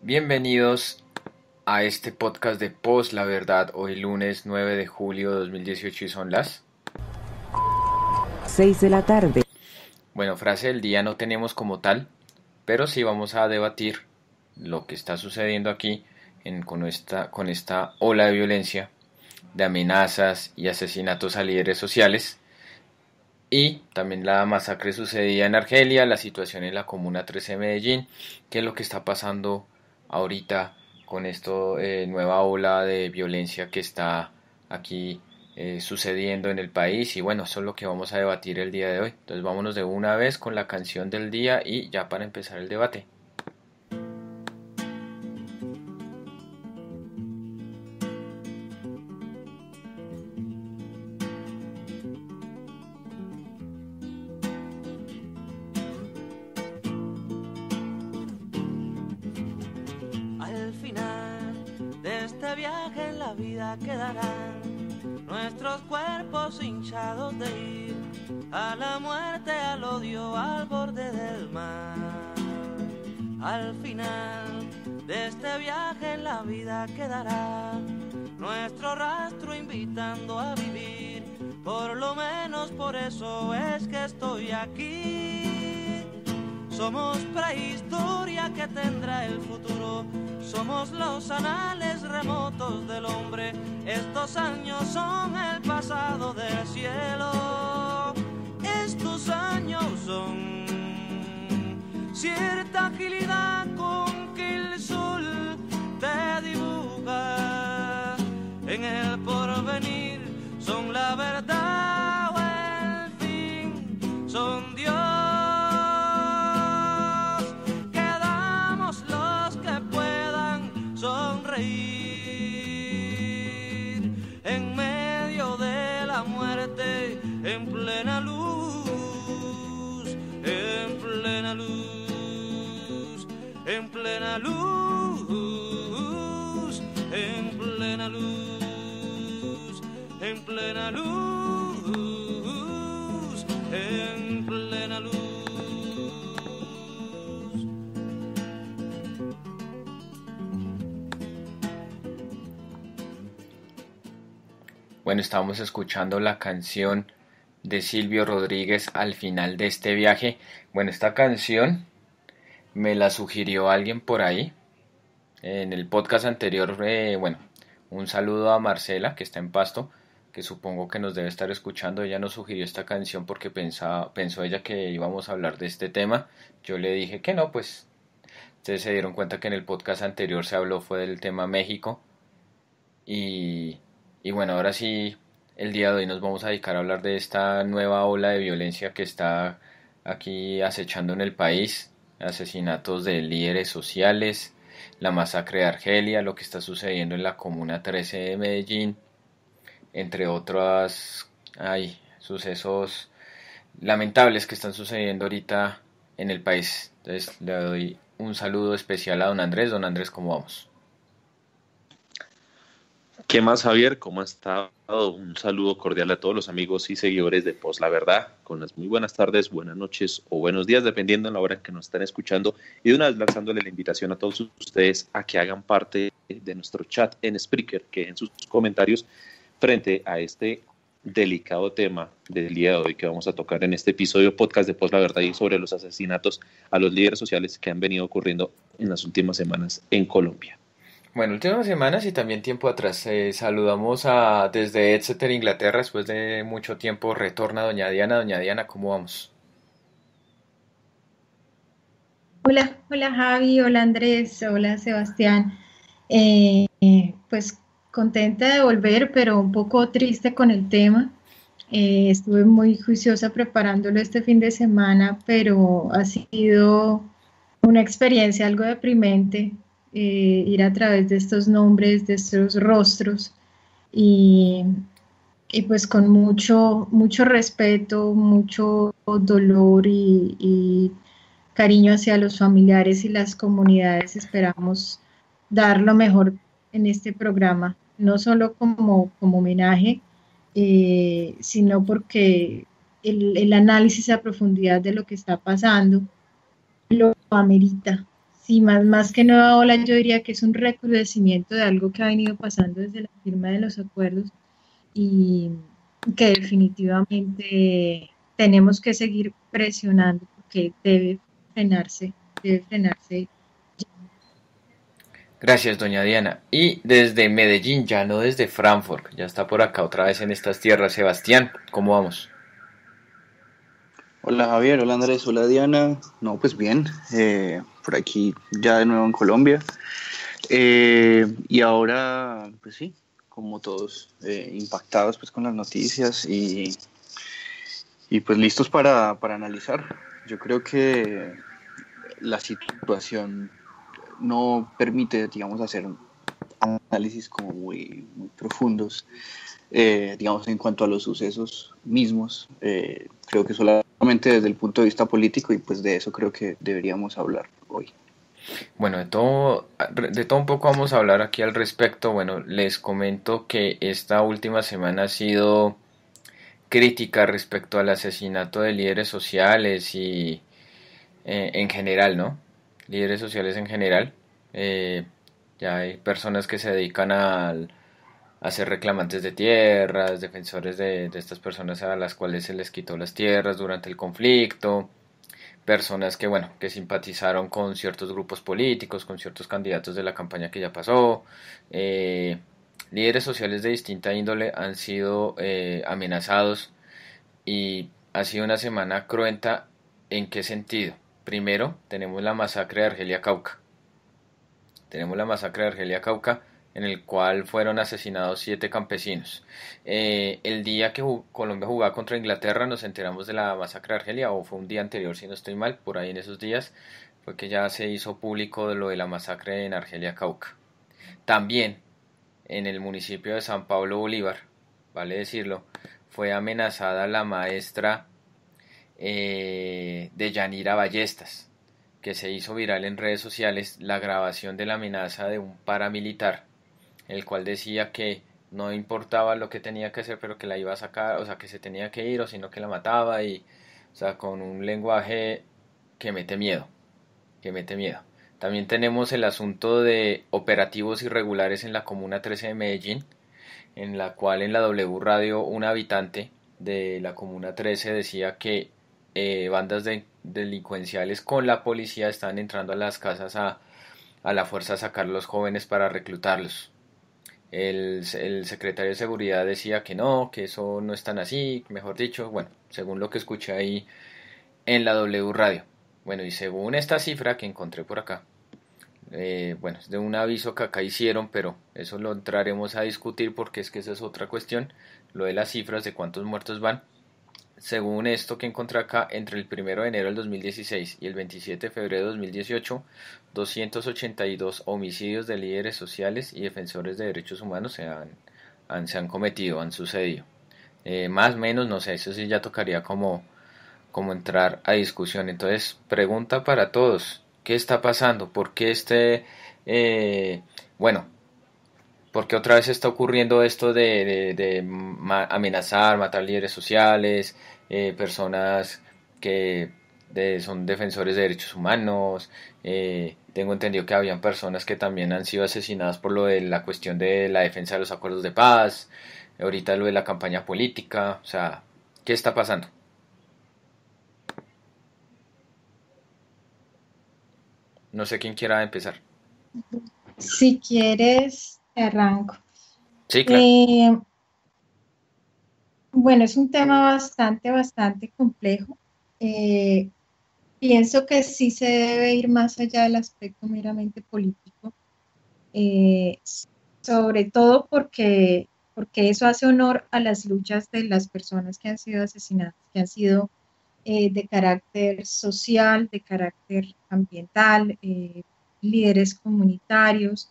Bienvenidos a este podcast de Post La Verdad, hoy lunes 9 de julio de 2018 y son las 6 de la tarde. Bueno, frase del día no tenemos como tal, pero sí vamos a debatir lo que está sucediendo aquí con esta ola de violencia, de amenazas y asesinatos a líderes sociales, y también la masacre sucedida en Argelia, la situación en la Comuna 13 de Medellín, qué es lo que está pasando ahorita con esto, nueva ola de violencia que está aquí sucediendo en el país. Y bueno, eso es lo que vamos a debatir el día de hoy. Entonces vámonos de una vez con la canción del día y ya para empezar el debate. Al final de este viaje en la vida quedarán nuestros cuerpos hinchados de ir a la muerte, al odio, al borde del mar. Al final de este viaje en la vida quedará nuestro rastro invitando a vivir. Por lo menos por eso es que estoy aquí. Somos prehistoria que tendrá el futuro. Somos los anales remotos del hombre. Estos años son el pasado del cielo. Estos años son cierta agilidad con que el sol te dibuja. En el porvenir son la verdad o el fin. Son Dios. En medio de la muerte, en plena luz, en plena luz, en plena luz, en plena luz, en plena luz, en plena luz. Bueno, estábamos escuchando la canción de Silvio Rodríguez, Al final de este viaje. Bueno, esta canción me la sugirió alguien por ahí en el podcast anterior. Bueno, un saludo a Marcela, que está en Pasto, que supongo que nos debe estar escuchando. Ella nos sugirió esta canción porque pensó ella que íbamos a hablar de este tema. Yo le dije que no, pues ustedes se dieron cuenta que en el podcast anterior se habló fue del tema México. Y bueno, ahora sí, el día de hoy nos vamos a dedicar a hablar de esta nueva ola de violencia que está aquí acechando en el país, asesinatos de líderes sociales, la masacre de Argelia, lo que está sucediendo en la Comuna 13 de Medellín, entre otros sucesos lamentables que están sucediendo ahorita en el país. Entonces le doy un saludo especial a don Andrés. Don Andrés, ¿cómo vamos? ¿Qué más, Javier? ¿Cómo has estado? Un saludo cordial a todos los amigos y seguidores de Post La Verdad, con las muy buenas tardes, buenas noches o buenos días, dependiendo de la hora en que nos estén escuchando. Y de una vez lanzándole la invitación a todos ustedes a que hagan parte de nuestro chat en Spreaker, que en sus comentarios frente a este delicado tema del día de hoy que vamos a tocar en este episodio podcast de Post La Verdad y sobre los asesinatos a los líderes sociales que han venido ocurriendo en las últimas semanas en Colombia. Bueno, últimas semanas y también tiempo atrás. Saludamos desde Exeter, Inglaterra, después de mucho tiempo retorna doña Diana. Doña Diana, ¿cómo vamos? Hola, hola Javi, hola Andrés, hola Sebastián. Pues contenta de volver, pero un poco triste con el tema. Estuve muy juiciosa preparándolo este fin de semana, pero ha sido una experiencia algo deprimente. Ir a través de estos nombres, de estos rostros y pues con mucho respeto, mucho dolor y cariño hacia los familiares y las comunidades. Esperamos dar lo mejor en este programa, no solo como homenaje, sino porque el análisis a profundidad de lo que está pasando lo amerita. Sí, más que nueva ola, yo diría que es un recrudecimiento de algo que ha venido pasando desde la firma de los acuerdos y que definitivamente tenemos que seguir presionando porque debe frenarse. Gracias, doña Diana. Y desde Medellín, ya no desde Frankfurt, ya está por acá otra vez en estas tierras. Sebastián, ¿cómo vamos? Hola Javier, hola Andrés, hola Diana. No, pues bien, por aquí ya de nuevo en Colombia. Y ahora, pues sí, como todos, impactados pues con las noticias y pues listos para analizar. Yo creo que la situación no permite, digamos, hacer análisis como muy profundos, digamos, en cuanto a los sucesos mismos. Creo que solamente desde el punto de vista político y pues de eso creo que deberíamos hablar hoy. Bueno, de todo un poco vamos a hablar aquí al respecto. Bueno, les comento que esta última semana ha sido crítica respecto al asesinato de líderes sociales y en general, ¿no? Líderes sociales en general. Ya hay personas que se dedican a ser reclamantes de tierras, defensores de estas personas a las cuales se les quitó las tierras durante el conflicto, personas que, bueno, que simpatizaron con ciertos grupos políticos, con ciertos candidatos de la campaña que ya pasó. Eh, Líderes sociales de distinta índole han sido amenazados y ha sido una semana cruenta. ¿En qué sentido? Primero, tenemos la masacre de Argelia Cauca. Tenemos la masacre de Argelia Cauca, en el cual fueron asesinados 7 campesinos. El día que Colombia jugaba contra Inglaterra nos enteramos de la masacre de Argelia, o fue un día anterior si no estoy mal, por ahí en esos días, fue que ya se hizo público de lo de la masacre en Argelia Cauca. También en el municipio de San Pablo Bolívar, vale decirlo, fue amenazada la maestra de Yanira Ballestas, que se hizo viral en redes sociales la grabación de la amenaza de un paramilitar, el cual decía que no importaba lo que tenía que hacer, pero que la iba a sacar, o sea, que se tenía que ir, o sino que la mataba, y, o sea, con un lenguaje que mete miedo, que mete miedo. También tenemos el asunto de operativos irregulares en la Comuna 13 de Medellín, en la cual en la W Radio un habitante de la Comuna 13 decía que bandas delincuenciales con la policía están entrando a las casas a la fuerza a sacar a los jóvenes para reclutarlos. El secretario de seguridad decía que no, que eso no es tan así, mejor dicho, bueno, según lo que escuché ahí en la W Radio. Bueno, y según esta cifra que encontré por acá, bueno, es de un aviso que acá hicieron, pero eso lo entraremos a discutir porque es que esa es otra cuestión, lo de las cifras de cuántos muertos van. Según esto que encontré acá, entre el 1 de enero del 2016 y el 27 de febrero de 2018, 282 homicidios de líderes sociales y defensores de derechos humanos se han cometido, han sucedido. Más o menos, no sé, eso sí ya tocaría como entrar a discusión. Entonces, pregunta para todos, ¿qué está pasando? ¿Por qué bueno, por qué otra vez está ocurriendo esto de amenazar, matar líderes sociales, personas que son defensores de derechos humanos? Tengo entendido que habían personas que también han sido asesinadas por lo de la cuestión de la defensa de los acuerdos de paz, ahorita lo de la campaña política, o sea, ¿qué está pasando? No sé quién quiera empezar. Si quieres, te arranco. Sí, claro. Eh, bueno, es un tema bastante complejo. Eh, Pienso que sí se debe ir más allá del aspecto meramente político, eh, sobre todo porque eso hace honor a las luchas de las personas que han sido asesinadas, que han sido de carácter social, de carácter ambiental, líderes comunitarios,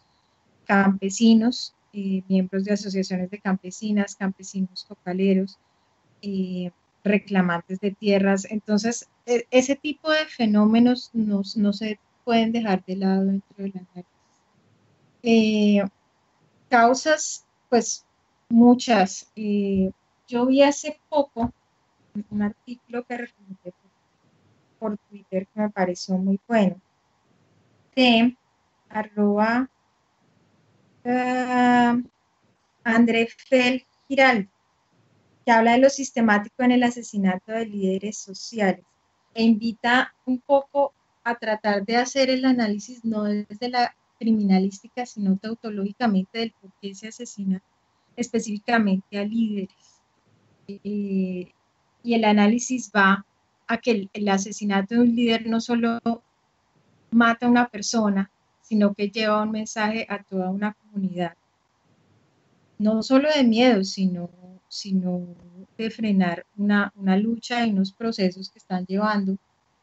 campesinos, miembros de asociaciones de campesinas, campesinos cocaleros, eh, reclamantes de tierras. Entonces, ese tipo de fenómenos no se pueden dejar de lado dentro de la análisis. Eh, Causas, pues muchas. Yo vi hace poco un artículo que recomendé por Twitter que me pareció muy bueno. de arroba André Fel Giraldo, que habla de lo sistemático en el asesinato de líderes sociales e invita un poco a tratar de hacer el análisis no desde la criminalística, sino tautológicamente del por qué se asesina específicamente a líderes. Y el análisis va a que el asesinato de un líder no solo mata a una persona, sino que lleva un mensaje a toda una comunidad. No solo de miedo, sino de frenar una lucha y unos procesos que están llevando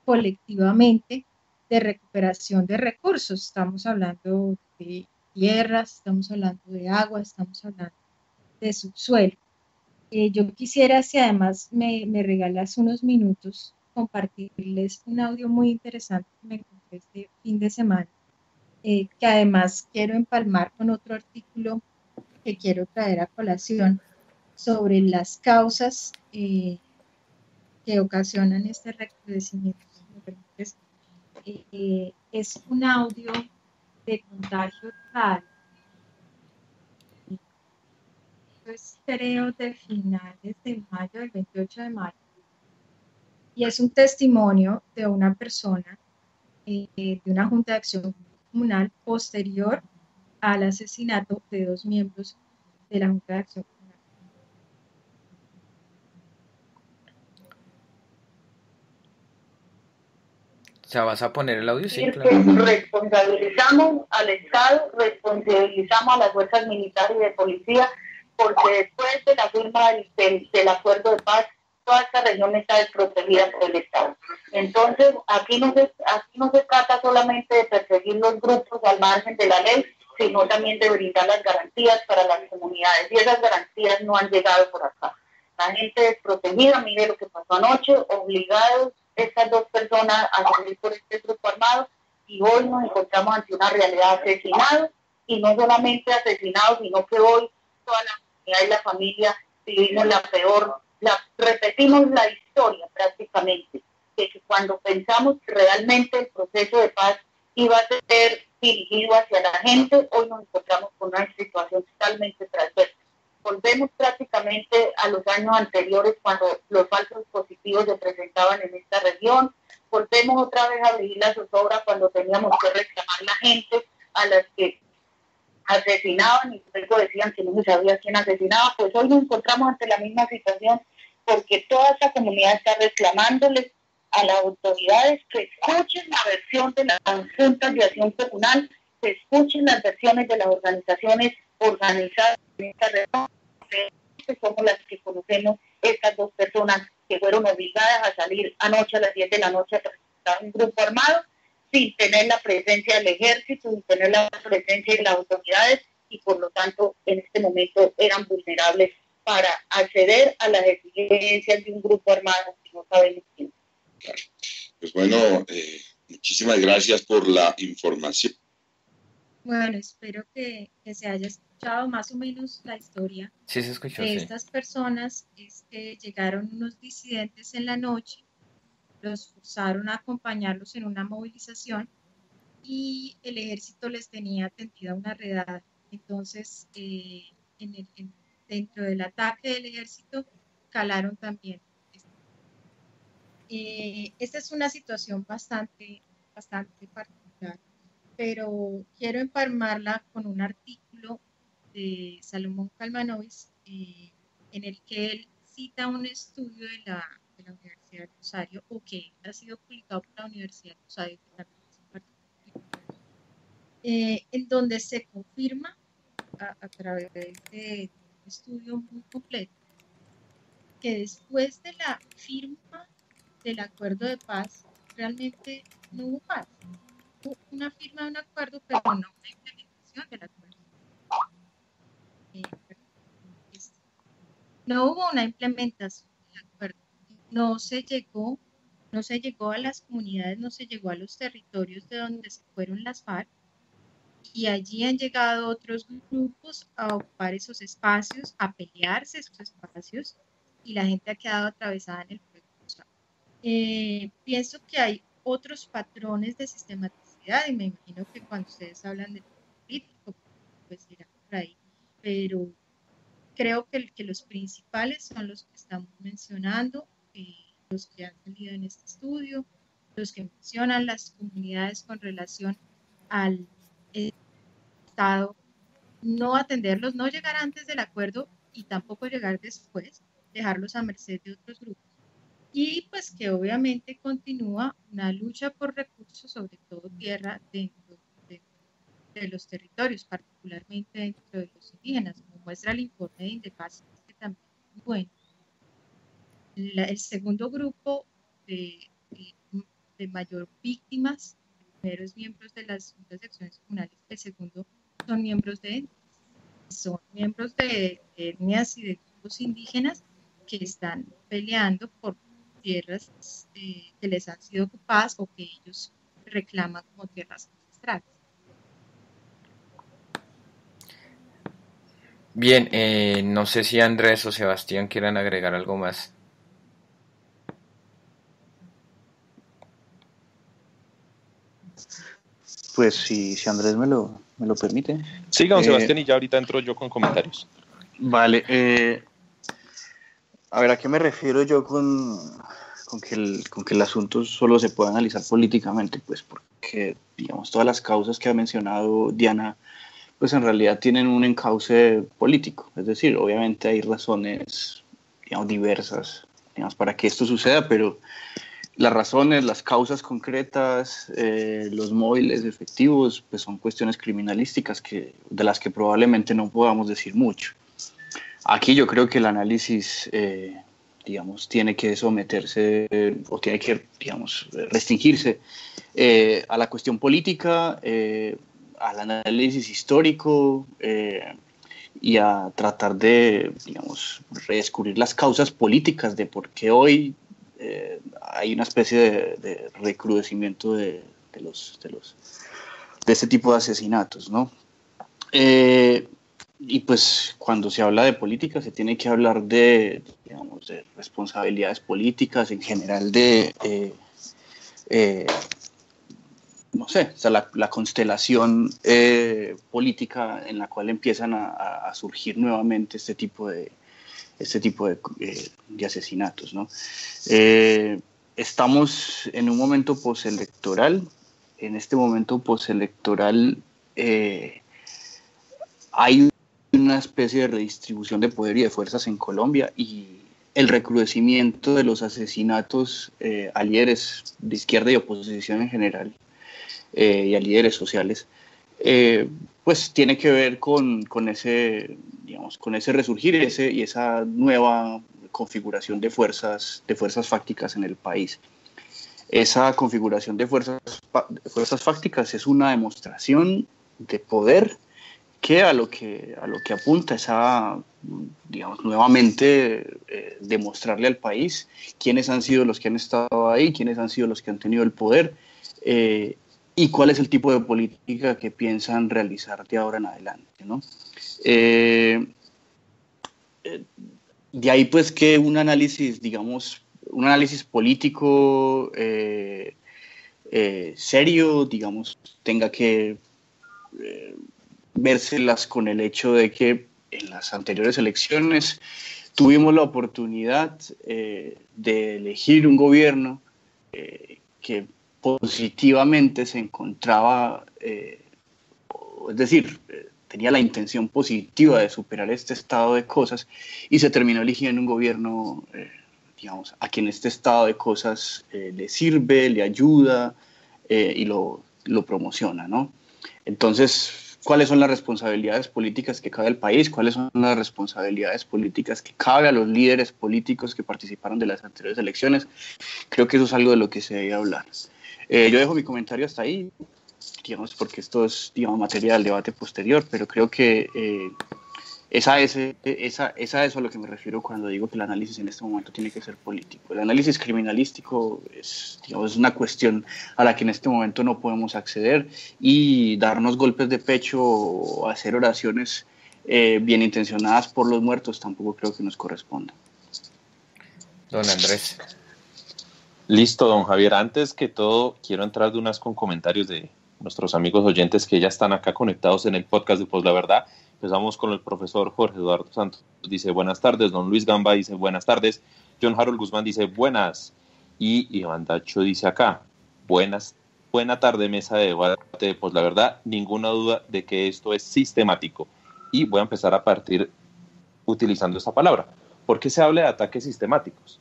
colectivamente de recuperación de recursos. Estamos hablando de tierras, estamos hablando de agua, estamos hablando de subsuelo. Yo quisiera, si además me regalas unos minutos, compartirles un audio muy interesante que me encontré este fin de semana, que además quiero empalmar con otro artículo que quiero traer a colación sobre las causas que ocasionan este recrudecimiento. Es un audio de Contagio Tal, es creo de finales de mayo, del 28 de mayo, y es un testimonio de una persona de una Junta de Acción Comunal posterior al asesinato de 2 miembros de la Junta de Acción Comunal. O sea, ¿vas a poner el audio? Sí, claro. Responsabilizamos al Estado, responsabilizamos a las fuerzas militares y de policía, porque después de la firma del acuerdo de paz, toda esta región está desprotegida por el Estado. Entonces, aquí no se trata solamente de perseguir los grupos al margen de la ley, sino también de brindar las garantías para las comunidades, y esas garantías no han llegado por acá. La gente desprotegida, mire lo que pasó anoche, obligados estas 2 personas a salir por este grupo armado, y hoy nos encontramos ante una realidad de asesinados, y no solamente asesinados, sino que hoy toda la comunidad y la familia vivimos repetimos la historia prácticamente, de que cuando pensamos que realmente el proceso de paz iba a ser dirigido hacia la gente, hoy nos encontramos con una situación totalmente transversa. Volvemos prácticamente a los años anteriores, cuando los falsos positivos se presentaban en esta región. Volvemos otra vez a abrir la zozobra cuando teníamos que reclamar la gente a las que asesinaban y luego decían que no se sabía quién asesinaba. Pues hoy nos encontramos ante la misma situación, porque toda esta comunidad está reclamándoles a las autoridades que escuchen la versión de las juntas de acción comunal, que escuchen las versiones de las organizaciones organizadas en esta región, que somos las que conocemos estas 2 personas que fueron obligadas a salir anoche a las 10 de la noche a presentar un grupo armado, sin tener la presencia del ejército, sin tener la presencia de las autoridades, y por lo tanto en este momento eran vulnerables para acceder a las exigencias de un grupo armado que no sabemos quién. Pues bueno, muchísimas gracias por la información. Bueno, espero que se haya escuchado más o menos la historia. Sí, se escuchó, de estas personas. Es que llegaron unos disidentes en la noche, los forzaron a acompañarlos en una movilización y el ejército les tenía tendida una redada. Entonces, dentro del ataque del ejército, calaron también. Esta es una situación bastante particular, pero quiero empalmarla con un artículo de Salomón Kalmanovic, en el que él cita un estudio de la Universidad de Rosario, o que ha sido publicado por la Universidad de Rosario, que también es en donde se confirma a través de un estudio muy completo que después de la firma del acuerdo de paz realmente no hubo paz. Hubo una firma de un acuerdo, pero no una implementación del acuerdo. No hubo una implementación del acuerdo. No se llegó a las comunidades, no se llegó a los territorios de donde se fueron las FARC, y allí han llegado otros grupos a ocupar esos espacios, a pelearse esos espacios, y la gente ha quedado atravesada en el fuego. Pienso que hay otros patrones de sistematización seguridad, y me imagino que cuando ustedes hablan de político, pues irá por ahí, pero creo que los principales son los que estamos mencionando, los que han salido en este estudio, los que mencionan las comunidades con relación al Estado, no atenderlos, no llegar antes del acuerdo y tampoco llegar después, dejarlos a merced de otros grupos. Y pues que obviamente continúa una lucha por recursos, sobre todo tierra, dentro de los territorios, particularmente dentro de los indígenas, como muestra el informe de Indepaz, que también es muy bueno. El segundo grupo de mayor víctimas, el primero es miembros de las juntas de acciones comunales, el segundo son miembros de etnias y de grupos indígenas que están peleando por tierras que les han sido ocupadas o que ellos reclaman como tierras ancestrales. Bien, no sé si Andrés o Sebastián quieran agregar algo más. Pues si Andrés me lo permite. Sigan, Sebastián, y ya ahorita entro yo con comentarios. Vale, a ver, ¿a qué me refiero yo con que el asunto solo se puede analizar políticamente? Pues porque, digamos, todas las causas que ha mencionado Diana, pues en realidad tienen un encauce político. Es decir, obviamente hay razones, digamos, diversas, digamos, para que esto suceda, pero las razones, las causas concretas, los móviles efectivos, pues son cuestiones criminalísticas de las que probablemente no podamos decir mucho. Aquí yo creo que el análisis, digamos, tiene que someterse o tiene que, digamos, restringirse a la cuestión política, al análisis histórico y a tratar de, digamos, redescubrir las causas políticas de por qué hoy hay una especie de recrudecimiento de este tipo de asesinatos, ¿no? Y pues cuando se habla de política se tiene que hablar de, digamos, de responsabilidades políticas en general, no sé, o sea, la constelación política en la cual empiezan a surgir nuevamente este tipo de asesinatos, ¿no? Estamos en un momento postelectoral. En este momento postelectoral hay una especie de redistribución de poder y de fuerzas en Colombia, y el recrudecimiento de los asesinatos a líderes de izquierda y oposición en general, y a líderes sociales, pues tiene que ver con ese, digamos, con ese resurgir y esa nueva configuración de fuerzas fácticas en el país. Esa configuración de fuerzas fácticas es una demostración de poder que a lo que apunta es a, digamos, nuevamente demostrarle al país quiénes han sido los que han estado ahí, quiénes han sido los que han tenido el poder, y cuál es el tipo de política que piensan realizar de ahora en adelante, ¿no? De ahí pues que un análisis, digamos, un análisis político serio, digamos, tenga que vérselas con el hecho de que en las anteriores elecciones tuvimos la oportunidad de elegir un gobierno que positivamente se encontraba, es decir, tenía la intención positiva de superar este estado de cosas, y se terminó eligiendo un gobierno, digamos, a quien este estado de cosas le sirve, le ayuda y lo promociona, ¿no? Entonces, ¿cuáles son las responsabilidades políticas que cabe al país? ¿Cuáles son las responsabilidades políticas que cabe a los líderes políticos que participaron de las anteriores elecciones? Creo que eso es algo de lo que se debe hablar. Yo dejo mi comentario hasta ahí, digamos, porque esto es, digamos, materia del debate posterior, pero creo que es a eso a lo que me refiero cuando digo que el análisis en este momento tiene que ser político. El análisis criminalístico es, digamos, una cuestión a la que en este momento no podemos acceder, y darnos golpes de pecho o hacer oraciones bien intencionadas por los muertos tampoco creo que nos corresponda. Don Andrés. Listo, don Javier. Antes que todo, quiero entrar de unas con comentarios de nuestros amigos oyentes que ya están acá conectados en el podcast de Pues la Verdad. Empezamos con el profesor Jorge Eduardo Santos, dice buenas tardes. Don Luis Gamba dice buenas tardes. John Harold Guzmán dice buenas. Y Iván Dacho dice acá, buena tarde, mesa de debate de Pues la Verdad. Ninguna duda de que esto es sistemático. Y voy a empezar a partir utilizando esta palabra. ¿Por qué se habla de ataques sistemáticos?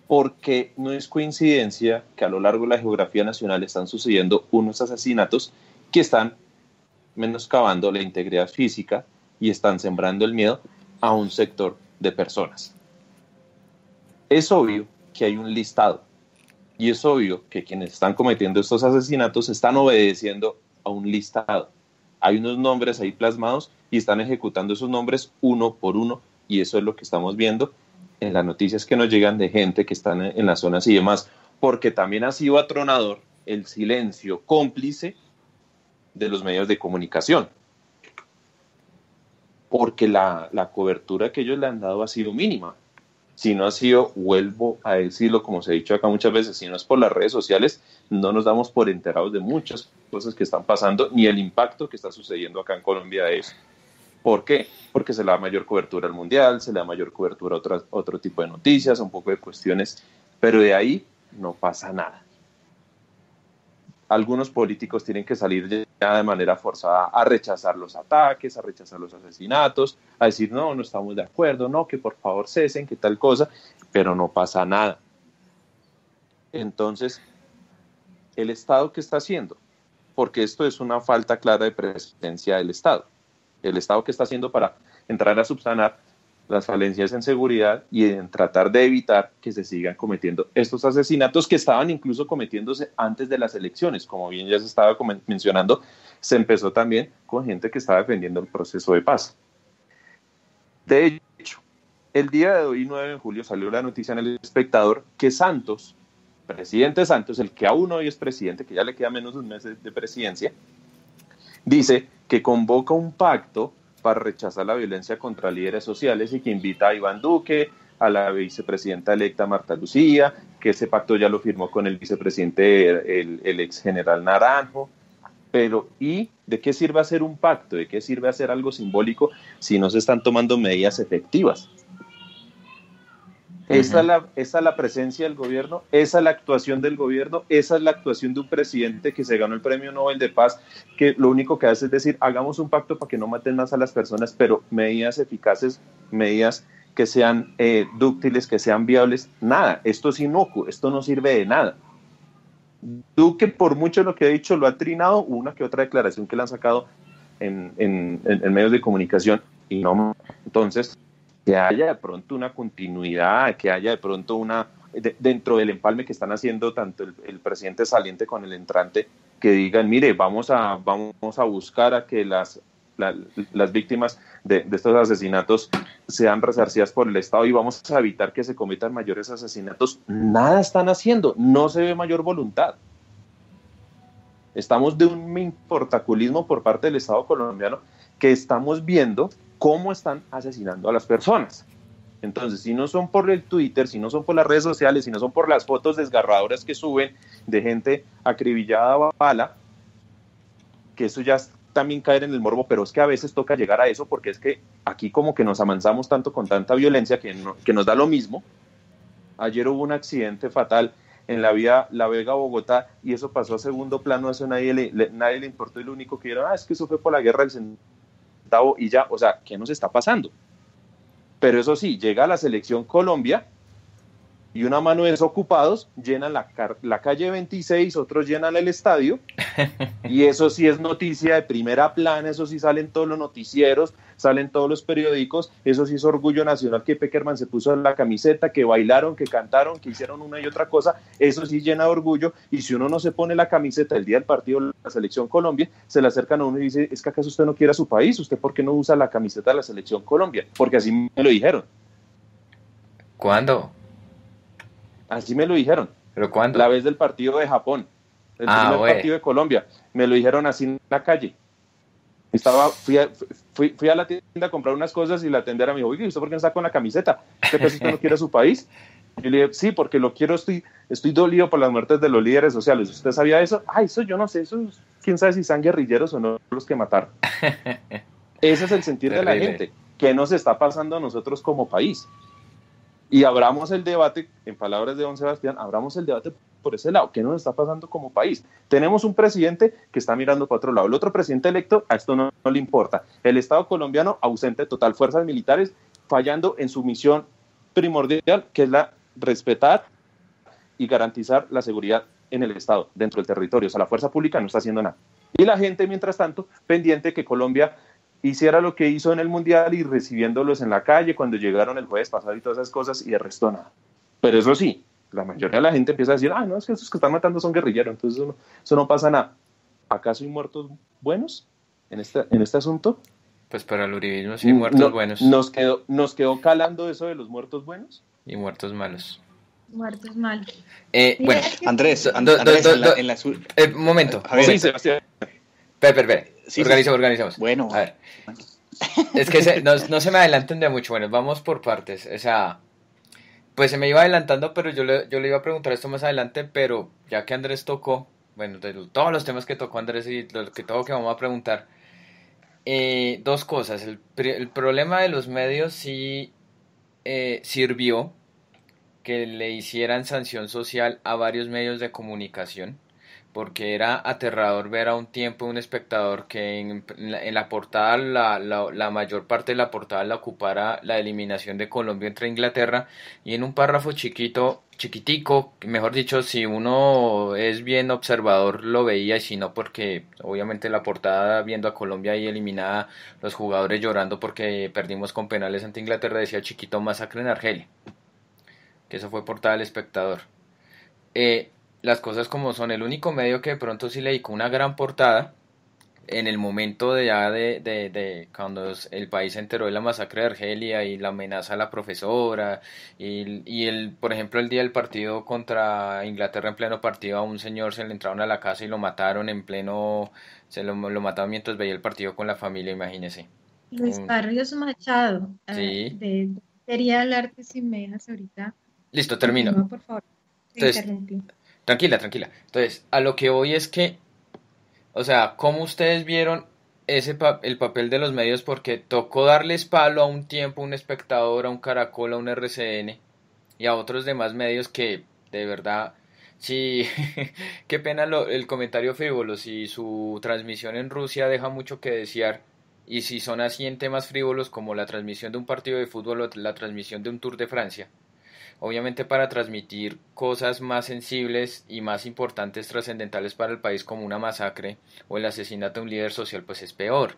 Porque no es coincidencia que a lo largo de la geografía nacional están sucediendo unos asesinatos que están menoscabando la integridad física y están sembrando el miedo a un sector de personas. Es obvio que hay un listado y es obvio que quienes están cometiendo estos asesinatos están obedeciendo a un listado. Hay unos nombres ahí plasmados y están ejecutando esos nombres uno por uno, y eso es lo que estamos viendo en las noticias que nos llegan de gente que están en las zonas y demás, porque también ha sido atronador el silencio cómplice de los medios de comunicación, porque la cobertura que ellos le han dado ha sido mínima. Si no ha sido, vuelvo a decirlo como se ha dicho acá muchas veces, si no es por las redes sociales, no nos damos por enterados de muchas cosas que están pasando, ni el impacto que está sucediendo acá en Colombia de eso. ¿Por qué? Porque se le da mayor cobertura al mundial, se le da mayor cobertura a otro tipo de noticias, un poco de cuestiones, pero de ahí no pasa nada. Algunos políticos tienen que salir ya de manera forzada a rechazar los ataques, a rechazar los asesinatos, a decir no estamos de acuerdo, no, que por favor cesen, que tal cosa, pero no pasa nada. Entonces, ¿el Estado qué está haciendo? Porque esto es una falta clara de presencia del Estado. El Estado que está haciendo para entrar a subsanar las falencias en seguridad y en tratar de evitar que se sigan cometiendo estos asesinatos que estaban incluso cometiéndose antes de las elecciones. Como bien ya se estaba mencionando, se empezó también con gente que estaba defendiendo el proceso de paz. De hecho, el día de hoy, 9 de julio, salió la noticia en El Espectador que Santos, presidente Santos, el que aún hoy es presidente, que ya le queda menos de un mes de presidencia, dice que convoca un pacto para rechazar la violencia contra líderes sociales y que invita a Iván Duque, a la vicepresidenta electa Marta Lucía, que ese pacto ya lo firmó con el vicepresidente, el ex general Naranjo. Pero ¿y de qué sirve hacer un pacto? ¿De qué sirve hacer algo simbólico si no se están tomando medidas efectivas? Esa es la presencia del gobierno, esa es la actuación del gobierno, esa es la actuación de un presidente que se ganó el Premio Nobel de Paz, que lo único que hace es decir, hagamos un pacto para que no maten más a las personas, pero medidas eficaces, medidas que sean dúctiles, que sean viables, nada, esto es inocuo, esto no sirve de nada. Duque, por mucho lo que ha dicho, lo ha trinado, una que otra declaración que le han sacado en medios de comunicación, y no, entonces que haya de pronto una continuidad, que haya de pronto dentro del empalme que están haciendo tanto el presidente saliente con el entrante, que digan, mire, vamos a buscar a que las víctimas de estos asesinatos sean resarcidas por el Estado y vamos a evitar que se cometan mayores asesinatos. Nada están haciendo, no se ve mayor voluntad. Estamos de un importaculismo por parte del Estado colombiano que estamos viendo cómo están asesinando a las personas. Entonces, si no son por el Twitter, si no son por las redes sociales, si no son por las fotos desgarradoras que suben de gente acribillada a bala, que eso ya es también caer en el morbo, pero es que a veces toca llegar a eso porque es que aquí como que nos amansamos tanto con tanta violencia que nos da lo mismo. Ayer hubo un accidente fatal en la vía La Vega-Bogotá y eso pasó a segundo plano, eso nadie le importó y lo único que vieron, es que eso fue por la guerra del centavo y ya, o sea, ¿qué nos está pasando? Pero eso sí, llega a la selección Colombia y una mano de desocupados llenan la calle 26, otros llenan el estadio y eso sí es noticia de primera plana, eso sí salen todos los noticieros, salen todos los periódicos, eso sí es orgullo nacional que Peckerman se puso en la camiseta, que bailaron, que cantaron, que hicieron una y otra cosa, eso sí llena de orgullo. Y si uno no se pone la camiseta el día del partido de la selección Colombia, se le acercan a uno y dice, es que acaso usted no quiere a su país, ¿usted por qué no usa la camiseta de la selección Colombia? Porque así me lo dijeron. ¿Cuándo? Así me lo dijeron. ¿Pero cuándo? La vez del partido de Japón, el primer partido de Colombia, me lo dijeron así en la calle. Fui a la tienda a comprar unas cosas y la tendera me dijo, oye, ¿usted por qué no está con la camiseta? ¿Usted no quiere a su país? Yo le dije, sí, porque lo quiero, estoy dolido por las muertes de los líderes sociales. ¿Usted sabía eso? Ay, eso yo no sé, eso quién sabe si son guerrilleros o no los que mataron. Ese es el sentir de la gente. ¿Qué nos está pasando a nosotros como país? Y abramos el debate, en palabras de don Sebastián, abramos el debate por ese lado. ¿Qué nos está pasando como país? Tenemos un presidente que está mirando para otro lado. El otro presidente electo, a esto no le importa. El Estado colombiano ausente total. Fuerzas militares fallando en su misión primordial, que es la respetar y garantizar la seguridad en el Estado, dentro del territorio. O sea, la fuerza pública no está haciendo nada. Y la gente, mientras tanto, pendiente que Colombia hiciera lo que hizo en el Mundial y recibiéndolos en la calle cuando llegaron el jueves pasado y todas esas cosas, y de resto nada. Pero eso sí, la mayoría de la gente empieza a decir, no, es que esos que están matando son guerrilleros, entonces eso no pasa nada. ¿Acaso hay muertos buenos en este asunto? Pues para el uribismo sí, muertos buenos. Nos quedó calando eso de los muertos buenos. Y muertos malos. Muertos malos. Bueno, Andrés, un momento. Sí, Sebastián. Espera. Sí, organizamos. Bueno. A ver. Es que no se me adelanten de mucho. Bueno, vamos por partes. O sea, pues se me iba adelantando, pero yo le iba a preguntar esto más adelante, pero ya que Andrés tocó, bueno, de todos los temas que tocó Andrés y lo que todo que vamos a preguntar, dos cosas. El problema de los medios sí sirvió que le hicieran sanción social a varios medios de comunicación, porque era aterrador ver a un tiempo un espectador que en la portada, la mayor parte de la portada la ocupara la eliminación de Colombia entre Inglaterra, y en un párrafo chiquitico, mejor dicho, si uno es bien observador lo veía, y si no, porque obviamente la portada viendo a Colombia ahí eliminada, los jugadores llorando porque perdimos con penales ante Inglaterra, decía chiquito masacre en Argelia, que eso fue portada del espectador. Las cosas como son, el único medio que de pronto sí le dedicó una gran portada en el momento de cuando el país se enteró de la masacre de Argelia y la amenaza a la profesora por ejemplo el día del partido contra Inglaterra, en pleno partido a un señor se le entraron a la casa y lo mataron lo mataron mientras veía el partido con la familia, imagínese. Luis Barrios Machado, sí. quería hablarte si me dejas ahorita. Listo, termino. Continúa, por favor. Entonces, tranquila. Entonces, a lo que voy es que, o sea, ¿cómo ustedes vieron el papel de los medios? Porque tocó darles palo a un tiempo, a un espectador, a un Caracol, a un RCN y a otros demás medios que, de verdad, sí, qué pena el comentario frívolo, si su transmisión en Rusia deja mucho que desear, y si son así en temas frívolos como la transmisión de un partido de fútbol o la transmisión de un Tour de Francia. Obviamente para transmitir cosas más sensibles y más importantes, trascendentales para el país, como una masacre o el asesinato de un líder social, pues es peor.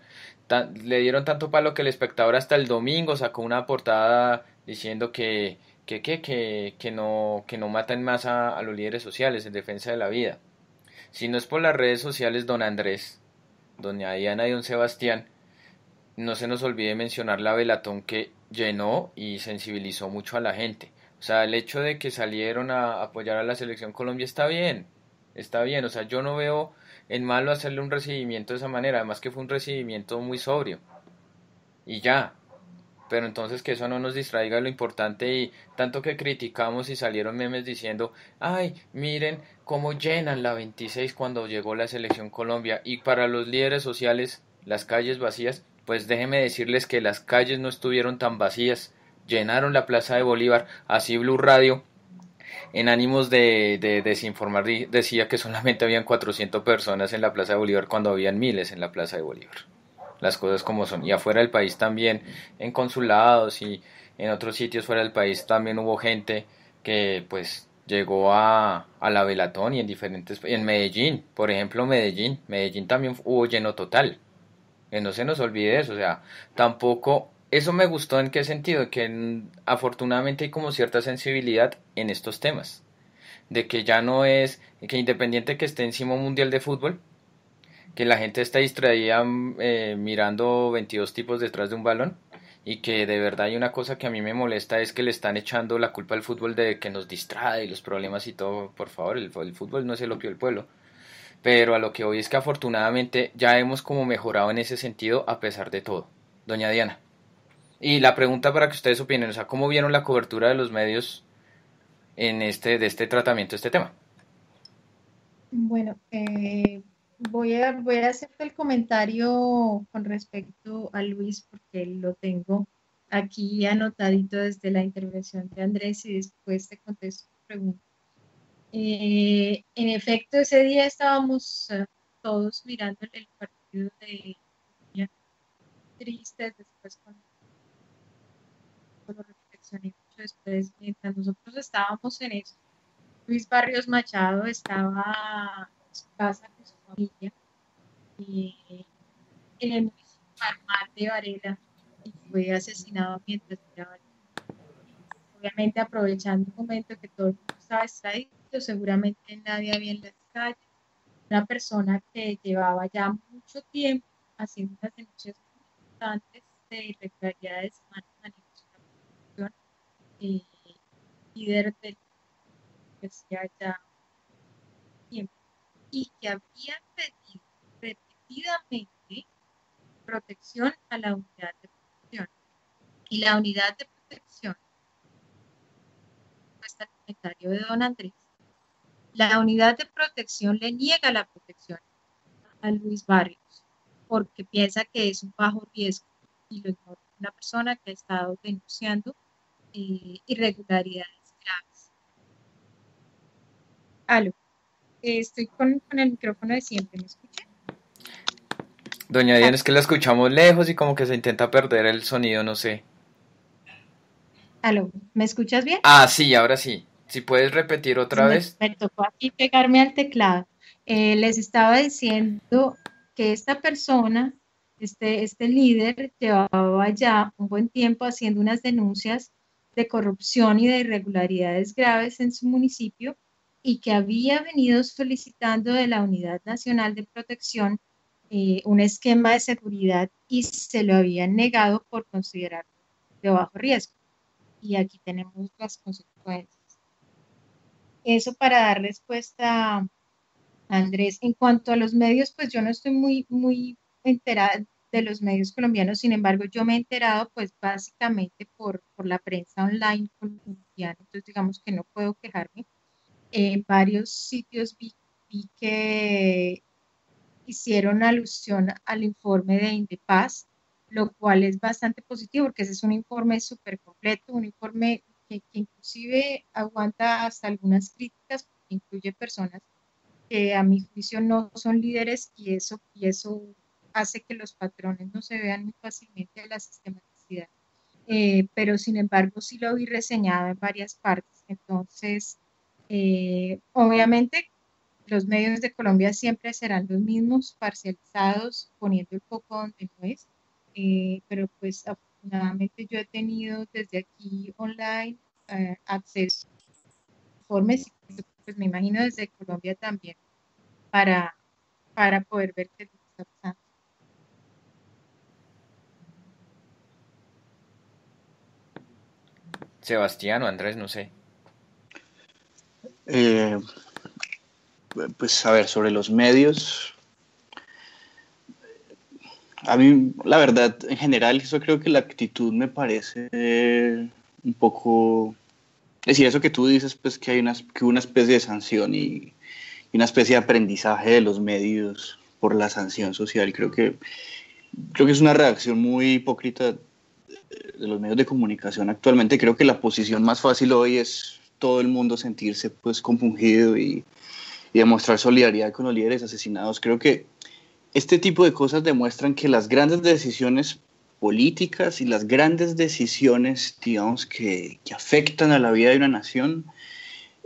Le dieron tanto palo que el espectador hasta el domingo sacó una portada diciendo que no maten más a los líderes sociales en defensa de la vida. Si no es por las redes sociales, don Andrés, doña Diana y don Sebastián, no se nos olvide mencionar la velatón que llenó y sensibilizó mucho a la gente. O sea, el hecho de que salieron a apoyar a la selección Colombia está bien, o sea, yo no veo en malo hacerle un recibimiento de esa manera, además que fue un recibimiento muy sobrio, y ya, pero entonces que eso no nos distraiga de lo importante, y tanto que criticamos y salieron memes diciendo, ay, miren cómo llenan la 26 cuando llegó la selección Colombia, y para los líderes sociales, las calles vacías, pues déjenme decirles que las calles no estuvieron tan vacías, llenaron la Plaza de Bolívar. Así Blue Radio, en ánimos de desinformar, decía que solamente habían 400 personas en la Plaza de Bolívar cuando habían miles en la Plaza de Bolívar. Las cosas como son. Y afuera del país también, en consulados y en otros sitios fuera del país también hubo gente que pues llegó a la velatón, y en Medellín, por ejemplo, Medellín también hubo lleno total. Que no se nos olvide eso, o sea, tampoco. Eso me gustó, ¿en qué sentido? Que afortunadamente hay como cierta sensibilidad en estos temas, de que ya no es, que independiente que esté encima un mundial de fútbol, que la gente está distraída mirando 22 tipos detrás de un balón, y que de verdad hay una cosa que a mí me molesta, es que le están echando la culpa al fútbol de que nos distrae y los problemas y todo. Por favor, el fútbol no es el opio del pueblo. Pero a lo que voy es que afortunadamente ya hemos como mejorado en ese sentido a pesar de todo. Doña Diana. Y la pregunta para que ustedes opinen, o sea, ¿cómo vieron la cobertura de los medios de este tratamiento de este tema. Bueno, voy a hacerte el comentario con respecto a Luis, porque lo tengo aquí anotadito desde la intervención de Andrés y después te contesto tu pregunta. En efecto, ese día estábamos todos mirando el partido de Colombia, tristes, después cuando reflexioné mucho después, mientras nosotros estábamos en eso, Luis Barrios Machado estaba en su casa con su familia en el municipio Palmar de Varela y fue asesinado mientras miraba. Obviamente aprovechando un momento que todo el mundo estaba distraído, seguramente nadie había en las calles. Una persona que llevaba ya mucho tiempo haciendo unas denuncias muy importantes de irregularidades humanas, líder del que hacía ya tiempo y que había pedido repetidamente protección a la unidad de protección. Y la unidad de protección, hasta el comentario de don Andrés, la unidad de protección le niega la protección a Luis Barrios porque piensa que es un bajo riesgo y lo ignora. Una persona que ha estado denunciando irregularidades graves. Aló, estoy con el micrófono de siempre, ¿me escuchan? Doña Diana, es que la escuchamos lejos y como que se intenta perder el sonido, no sé. Aló, ¿me escuchas bien? Ah, sí, ahora sí. Si puedes repetir otra vez. Me tocó aquí pegarme al teclado. Les estaba diciendo que esta persona, este líder, llevaba ya un buen tiempo haciendo unas denuncias de corrupción y de irregularidades graves en su municipio y que había venido solicitando de la Unidad Nacional de Protección un esquema de seguridad y se lo habían negado por considerarlo de bajo riesgo. Y aquí tenemos las consecuencias. Eso para dar respuesta a Andrés. En cuanto a los medios, pues yo no estoy muy enterada de los medios colombianos, sin embargo, yo me he enterado pues básicamente por la prensa online colombiana, entonces digamos que no puedo quejarme. En varios sitios vi que hicieron alusión al informe de Indepaz, lo cual es bastante positivo porque ese es un informe súper completo, un informe que inclusive aguanta hasta algunas críticas, porque incluye personas que a mi juicio no son líderes y eso hace que los patrones no se vean muy fácilmente a la sistematicidad. Pero sin embargo sí lo vi reseñado en varias partes. Entonces, obviamente los medios de Colombia siempre serán los mismos, parcializados, poniendo el foco donde no es, pero pues afortunadamente yo he tenido desde aquí online acceso a informes, pues me imagino desde Colombia también, para poder ver qué es lo que está pasando. Sebastián o Andrés, no sé. Pues a ver, sobre los medios, a mí la verdad en general yo creo que la actitud me parece un poco, es decir, eso que tú dices pues que hay una especie de sanción y una especie de aprendizaje de los medios por la sanción social, creo que es una reacción muy hipócrita de los medios de comunicación actualmente. Creo que la posición más fácil hoy es todo el mundo sentirse pues compungido y demostrar solidaridad con los líderes asesinados. Creo que este tipo de cosas demuestran que las grandes decisiones políticas y las grandes decisiones, digamos, que afectan a la vida de una nación,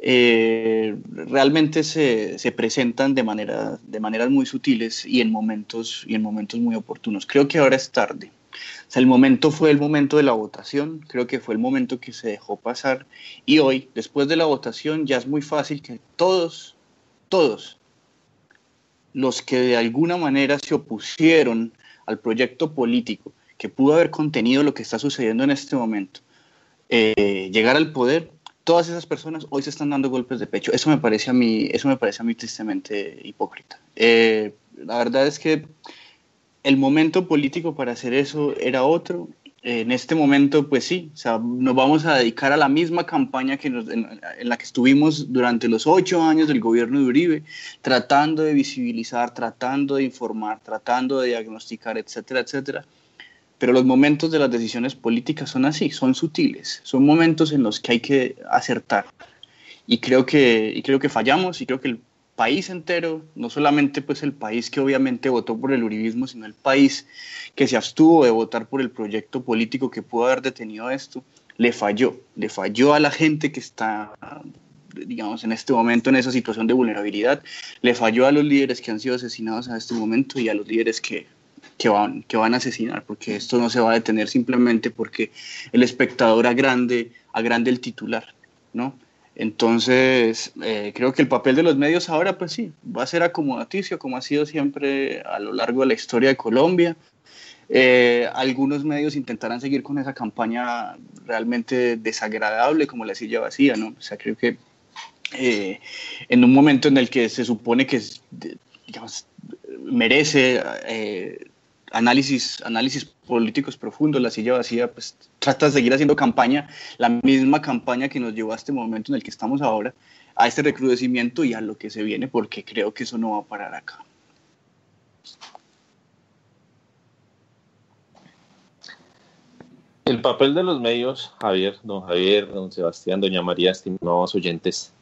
realmente se presentan de maneras muy sutiles y en momentos muy oportunos. Creo que ahora es tarde. O sea, fue el momento de la votación, creo que fue el momento que se dejó pasar y hoy, después de la votación, ya es muy fácil que todos los que de alguna manera se opusieron al proyecto político que pudo haber contenido lo que está sucediendo en este momento, llegar al poder, todas esas personas hoy se están dando golpes de pecho. Eso me parece a mí tristemente hipócrita. La verdad es que el momento político para hacer eso era otro en este momento, pues sí, o sea, nos vamos a dedicar a la misma campaña en la que estuvimos durante los 8 años del gobierno de Uribe, tratando de visibilizar, tratando de informar, tratando de diagnosticar, etcétera, etcétera. Pero los momentos de las decisiones políticas son así, son sutiles, son momentos en los que hay que acertar. Y creo que fallamos, y creo que el país entero, no solamente pues el país que obviamente votó por el uribismo, sino el país que se abstuvo de votar por el proyecto político que pudo haber detenido esto, le falló a la gente que está, digamos, en este momento en esa situación de vulnerabilidad, le falló a los líderes que han sido asesinados en este momento y a los líderes que van a asesinar, porque esto no se va a detener simplemente porque el espectador agrande el titular, ¿no? Entonces, creo que el papel de los medios ahora, pues sí, va a ser acomodaticio, como ha sido siempre a lo largo de la historia de Colombia. Algunos medios intentarán seguir con esa campaña realmente desagradable, como la silla vacía, ¿no? O sea, creo que en un momento en el que se supone que, digamos, merece análisis políticos profundos, la silla vacía, pues trata de seguir haciendo campaña, la misma campaña que nos llevó a este momento en el que estamos ahora, a este recrudecimiento y a lo que se viene, porque creo que eso no va a parar acá. El papel de los medios, Javier, don Sebastián, doña María, estimados oyentes,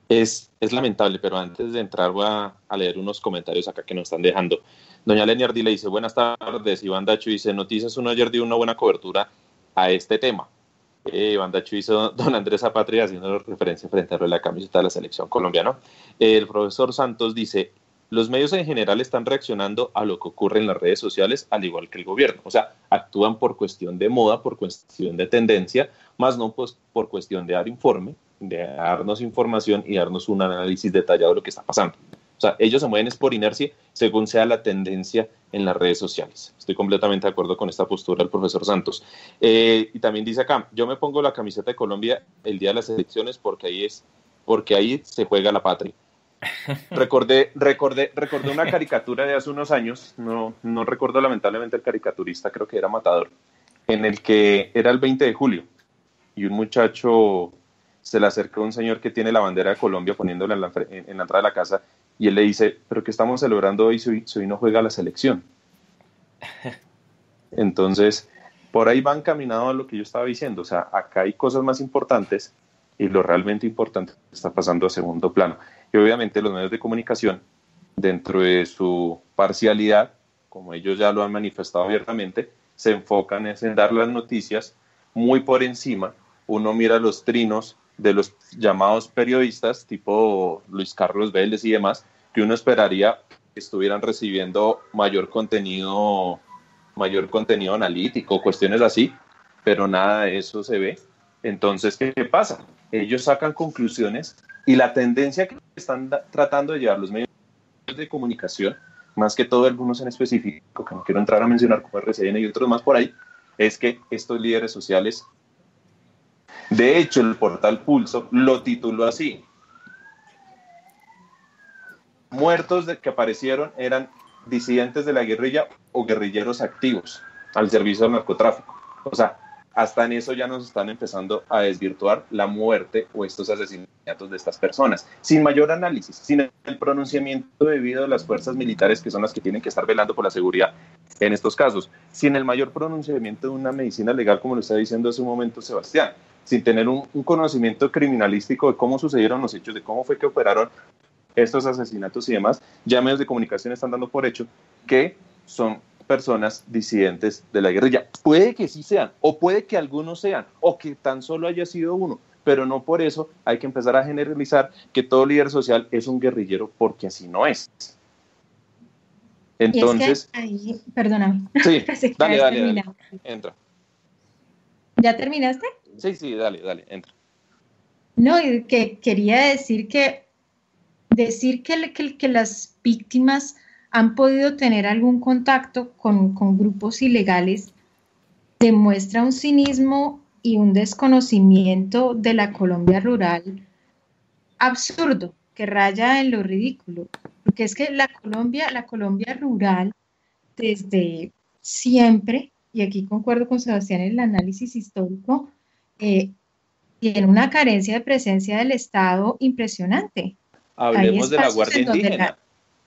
es lamentable, pero antes de entrar voy a leer unos comentarios acá que nos están dejando. Doña Leni Ardila dice, buenas tardes. Iván Dacho dice, Noticias 1 ayer dio una buena cobertura a este tema. Iván Dacho hizo don Andrés Zapatria haciendo referencia frente a lo de la camiseta de la selección colombiana. El profesor Santos dice, los medios en general están reaccionando a lo que ocurre en las redes sociales, al igual que el gobierno. O sea, actúan por cuestión de moda, por cuestión de tendencia, más no pues, por cuestión de dar informe, de darnos información y darnos un análisis detallado de lo que está pasando. O sea, ellos se mueven es por inercia según sea la tendencia en las redes sociales. Estoy completamente de acuerdo con esta postura del profesor Santos. Y también dice acá, yo me pongo la camiseta de Colombia el día de las elecciones porque ahí se juega la patria. Recordé una caricatura de hace unos años, no recuerdo lamentablemente el caricaturista, creo que era Matador, en el que era el 20 de julio y un muchacho se le acerca a un señor que tiene la bandera de Colombia poniéndola en la entrada de la casa y él le dice, pero ¿qué estamos celebrando hoy si hoy no juega la selección? Entonces, por ahí van caminando a lo que yo estaba diciendo, o sea, acá hay cosas más importantes y lo realmente importante está pasando a segundo plano. Y obviamente los medios de comunicación, dentro de su parcialidad, como ellos ya lo han manifestado abiertamente, se enfocan en dar las noticias muy por encima. Uno mira los trinos de los llamados periodistas, tipo Luis Carlos Vélez y demás, que uno esperaría que estuvieran recibiendo mayor contenido analítico, cuestiones así, pero nada de eso se ve. Entonces, ¿qué pasa? Ellos sacan conclusiones y la tendencia que están tratando de llevar los medios de comunicación, más que todo algunos en específico, que no quiero entrar a mencionar como RCN y otros más por ahí, es que estos líderes sociales, de hecho el portal Pulso lo tituló así, muertos que aparecieron eran disidentes de la guerrilla o guerrilleros activos al servicio del narcotráfico. O sea, hasta en eso ya nos están empezando a desvirtuar la muerte o estos asesinatos de estas personas, sin mayor análisis, sin el pronunciamiento debido a las fuerzas militares que son las que tienen que estar velando por la seguridad en estos casos, sin el mayor pronunciamiento de una medicina legal, como lo está diciendo hace un momento Sebastián, sin tener un conocimiento criminalístico de cómo sucedieron los hechos, de cómo fue que operaron estos asesinatos y demás. Ya medios de comunicación están dando por hecho que son personas disidentes de la guerrilla. Puede que sí sean, o puede que algunos sean, o que tan solo haya sido uno, pero no por eso hay que empezar a generalizar que todo líder social es un guerrillero, porque así no es. Entonces, y es que ahí, perdóname. Sí, dale, entra. ¿Ya terminaste? Sí, dale, entra. No, y que quería decir que las víctimas han podido tener algún contacto con grupos ilegales demuestra un cinismo y un desconocimiento de la Colombia rural absurdo, que raya en lo ridículo, porque es que la Colombia rural desde siempre y aquí concuerdo con Sebastián en el análisis histórico, tiene una carencia de presencia del Estado impresionante. Hay Hablemos de la espacios Guardia en donde Indígena.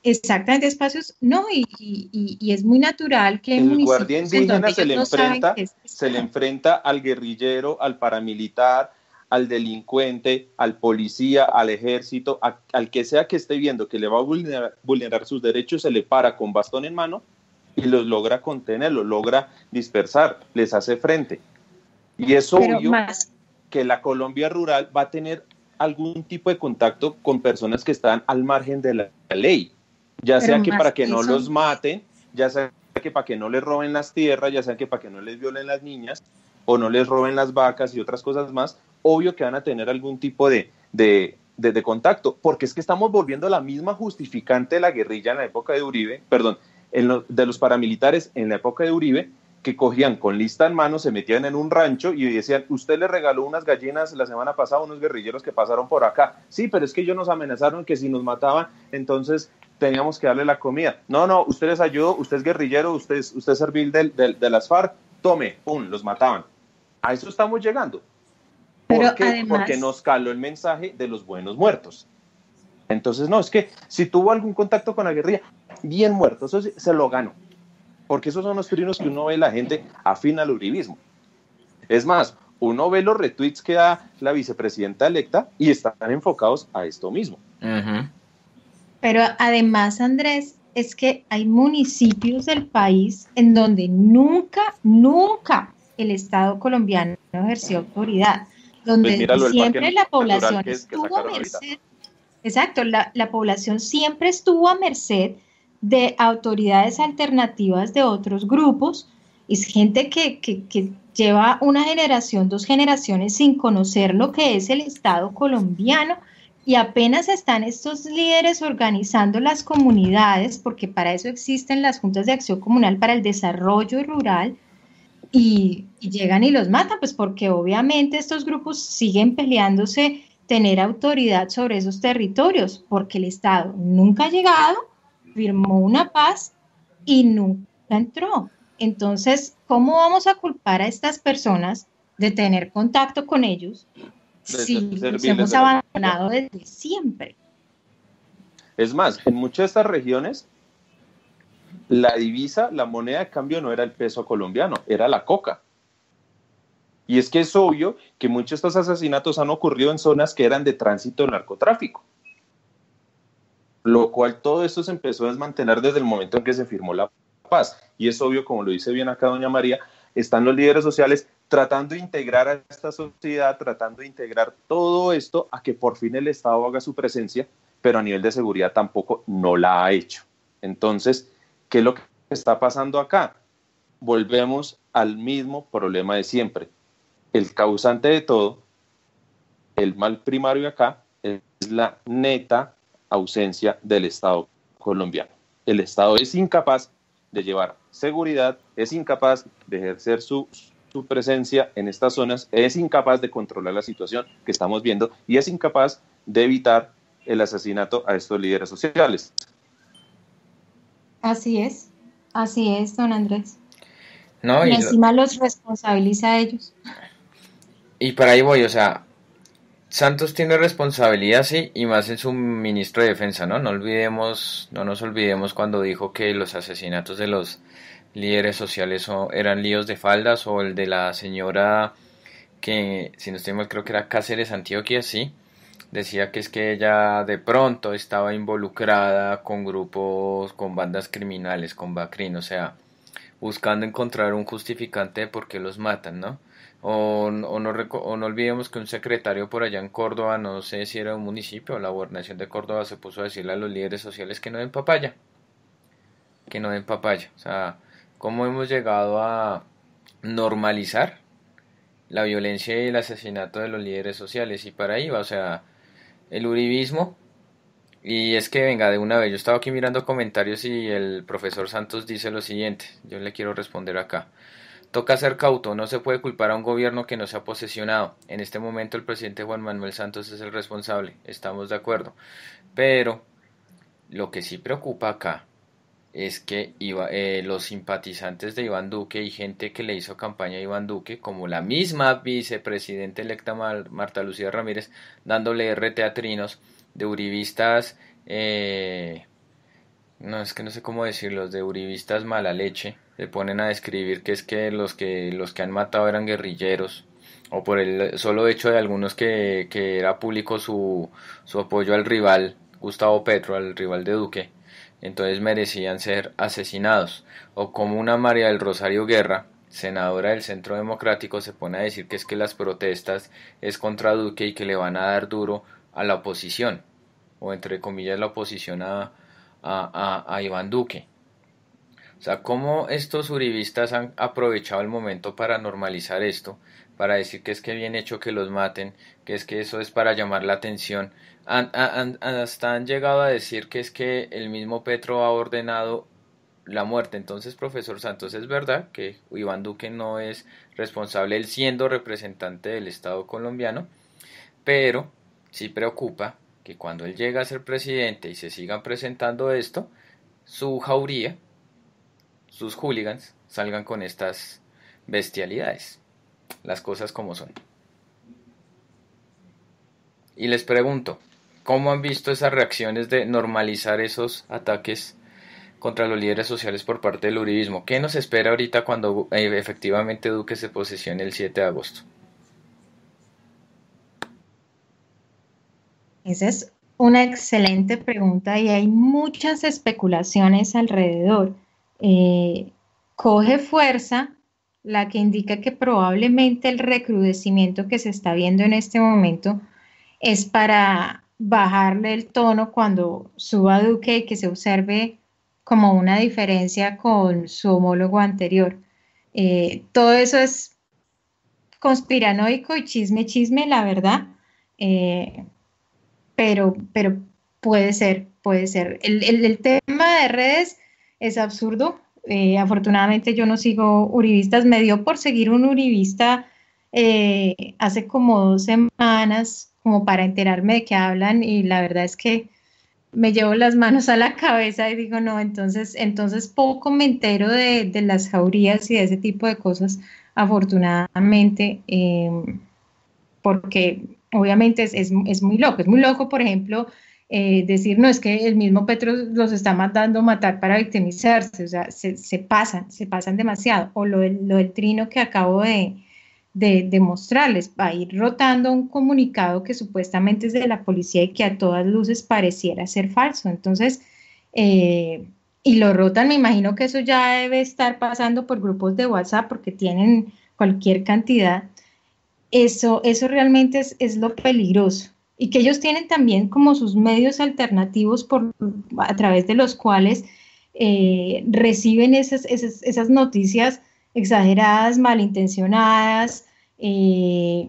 exactamente espacios, no, y es muy natural que en El guardia municipios en donde indígena ellos no saben qué es el se le Estado. enfrenta al guerrillero, al paramilitar, al delincuente, al policía, al ejército, al que sea que esté viendo que le va a vulnerar sus derechos, se le para con bastón en mano y los logra contener, los logra dispersar, les hace frente. Y es Pero obvio más, que la Colombia rural va a tener algún tipo de contacto con personas que están al margen de la ley, ya pero sea que más para que que no eso, los maten, ya sea que para que no les roben las tierras, ya sea que para que no les violen las niñas o no les roben las vacas y otras cosas más, obvio que van a tener algún tipo de contacto, porque es que estamos volviendo a la misma justificante de la guerrilla en la época de Uribe, perdón, de los paramilitares en la época de Uribe, que cogían con lista en mano, se metían en un rancho y decían, usted le regaló unas gallinas la semana pasada a unos guerrilleros que pasaron por acá. Sí, pero es que ellos nos amenazaron que si nos mataban, entonces teníamos que darle la comida. No, no, usted les ayudó, usted es guerrillero, usted es servil de las FARC, tome, pum, los mataban. A eso estamos llegando. pero ¿Por qué? Porque además, nos caló el mensaje de los buenos muertos. Entonces, no, es que si tuvo algún contacto con la guerrilla, bien muerto, eso se lo ganó. Porque esos son los trinos que uno ve la gente afín al uribismo. Es más, uno ve los retweets que da la vicepresidenta electa y están enfocados a esto mismo. pero además, Andrés, es que hay municipios del país en donde nunca el Estado colombiano ejerció autoridad, Pues donde míralo, el parque siempre la natural población que estuvo a sacaron ahorita. merced, exacto, la población siempre estuvo a merced de autoridades alternativas de otros grupos. Es gente que lleva una generación, 2 generaciones sin conocer lo que es el Estado colombiano y apenas están estos líderes organizando las comunidades, porque para eso existen las juntas de acción comunal para el desarrollo rural, y llegan y los matan, pues porque obviamente estos grupos siguen peleándose tener autoridad sobre esos territorios, porque el Estado nunca ha llegado, firmó una paz y nunca entró. Entonces, ¿cómo vamos a culpar a estas personas de tener contacto con ellos si los hemos abandonado desde siempre? Es más, en muchas de estas regiones, la divisa, la moneda de cambio no era el peso colombiano, era la coca. Y es que es obvio que muchos de estos asesinatos han ocurrido en zonas que eran de tránsito de narcotráfico. Lo cual todo esto se empezó a desmantelar desde el momento en que se firmó la paz. Y es obvio, como lo dice bien acá doña María, están los líderes sociales tratando de integrar a esta sociedad, tratando de integrar todo esto a que por fin el Estado haga su presencia, pero a nivel de seguridad tampoco no la ha hecho. Entonces, ¿qué es lo que está pasando acá? Volvemos al mismo problema de siempre. El causante de todo, el mal primario acá, es la neta ausencia del Estado colombiano. El Estado es incapaz de llevar seguridad, es incapaz de ejercer su presencia en estas zonas, es incapaz de controlar la situación que estamos viendo y es incapaz de evitar el asesinato a estos líderes sociales. Así es, don Andrés. No, y encima los responsabiliza a ellos. Y para ahí voy, o sea, Santos tiene responsabilidad, sí, y más en su ministro de Defensa, ¿no? No nos olvidemos cuando dijo que los asesinatos de los líderes sociales eran líos de faldas, o el de la señora que, si no estoy mal, creo que era Cáceres, Antioquia, sí, decía que es que ella de pronto estaba involucrada con grupos, con bandas criminales, con Bacrín, o sea, buscando encontrar un justificante de por qué los matan, ¿no? O no olvidemos que un secretario por allá en Córdoba, no sé si era un municipio o la gobernación de Córdoba, se puso a decirle a los líderes sociales que no den papaya. O sea, ¿cómo hemos llegado a normalizar la violencia y el asesinato de los líderes sociales? Y para ahí va, o sea, el uribismo. Y es que venga, de una vez, yo estaba aquí mirando comentarios y el profesor Santos dice lo siguiente, yo le quiero responder acá. Toca ser cauto, no se puede culpar a un gobierno que no se ha posesionado. En este momento el presidente Juan Manuel Santos es el responsable, estamos de acuerdo. Pero lo que sí preocupa acá es que los simpatizantes de Iván Duque y gente que le hizo campaña a Iván Duque, como la misma vicepresidenta electa Marta Lucía Ramírez, dándole RT a trinos de uribistas, no es que no sé cómo decirlos, de uribistas mala leche, se ponen a describir que es que los que han matado eran guerrilleros, o por el solo hecho de algunos que era público su apoyo al rival Gustavo Petro, al rival de Duque, entonces merecían ser asesinados, o como una María del Rosario Guerra, senadora del Centro Democrático, se pone a decir que es que las protestas es contra Duque y que le van a dar duro a la oposición, o entre comillas la oposición a Iván Duque. O sea, cómo estos uribistas han aprovechado el momento para normalizar esto, para decir que es que bien hecho que los maten, que es que eso es para llamar la atención. Hasta han llegado a decir que es que el mismo Petro ha ordenado la muerte. Entonces, profesor Santos, es verdad que Iván Duque no es responsable, él siendo representante del Estado colombiano, pero sí preocupa que cuando él llega a ser presidente y se sigan presentando esto, su jauría, sus hooligans, salgan con estas bestialidades, las cosas como son. Y les pregunto, ¿cómo han visto esas reacciones de normalizar esos ataques contra los líderes sociales por parte del uribismo? ¿Qué nos espera ahorita cuando efectivamente Duque se posesione el 7 de agosto? Esa es una excelente pregunta y hay muchas especulaciones alrededor. Coge fuerza la que indica que probablemente el recrudecimiento que se está viendo en este momento es para bajarle el tono cuando suba Duque y que se observe como una diferencia con su homólogo anterior. Todo eso es conspiranoico y chisme, la verdad. Pero puede ser. El tema de redes es absurdo. Afortunadamente yo no sigo uribistas. Me dio por seguir un uribista hace como 2 semanas, como para enterarme de qué hablan, y la verdad es que me llevo las manos a la cabeza y digo, no, entonces poco me entero de las jaurías y de ese tipo de cosas, afortunadamente, porque obviamente es muy loco, por ejemplo, decir, no, es que el mismo Petro los está mandando matar para victimizarse, o sea, se pasan demasiado, o lo del trino que acabo de mostrarles, va a ir rotando un comunicado que supuestamente es de la policía y que a todas luces pareciera ser falso, entonces, y lo rotan, me imagino que eso ya debe estar pasando por grupos de WhatsApp porque tienen cualquier cantidad. Eso realmente es lo peligroso, y que ellos tienen también como sus medios alternativos a través de los cuales reciben esas noticias exageradas, malintencionadas, que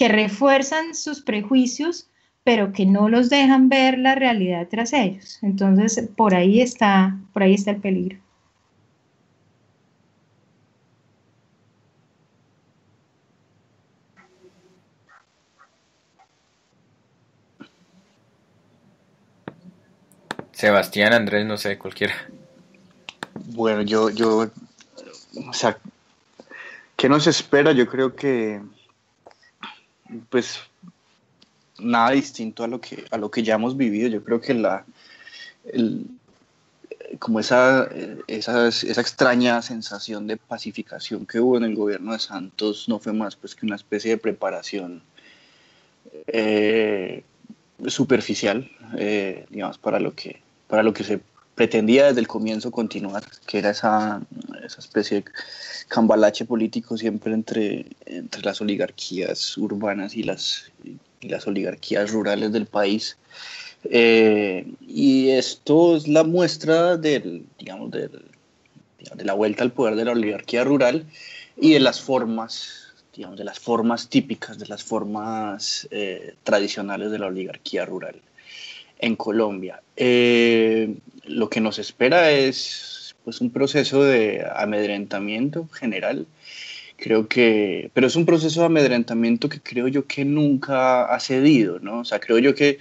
refuerzan sus prejuicios, pero que no los dejan ver la realidad tras ellos. Entonces, por ahí está el peligro. Sebastián, Andrés, no sé, cualquiera. Bueno, o sea, ¿qué nos espera? Yo creo que, pues, nada distinto a lo que ya hemos vivido. Yo creo que como esa extraña sensación de pacificación que hubo en el gobierno de Santos no fue más pues que una especie de preparación superficial, digamos, para lo que se pretendía desde el comienzo continuar, que era esa especie de cambalache político siempre entre las oligarquías urbanas y las oligarquías rurales del país. Y esto es la muestra de la vuelta al poder de la oligarquía rural y de las formas, digamos, de las formas típicas, de las formas tradicionales de la oligarquía rural en Colombia. Lo que nos espera es pues un proceso de amedrentamiento general. Pero es un proceso de amedrentamiento que creo yo que nunca ha cedido, ¿no? O sea, creo yo que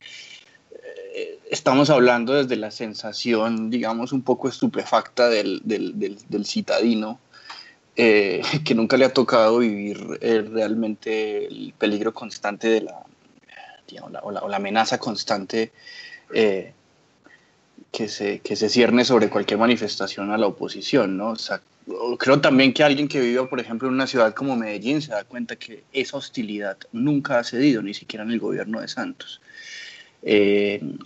estamos hablando desde la sensación, digamos, un poco estupefacta del citadino, que nunca le ha tocado vivir realmente el peligro constante de digamos, o la amenaza constante que se cierne sobre cualquier manifestación a la oposición, ¿no? O sea, creo también que alguien que vive, por ejemplo, en una ciudad como Medellín se da cuenta que esa hostilidad nunca ha cedido, ni siquiera en el gobierno de Santos.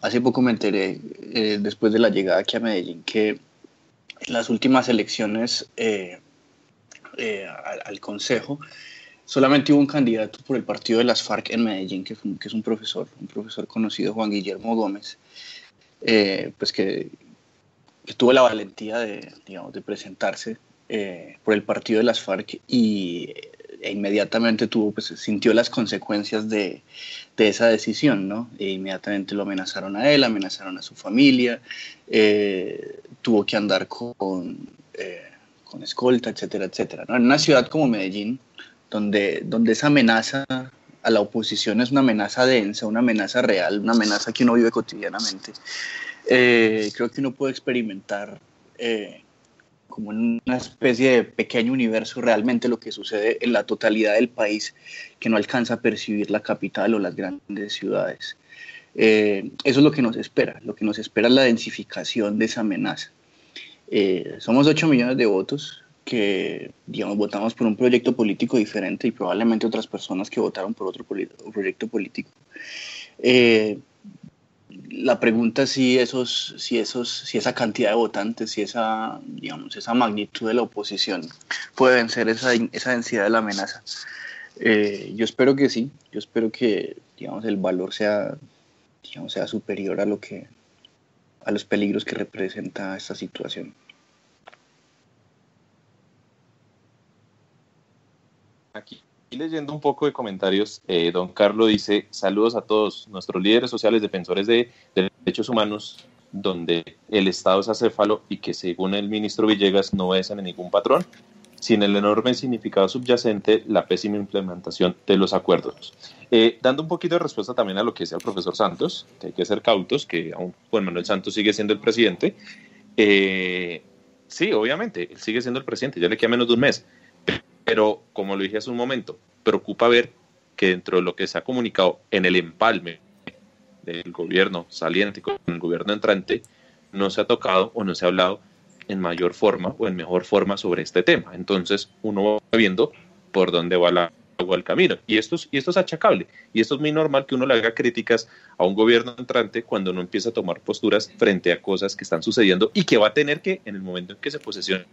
Hace poco me enteré, después de la llegada aquí a Medellín, que en las últimas elecciones al Consejo solamente hubo un candidato por el partido de las FARC en Medellín, que es un profesor conocido, Juan Guillermo Gómez, pues que tuvo la valentía digamos, de presentarse por el partido de las FARC e inmediatamente sintió las consecuencias de esa decisión, ¿no? E inmediatamente lo amenazaron a él, amenazaron a su familia, tuvo que andar con escolta, etcétera, etcétera, ¿no? En una ciudad como Medellín, donde esa amenaza a la oposición es una amenaza densa, una amenaza real, una amenaza que uno vive cotidianamente, creo que uno puede experimentar como en una especie de pequeño universo realmente lo que sucede en la totalidad del país, que no alcanza a percibir la capital o las grandes ciudades. Eso es lo que nos espera es la densificación de esa amenaza. Somos 8 millones de votos que, digamos, votamos por un proyecto político diferente y probablemente otras personas que votaron por otro proyecto político. La pregunta es si esa cantidad de votantes, si esa magnitud de la oposición puede vencer esa densidad de la amenaza. Yo espero que sí, yo espero que, digamos, el valor sea superior a los peligros que representa esta situación. Aquí leyendo un poco de comentarios, don Carlos dice: saludos a todos nuestros líderes sociales defensores de derechos humanos, donde el Estado es acéfalo y que según el ministro Villegas no obedecerán a ningún patrón, sin el enorme significado subyacente, la pésima implementación de los acuerdos. Dando un poquito de respuesta también a lo que decía el profesor Santos, que hay que ser cautos, que aún Juan Manuel Santos sigue siendo el presidente. Sí, obviamente, él sigue siendo el presidente, ya le queda menos de un mes. Pero, como lo dije hace un momento, preocupa ver que dentro de lo que se ha comunicado en el empalme del gobierno saliente con el gobierno entrante, no se ha tocado o no se ha hablado en mayor forma o en mejor forma sobre este tema. Entonces, uno va viendo por dónde va el camino. Y esto es achacable. Y esto es muy normal que uno le haga críticas a un gobierno entrante cuando no empieza a tomar posturas frente a cosas que están sucediendo y que va a tener que, en el momento en que se posesiona,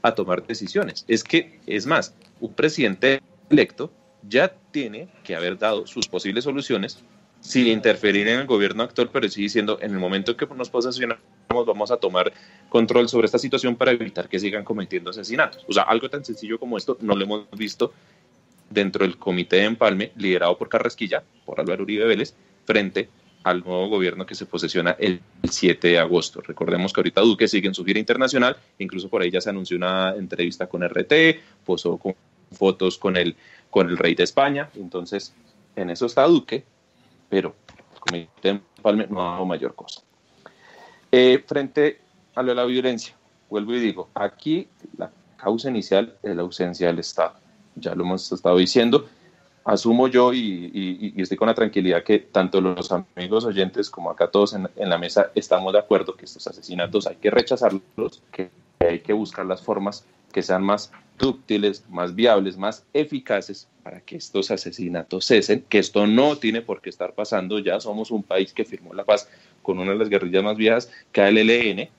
a tomar decisiones. Es más, un presidente electo ya tiene que haber dado sus posibles soluciones sin interferir en el gobierno actual, pero sí diciendo: en el momento en que nos posesionamos, vamos a tomar control sobre esta situación para evitar que sigan cometiendo asesinatos. O sea, algo tan sencillo como esto no lo hemos visto dentro del comité de empalme liderado por Carrasquilla, por Álvaro Uribe Vélez, frente al nuevo gobierno que se posesiona el 7 de agosto. Recordemos que ahorita Duque sigue en su gira internacional, incluso por ahí ya se anunció una entrevista con RT, posó con fotos con el rey de España. Entonces, en eso está Duque, pero el comité de empalme no ha dado mayor cosa. Frente a lo de la violencia, vuelvo y digo, aquí la causa inicial es la ausencia del Estado. Ya lo hemos estado diciendo. Asumo yo y estoy con la tranquilidad que tanto los amigos oyentes como acá todos en la mesa estamos de acuerdo que estos asesinatos hay que rechazarlos, que hay que buscar las formas que sean más dúctiles, más viables, más eficaces para que estos asesinatos cesen, que esto no tiene por qué estar pasando. Ya somos un país que firmó la paz con una de las guerrillas más viejas, que es el ELN, e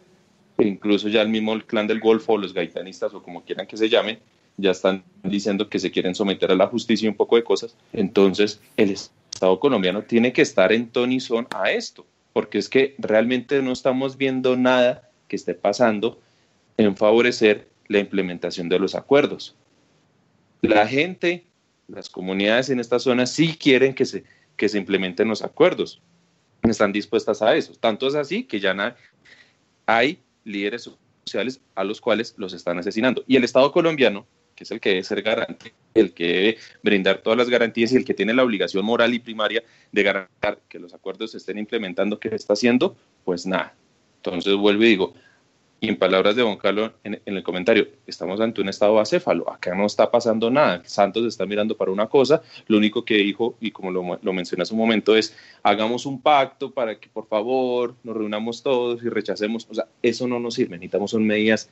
incluso ya el mismo Clan del Golfo o los gaitanistas o como quieran que se llamen, ya están diciendo que se quieren someter a la justicia y un poco de cosas. Entonces el Estado colombiano tiene que estar en ton y son a esto, porque es que realmente no estamos viendo nada que esté pasando en favorecer la implementación de los acuerdos. La gente, las comunidades en esta zona sí quieren que se implementen los acuerdos, están dispuestas a eso. Tanto es así que ya hay líderes sociales a los cuales los están asesinando. Y el Estado colombiano, que es el que debe ser garante, el que debe brindar todas las garantías y el que tiene la obligación moral y primaria de garantizar que los acuerdos se estén implementando, que se está haciendo, pues nada. Entonces vuelvo y digo, y en palabras de don Carlos en el comentario, estamos ante un estado acéfalo, acá no está pasando nada, Santos está mirando para una cosa, lo único que dijo, y como lo mencioné hace un momento, es hagamos un pacto para que por favor nos reunamos todos y rechacemos, o sea, eso no nos sirve, necesitamos son medidas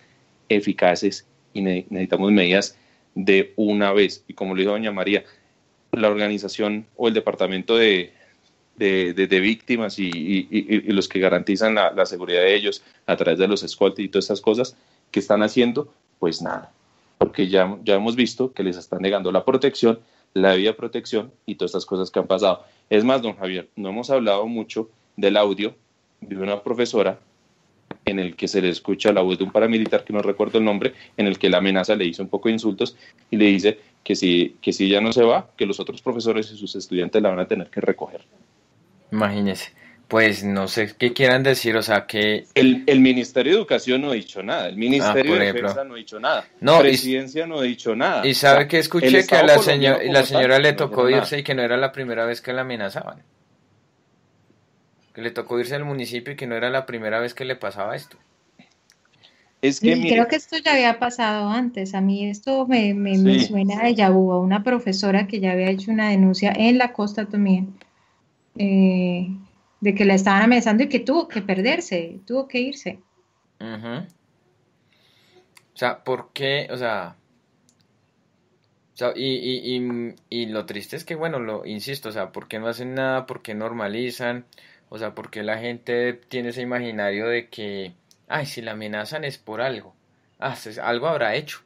eficaces y necesitamos medidas de una vez, y como le dijo doña María, la organización o el departamento de víctimas y los que garantizan la seguridad de ellos a través de los escoltas y todas estas cosas que están haciendo, pues nada, porque ya hemos visto que les están negando la protección, la debida protección y todas estas cosas que han pasado. Es más, don Javier, no hemos hablado mucho del audio de una profesora en el que se le escucha la voz de un paramilitar, que no recuerdo el nombre, en el que la amenaza, le hizo un poco de insultos y le dice que si ella no se va, que los otros profesores y sus estudiantes la van a tener que recoger. Imagínese, pues no sé qué quieran decir, o sea que... El Ministerio de Educación no ha dicho nada, el Ministerio de Defensa no ha dicho nada, no, Presidencia no ha dicho nada. Y sabe que escuché que a la señora le tocó irse y que no era la primera vez que la amenazaban. Que le tocó irse al municipio y que no era la primera vez que le pasaba esto. Es que creo que esto ya había pasado antes. A mí esto me suena de déjà vu, a una profesora que ya había hecho una denuncia en la costa también. De que la estaban amenazando y que tuvo que perderse, tuvo que irse. O sea, ¿por qué? O sea y lo triste es que, bueno, insisto, o sea, ¿por qué no hacen nada? ¿Por qué normalizan? O sea, ¿por qué la gente tiene ese imaginario de que, ay, si la amenazan es por algo? Algo habrá hecho.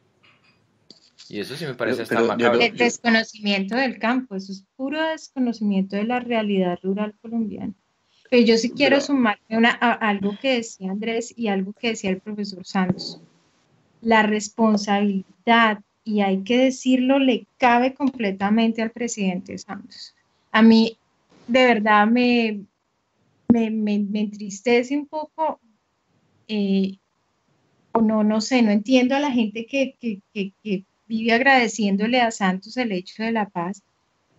Y eso sí me parece hasta macabro. El desconocimiento del campo, eso es puro desconocimiento de la realidad rural colombiana. Pero yo sí quiero sumarme a algo que decía Andrés y algo que decía el profesor Santos. La responsabilidad, y hay que decirlo, le cabe completamente al presidente Santos. A mí, de verdad, me entristece un poco, no sé, no entiendo a la gente que vive agradeciéndole a Santos el hecho de la paz,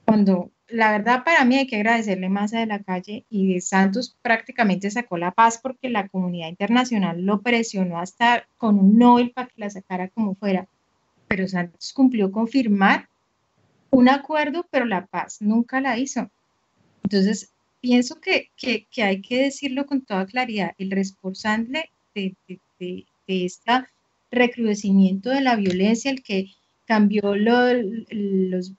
cuando la verdad para mí hay que agradecerle más a De la Calle, y de Santos prácticamente sacó la paz porque la comunidad internacional lo presionó hasta con un Nobel para que la sacara como fuera, pero Santos cumplió con firmar un acuerdo, pero la paz nunca la hizo. Entonces pienso que hay que decirlo con toda claridad, el responsable de este recrudecimiento de la violencia, el que cambió los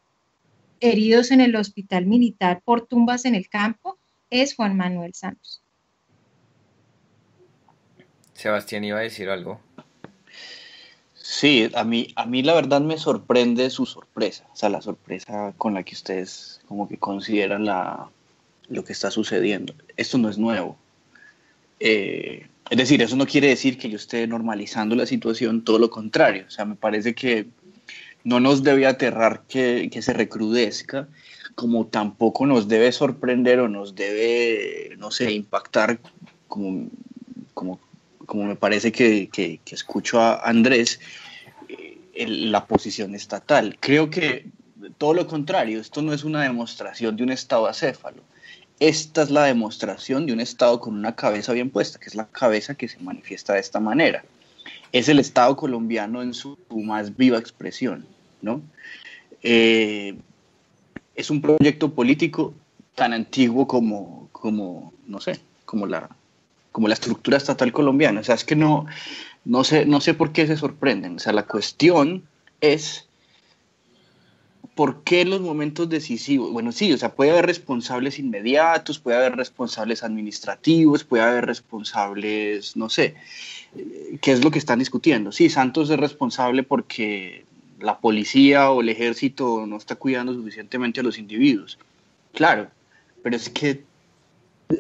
heridos en el hospital militar por tumbas en el campo, es Juan Manuel Santos. Sebastián iba a decir algo. Sí, a mí la verdad me sorprende su sorpresa, o sea, la sorpresa con la que ustedes como que consideran lo que está sucediendo. Esto no es nuevo. Es decir, eso no quiere decir que yo esté normalizando la situación, todo lo contrario. O sea, me parece que no nos debe aterrar que se recrudezca, como tampoco nos debe sorprender o nos debe, no sé, impactar, como me parece que escucho a Andrés, la posición estatal. Creo que todo lo contrario, esto no es una demostración de un Estado acéfalo. Esta es la demostración de un Estado con una cabeza bien puesta, que es la cabeza que se manifiesta de esta manera. Es el Estado colombiano en su más viva expresión, ¿no? Es un proyecto político tan antiguo como no sé, como la estructura estatal colombiana. O sea, es que no sé por qué se sorprenden. O sea, la cuestión es ¿por qué en los momentos decisivos? Bueno, sí, o sea, puede haber responsables inmediatos, puede haber responsables administrativos, puede haber responsables, no sé, ¿qué es lo que están discutiendo? Sí, Santos es responsable porque la policía o el ejército no está cuidando suficientemente a los individuos. Claro, pero es que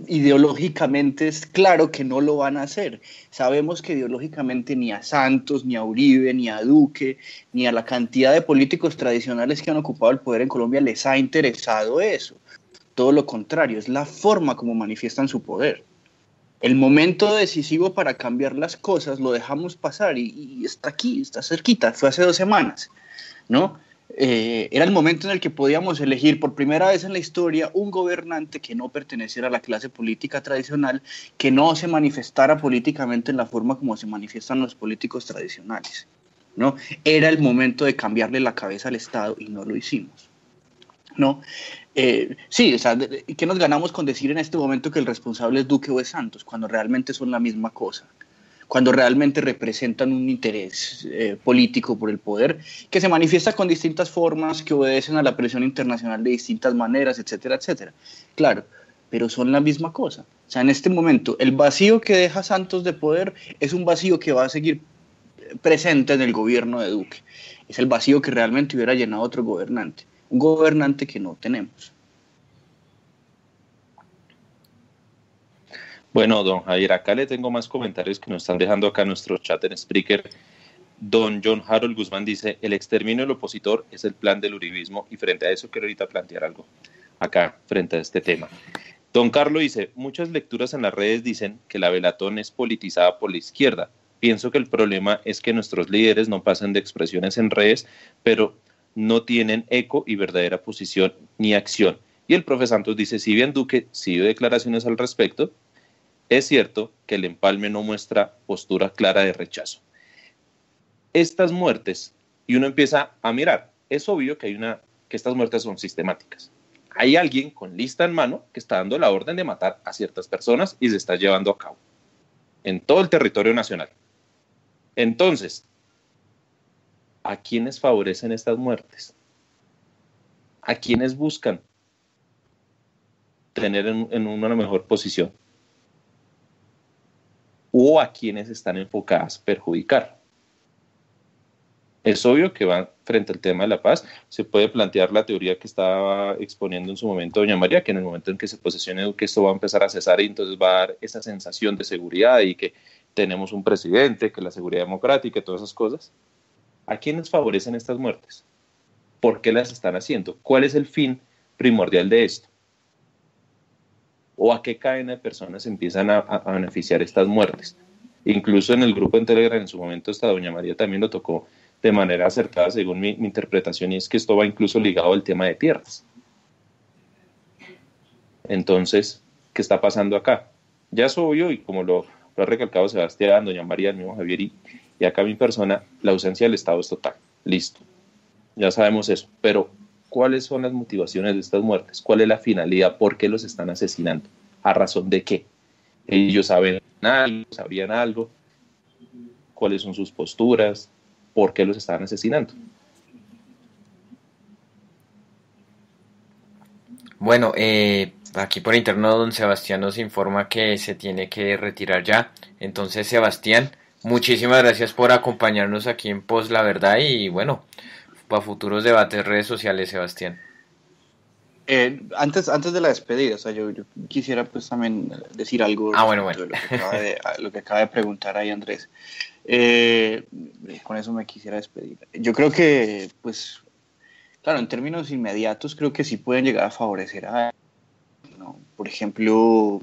ideológicamente es claro que no lo van a hacer. Sabemos que ideológicamente ni a Santos, ni a Uribe, ni a Duque, ni a la cantidad de políticos tradicionales que han ocupado el poder en Colombia les ha interesado eso. Todo lo contrario, es la forma como manifiestan su poder. El momento decisivo para cambiar las cosas lo dejamos pasar y está aquí, está cerquita, fue hace 2 semanas. ¿no? Era el momento en el que podíamos elegir por primera vez en la historia un gobernante que no perteneciera a la clase política tradicional, que no se manifestara políticamente en la forma como se manifiestan los políticos tradicionales, ¿no? Era el momento de cambiarle la cabeza al Estado y no lo hicimos, ¿no? Sí, o sea, ¿qué nos ganamos con decir en este momento que el responsable es Duque o es Santos, cuando realmente son la misma cosa? Cuando realmente representan un interés político por el poder, que se manifiesta con distintas formas, que obedecen a la presión internacional de distintas maneras, etcétera, etcétera. Claro, pero son la misma cosa. O sea, en este momento, el vacío que deja Santos de poder es un vacío que va a seguir presente en el gobierno de Duque. Es el vacío que realmente hubiera llenado otro gobernante. Un gobernante que no tenemos. Bueno, don Javier, acá le tengo más comentarios que nos están dejando acá en nuestro chat en Spreaker. Don John Harold Guzmán dice, el exterminio del opositor es el plan del uribismo, y frente a eso quiero ahorita plantear algo acá, frente a este tema. Don Carlos dice, muchas lecturas en las redes dicen que la Velatón es politizada por la izquierda. Pienso que el problema es que nuestros líderes no pasan de expresiones en redes, pero no tienen eco y verdadera posición ni acción. Y el profe Santos dice, si bien Duque sí dio declaraciones al respecto, es cierto que el empalme no muestra postura clara de rechazo. Estas muertes, y uno empieza a mirar, es obvio que estas muertes son sistemáticas. Hay alguien con lista en mano que está dando la orden de matar a ciertas personas y se está llevando a cabo en todo el territorio nacional. Entonces, ¿a quiénes favorecen estas muertes? ¿A quiénes buscan tener en una mejor posición? ¿O a quienes están enfocadas a perjudicar? Es obvio que va frente al tema de la paz. Se puede plantear la teoría que estaba exponiendo en su momento doña María, que en el momento en que se posesione Duque esto va a empezar a cesar y entonces va a dar esa sensación de seguridad y que tenemos un presidente, que la seguridad democrática y todas esas cosas. ¿A quiénes favorecen estas muertes? ¿Por qué las están haciendo? ¿Cuál es el fin primordial de esto? ¿O a qué cadena de personas empiezan a beneficiar estas muertes? Incluso en el grupo en Telegram en su momento esta doña María también lo tocó de manera acertada según mi interpretación, y es que esto va incluso ligado al tema de tierras. Entonces, ¿qué está pasando acá? Ya es obvio, y como lo ha recalcado Sebastián, doña María, el mismo Javier y acá mi persona, la ausencia del Estado es total. Listo. Ya sabemos eso. Pero, ¿cuáles son las motivaciones de estas muertes? ¿Cuál es la finalidad? ¿Por qué los están asesinando? ¿A razón de qué? ¿Ellos saben algo? ¿Sabían algo? ¿Cuáles son sus posturas? ¿Por qué los están asesinando? Bueno, aquí por interno don Sebastián nos informa que se tiene que retirar ya. Entonces, Sebastián, muchísimas gracias por acompañarnos aquí en Post La Verdad y bueno, para futuros debates, redes sociales, Sebastián. Antes de la despedida, o sea, yo quisiera pues también decir algo Bueno. de lo que acaba de preguntar ahí Andrés. Con eso me quisiera despedir. Yo creo que, pues, claro, en términos inmediatos creo que sí pueden llegar a favorecer a, ¿no? Por ejemplo,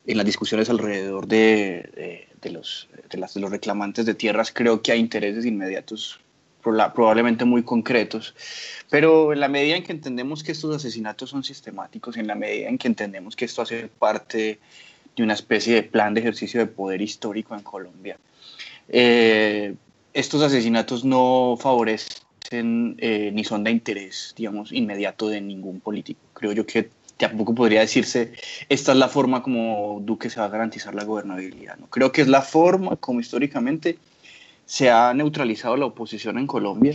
en las discusiones alrededor de los reclamantes de tierras, creo que hay intereses inmediatos probablemente muy concretos, pero en la medida en que entendemos que estos asesinatos son sistemáticos, en la medida en que entendemos que esto hace parte de una especie de plan de ejercicio de poder histórico en Colombia, estos asesinatos no favorecen ni son de interés, digamos, inmediato de ningún político. Creo yo que tampoco podría decirse, esta es la forma como Duque se va a garantizar la gobernabilidad, ¿no? Creo que es la forma como históricamente se ha neutralizado la oposición en Colombia.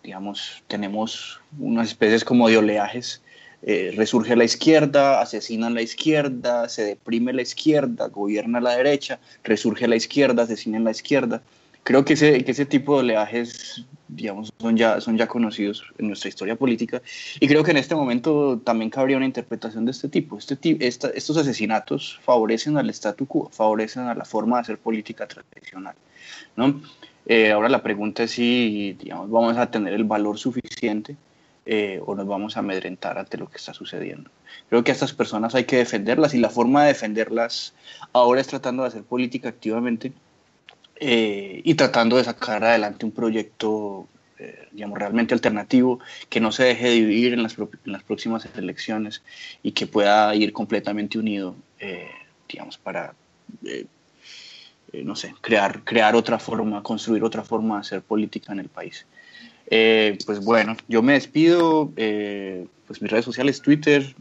Digamos, tenemos unas especies como de oleajes. Resurge la izquierda, asesinan la izquierda, se deprime la izquierda, gobierna la derecha, resurge la izquierda, asesinan la izquierda. Creo que ese tipo de oleajes, digamos, son ya conocidos en nuestra historia política, y creo que en este momento también cabría una interpretación de este tipo. Estos asesinatos favorecen al statu quo, favorecen a la forma de hacer política tradicional, ¿no? Ahora la pregunta es si, digamos, vamos a tener el valor suficiente o nos vamos a amedrentar ante lo que está sucediendo. Creo que a estas personas hay que defenderlas, y la forma de defenderlas ahora es tratando de hacer política activamente, y tratando de sacar adelante un proyecto, digamos, realmente alternativo, que no se deje dividir en las próximas elecciones y que pueda ir completamente unido, digamos, para, no sé, crear otra forma, construir otra forma de hacer política en el país. Pues bueno, yo me despido. Pues mis redes sociales, Twitter,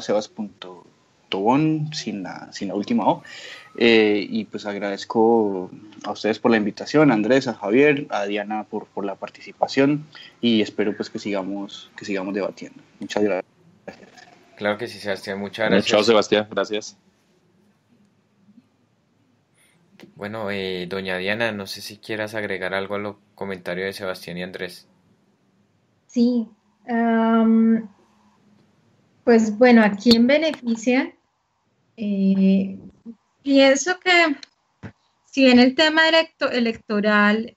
@sebas.tobón, sin la última O. Y pues agradezco a ustedes por la invitación, a Andrés, a Javier, a Diana por la participación, y espero pues que sigamos debatiendo. Muchas gracias. Claro que sí, Sebastián, muchas Bueno, gracias. chao, Sebastián, gracias. Bueno, doña Diana, no sé si quieras agregar algo a los comentarios de Sebastián y Andrés. Sí, pues bueno, ¿a quién beneficia? Pienso que si bien el tema electoral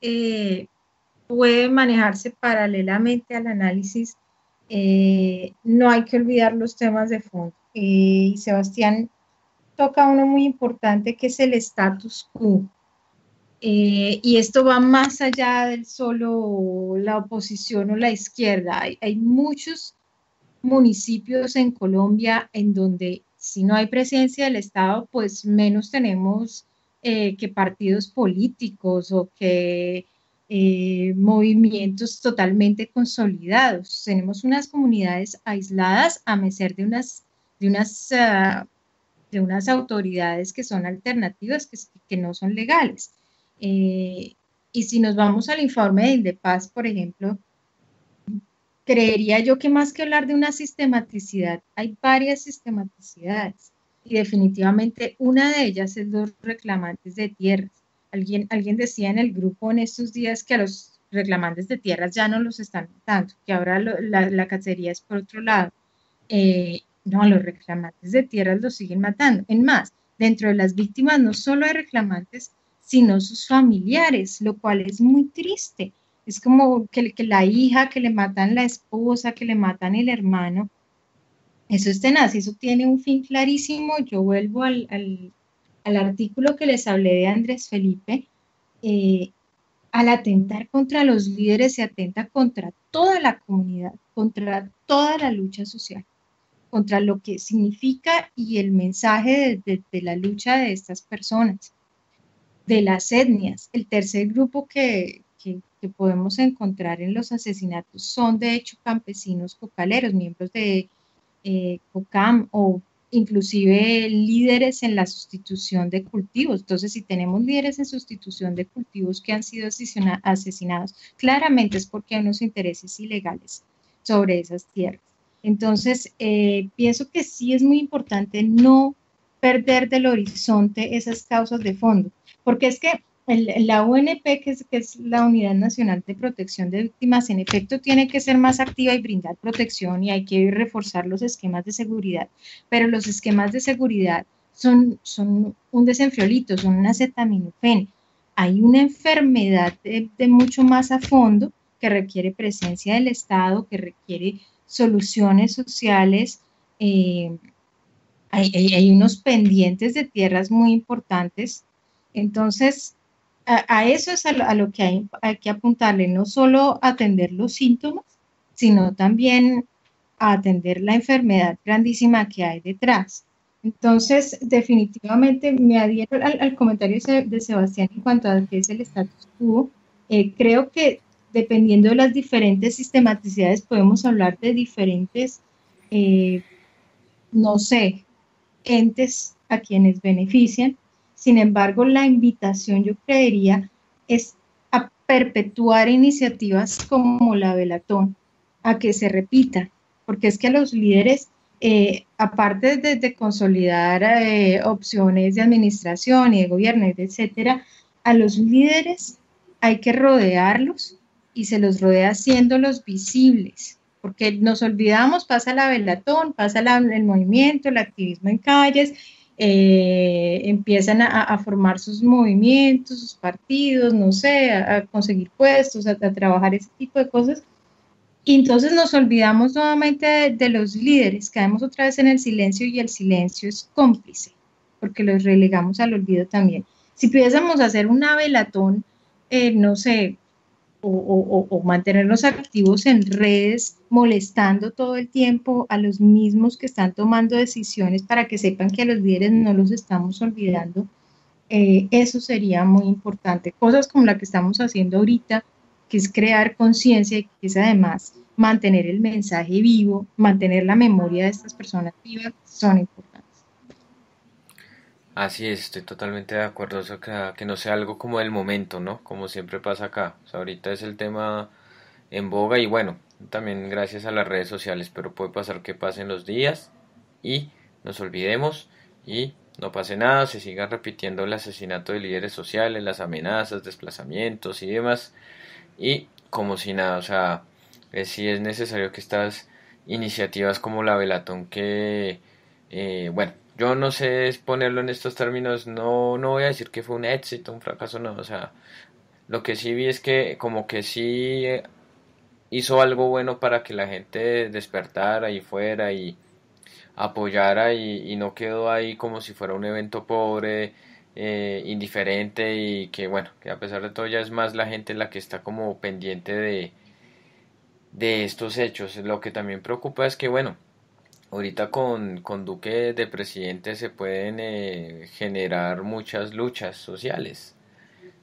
puede manejarse paralelamente al análisis, no hay que olvidar los temas de fondo. Y Sebastián toca uno muy importante, que es el status quo. Y esto va más allá del solo la oposición o la izquierda. Hay muchos municipios en Colombia en donde si no hay presencia del Estado, pues menos tenemos que partidos políticos o que movimientos totalmente consolidados. Tenemos unas comunidades aisladas a merced de unas, uh, de unas autoridades que son alternativas, que no son legales. Y si nos vamos al informe de Indepaz, por ejemplo, creería yo que más que hablar de una sistematicidad, hay varias sistematicidades y definitivamente una de ellas es los reclamantes de tierras. Alguien decía en el grupo en estos días que a los reclamantes de tierras ya no los están matando, que ahora la cacería es por otro lado. No, a los reclamantes de tierras los siguen matando. En más, dentro de las víctimas no solo hay reclamantes, sino sus familiares, lo cual es muy triste. Es como que la hija, que le matan la esposa, que le matan el hermano. Eso es tenaz, eso tiene un fin clarísimo. Yo vuelvo al artículo que les hablé de Andrés Felipe. Al atentar contra los líderes, se atenta contra toda la comunidad, contra toda la lucha social, contra lo que significa y el mensaje de la lucha de estas personas, de las etnias. El tercer grupo que podemos encontrar en los asesinatos son de hecho campesinos cocaleros, miembros de COCAM o inclusive líderes en la sustitución de cultivos. Entonces, si tenemos líderes en sustitución de cultivos que han sido asesinados, claramente es porque hay unos intereses ilegales sobre esas tierras. Entonces, pienso que sí es muy importante no perder del horizonte esas causas de fondo, porque es que la UNP, que es la Unidad Nacional de Protección de Víctimas, en efecto tiene que ser más activa y brindar protección, y hay que reforzar los esquemas de seguridad, pero los esquemas de seguridad son un desenfriolito, son un acetaminofén. Hay una enfermedad de mucho más a fondo que requiere presencia del Estado, que requiere soluciones sociales. Hay unos pendientes de tierras muy importantes. Entonces, a eso es a lo que hay que apuntarle, no solo atender los síntomas, sino también a atender la enfermedad grandísima que hay detrás. Entonces, definitivamente me adhiero al comentario de Sebastián en cuanto a qué es el status quo. Creo que dependiendo de las diferentes sistematicidades podemos hablar de diferentes, no sé, entes a quienes benefician. Sin embargo, la invitación, yo creería, es a perpetuar iniciativas como la Velatón, a que se repita, porque es que a los líderes, aparte de consolidar opciones de administración y de gobierno, etcétera, a los líderes hay que rodearlos y se los rodea haciéndolos visibles, porque nos olvidamos, pasa la Velatón, pasa el movimiento, el activismo en calles, empiezan a formar sus movimientos, sus partidos, no sé, a conseguir puestos, a trabajar ese tipo de cosas, y entonces nos olvidamos nuevamente de los líderes, caemos otra vez en el silencio, y el silencio es cómplice, porque los relegamos al olvido también. Si pudiésemos hacer una velatón, no sé, o mantenernos activos en redes, molestando todo el tiempo a los mismos que están tomando decisiones para que sepan que a los líderes no los estamos olvidando, eso sería muy importante. Cosas como la que estamos haciendo ahorita, que es crear conciencia y que es además mantener el mensaje vivo, mantener la memoria de estas personas vivas, son importantes. Así es, estoy totalmente de acuerdo, eso que no sea algo como del momento, ¿no? Como siempre pasa acá. O sea, ahorita es el tema en boga y bueno, también gracias a las redes sociales, pero puede pasar que pasen los días y nos olvidemos y no pase nada, se siga repitiendo el asesinato de líderes sociales, las amenazas, desplazamientos y demás, y como si nada, o sea, sí es necesario que estas iniciativas como la Velatón bueno, yo no sé ponerlo en estos términos, no voy a decir que fue un éxito, un fracaso, no, o sea, lo que sí vi es que como que sí hizo algo bueno para que la gente despertara y fuera y apoyara y no quedó ahí como si fuera un evento pobre, indiferente y que bueno, que a pesar de todo ya es más la gente la que está como pendiente de estos hechos. Lo que también preocupa es que bueno, ahorita con Duque de presidente se pueden generar muchas luchas sociales.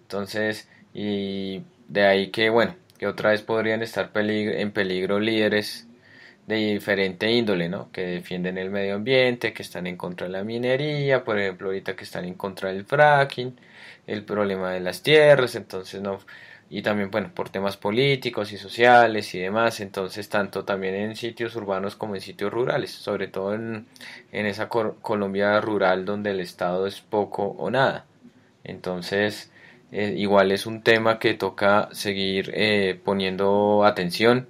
Entonces, y de ahí que bueno, que otra vez podrían estar en peligro líderes de diferente índole, ¿no? Que defienden el medio ambiente, que están en contra de la minería, por ejemplo, ahorita que están en contra del fracking, el problema de las tierras, entonces no, y también, bueno, por temas políticos y sociales y demás, entonces tanto también en sitios urbanos como en sitios rurales, sobre todo en esa Colombia rural donde el Estado es poco o nada. Entonces, igual es un tema que toca seguir poniendo atención,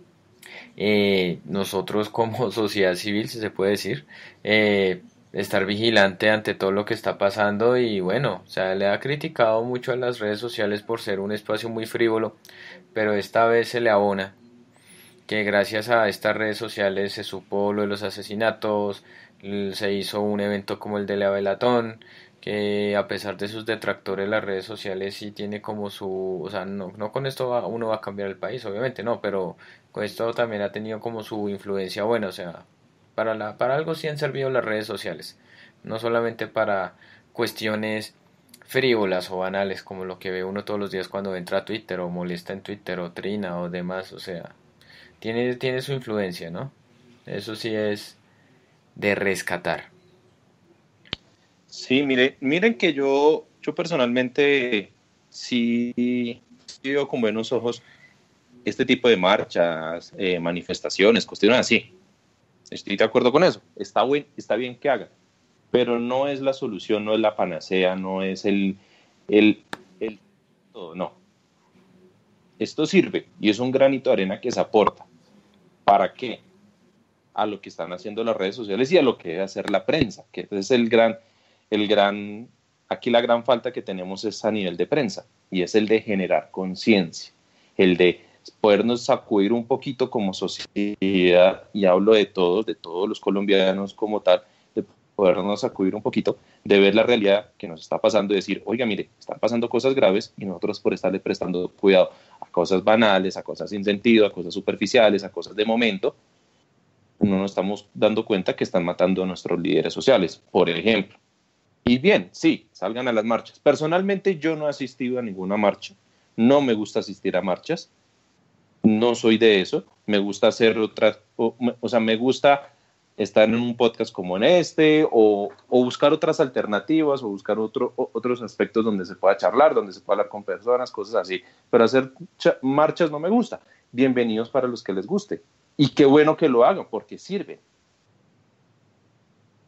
nosotros como sociedad civil, si se puede decir, estar vigilante ante todo lo que está pasando y bueno, o sea, le ha criticado mucho a las redes sociales por ser un espacio muy frívolo, pero esta vez se le abona que gracias a estas redes sociales se supo lo de los asesinatos, se hizo un evento como el de la Velatón, que a pesar de sus detractores las redes sociales sí tiene como su, o sea, no con esto uno va a cambiar el país, obviamente no, pero con esto también ha tenido como su influencia buena, o sea, para algo sí han servido las redes sociales, no solamente para cuestiones frívolas o banales como lo que ve uno todos los días cuando entra a Twitter o molesta en Twitter o trina o demás, o sea, tiene su influencia, ¿no? Eso sí es de rescatar. Sí, miren que yo personalmente sí veo con buenos ojos este tipo de marchas, manifestaciones, cuestiones así. Estoy de acuerdo con eso. Está bien que hagan, pero no es la solución, no es la panacea, no es el todo, no. Esto sirve y es un granito de arena que se aporta. ¿Para qué? A lo que están haciendo las redes sociales y a lo que debe hacer la prensa, que es aquí la gran falta que tenemos es a nivel de prensa, y es el de generar conciencia, el de podernos sacudir un poquito como sociedad, y hablo de todos los colombianos como tal, de podernos sacudir un poquito, de ver la realidad que nos está pasando y decir, oiga, mire, están pasando cosas graves y nosotros por estarle prestando cuidado a cosas banales, a cosas sin sentido, a cosas superficiales, a cosas de momento, no nos estamos dando cuenta que están matando a nuestros líderes sociales, por ejemplo. Y bien, sí, salgan a las marchas. Personalmente yo no he asistido a ninguna marcha, no me gusta asistir a marchas, no soy de eso, me gusta hacer otras, o sea, me gusta estar en un podcast como en este, o buscar otras alternativas, o buscar otros aspectos donde se pueda charlar, donde se pueda hablar con personas, cosas así, pero hacer marchas no me gusta. Bienvenidos para los que les guste, y qué bueno que lo hagan, porque sirven.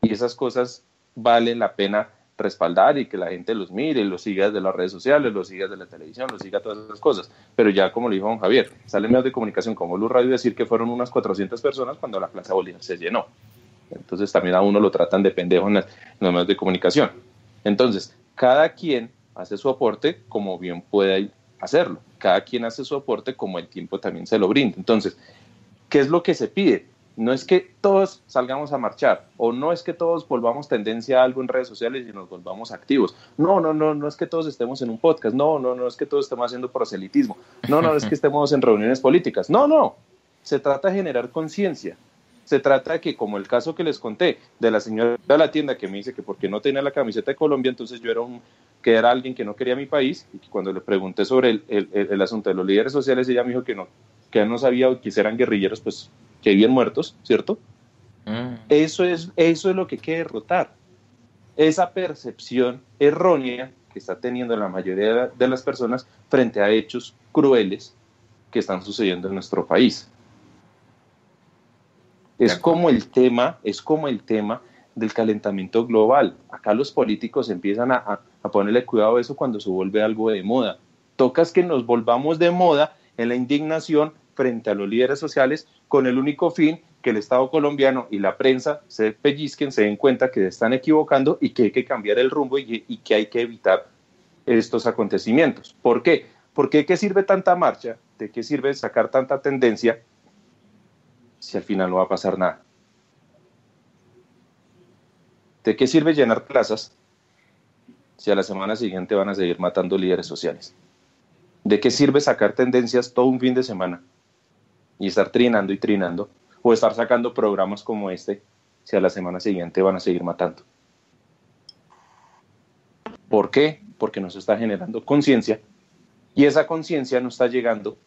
Y esas cosas valen la pena respaldar y que la gente los mire, los siga de las redes sociales, los siga de la televisión, los siga todas esas cosas. Pero ya, como le dijo don Javier, salen medios de comunicación como Blue Radio decir que fueron unas 400 personas cuando la Plaza Bolívar se llenó. Entonces también a uno lo tratan de pendejo en los medios de comunicación. Entonces, cada quien hace su aporte como bien puede hacerlo. Cada quien hace su aporte como el tiempo también se lo brinda. Entonces, ¿qué es lo que se pide? No es que todos salgamos a marchar, o no es que todos volvamos tendencia a algo en redes sociales y nos volvamos activos. No es que todos estemos en un podcast, no es que todos estemos haciendo proselitismo, no es que estemos en reuniones políticas, no. Se trata de generar conciencia. Se trata de que, como el caso que les conté, de la señora de la tienda que me dice que porque no tenía la camiseta de Colombia, entonces yo era alguien que no quería mi país, y que cuando le pregunté sobre el asunto de los líderes sociales, ella me dijo que él no sabía que eran guerrilleros, pues que vivían muertos, ¿cierto? Eso es lo que hay que derrotar. Esa percepción errónea que está teniendo la mayoría de las personas frente a hechos crueles que están sucediendo en nuestro país. Es como el tema del calentamiento global. Acá los políticos empiezan a ponerle cuidado a eso cuando se vuelve algo de moda. Tocas que nos volvamos de moda en la indignación frente a los líderes sociales, con el único fin que el Estado colombiano y la prensa se pellizquen, se den cuenta que se están equivocando y que hay que cambiar el rumbo y que hay que evitar estos acontecimientos. ¿Por qué? Porque ¿de qué sirve tanta marcha? ¿De qué sirve sacar tanta tendencia si al final no va a pasar nada? ¿De qué sirve llenar plazas si a la semana siguiente van a seguir matando líderes sociales? ¿De qué sirve sacar tendencias todo un fin de semana y estar trinando, o estar sacando programas como este si a la semana siguiente van a seguir matando? ¿Por qué? Porque no se está generando conciencia, y esa conciencia no está llegando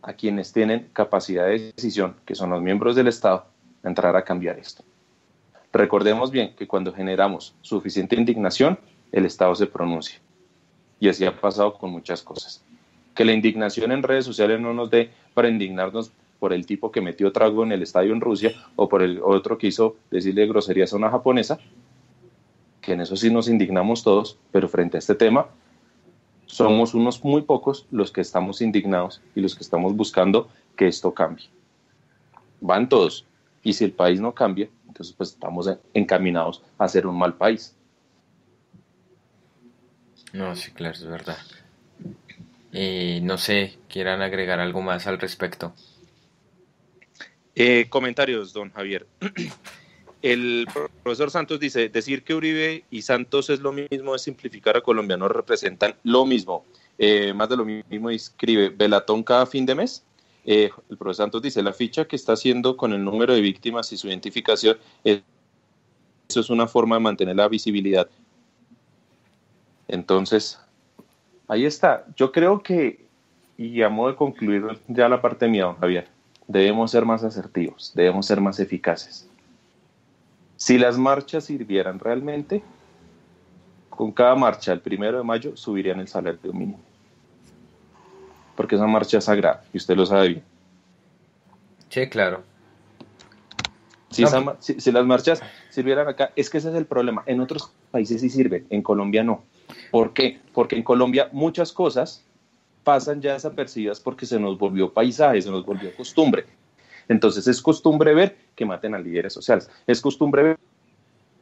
a quienes tienen capacidad de decisión, que son los miembros del Estado, a entrar a cambiar esto. Recordemos bien que cuando generamos suficiente indignación, el Estado se pronuncia. Y así ha pasado con muchas cosas. Que la indignación en redes sociales no nos dé para indignarnos por el tipo que metió trago en el estadio en Rusia, o por el otro que hizo decirle groserías a una japonesa, que en eso sí nos indignamos todos, pero frente a este tema somos unos muy pocos los que estamos indignados y los que estamos buscando que esto cambie. Van todos, y si el país no cambia, entonces pues estamos encaminados a ser un mal país. No, sí, claro, es verdad. No sé, ¿quieran agregar algo más al respecto? Comentarios, don Javier. El profesor Santos dice, decir que Uribe y Santos es lo mismo es simplificar a Colombia, no representan lo mismo. Más de lo mismo escribe, Velatón cada fin de mes. El profesor Santos dice, la ficha que está haciendo con el número de víctimas y su identificación, eso es una forma de mantener la visibilidad. Entonces, ahí está. Yo creo que, y a modo de concluir ya la parte mía, don Javier, debemos ser más asertivos, debemos ser más eficaces. Si las marchas sirvieran realmente, con cada marcha el 1 de mayo subirían el salario mínimo. Porque esa marcha es sagrada, y usted lo sabe bien. Sí, claro. Si las marchas sirvieran acá, es que ese es el problema. En otros países sí sirven, en Colombia no. ¿Por qué? Porque en Colombia muchas cosas pasan ya desapercibidas porque se nos volvió paisaje, se nos volvió costumbre. Entonces es costumbre ver que maten a líderes sociales, es costumbre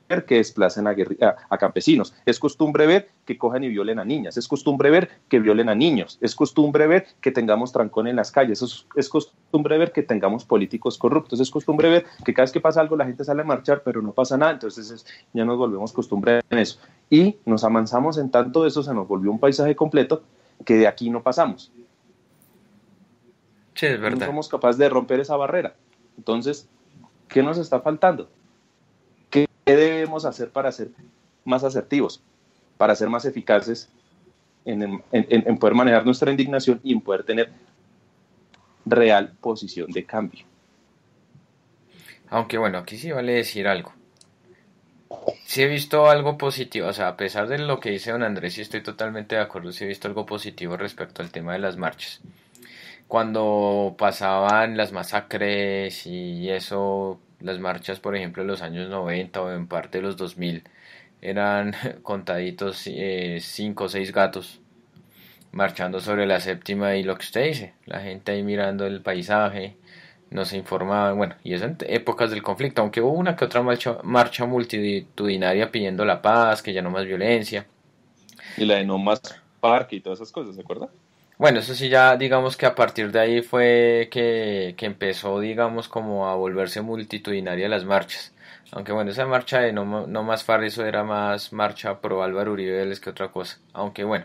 ver que desplacen a campesinos, es costumbre ver que cojan y violen a niñas, es costumbre ver que violen a niños, es costumbre ver que tengamos trancón en las calles, es costumbre ver que tengamos políticos corruptos, es costumbre ver que cada vez que pasa algo la gente sale a marchar pero no pasa nada, entonces ya nos volvemos costumbre en eso y nos amansamos en tanto de eso, se nos volvió un paisaje completo que de aquí no pasamos. Sí, es verdad. No somos capaces de romper esa barrera. Entonces, ¿qué nos está faltando? ¿Qué debemos hacer para ser más asertivos, para ser más eficaces en poder manejar nuestra indignación y en poder tener real posición de cambio? Aunque bueno, aquí sí vale decir algo. Sí he visto algo positivo, o sea, a pesar de lo que dice don Andrés, sí estoy totalmente de acuerdo, sí he visto algo positivo respecto al tema de las marchas. Cuando pasaban las masacres y eso, las marchas, por ejemplo, en los años 90 o en parte de los 2000, eran contaditos 5 o 6 gatos marchando sobre la séptima y lo que usted dice, la gente ahí mirando el paisaje, no se informaban, bueno, y eso en épocas del conflicto, aunque hubo una que otra marcha multitudinaria pidiendo la paz, que ya no más violencia. Y la de no más parque y todas esas cosas, ¿se acuerda? Bueno, eso sí, ya digamos que a partir de ahí fue que empezó, digamos, como a volverse multitudinaria las marchas. Aunque bueno, esa marcha de no más FARC, eso era más marcha pro Álvaro Uribe Vélez que otra cosa. Aunque bueno,